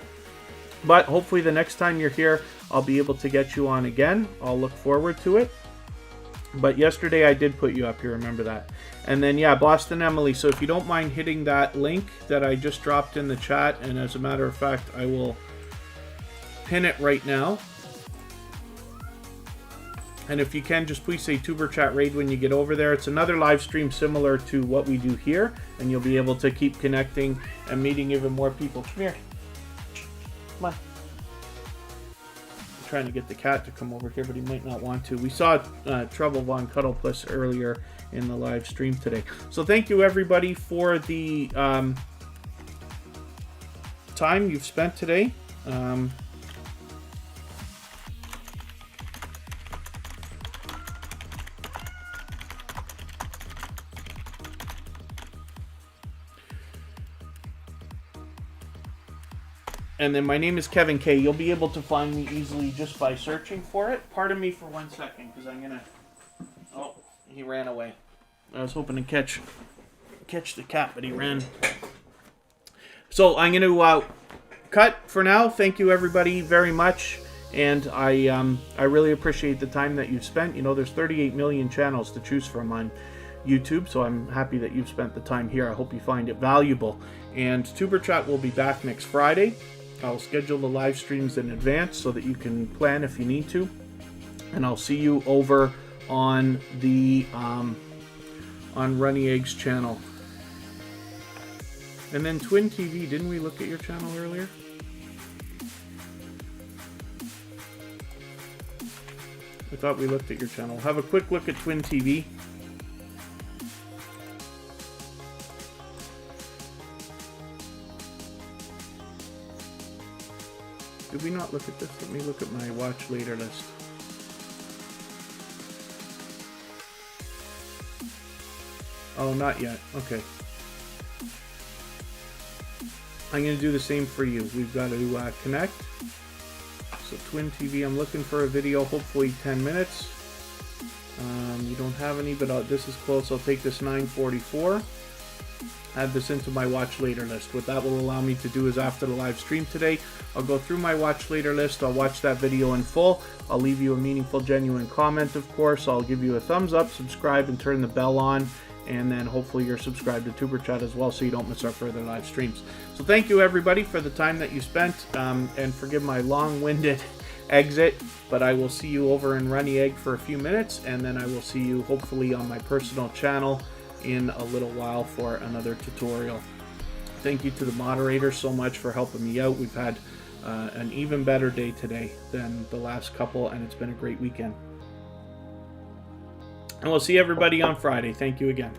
But hopefully the next time you're here, I'll be able to get you on again. I'll look forward to it. But yesterday I did put you up, you remember that. And then, yeah, Boston Emily. So if you don't mind hitting that link that I just dropped in the chat, and as a matter of fact, I will pin it right now. And if you can, just please say Tuberchat raid when you get over there. It's another live stream similar to what we do here, and you'll be able to keep connecting and meeting even more people. Come here. Come on. I'm trying to get the cat to come over here, but he might not want to. We saw Trouble Von Cuddlepuss earlier in the live stream today. So thank you, everybody, for the time you've spent today. And then my name is Kevin K. You'll be able to find me easily just by searching for it. Pardon me for 1 second, because I'm gonna... Oh, he ran away. I was hoping to catch the cat, but he ran. So I'm gonna cut for now. Thank you, everybody, very much. And I really appreciate the time that you've spent. You know, there's 38 million channels to choose from on YouTube, so I'm happy that you've spent the time here. I hope you find it valuable. And Tuberchat will be back next Friday. I'll schedule the live streams in advance so that you can plan if you need to. And I'll see you over on the on Runny Egg's channel. And then Twin TV, didn't we look at your channel earlier? I thought we looked at your channel. Have a quick look at Twin TV. Did we not look at this? Let me look at my watch later list. Oh, not yet. Okay. I'm going to do the same for you. We've got to connect. So Twin TV, I'm looking for a video, hopefully 10 minutes. You don't have any, but this is close. I'll take this 9:44. Add this into my watch later list. What that will allow me to do is after the live stream today, I'll go through my watch later list. I'll watch that video in full. I'll leave you a meaningful, genuine comment, of course. I'll give you a thumbs up, subscribe, and turn the bell on. And then hopefully you're subscribed to Tuberchat as well so you don't miss our further live streams. So thank you everybody for the time that you spent, and forgive my long-winded exit, but I will see you over in Runny Egg for a few minutes, and then I will see you hopefully on my personal channel in a little while for another tutorial. Thank you to the moderators so much for helping me out. We've had an even better day today than the last couple, and it's been a great weekend. And we'll see everybody on Friday. Thank you again.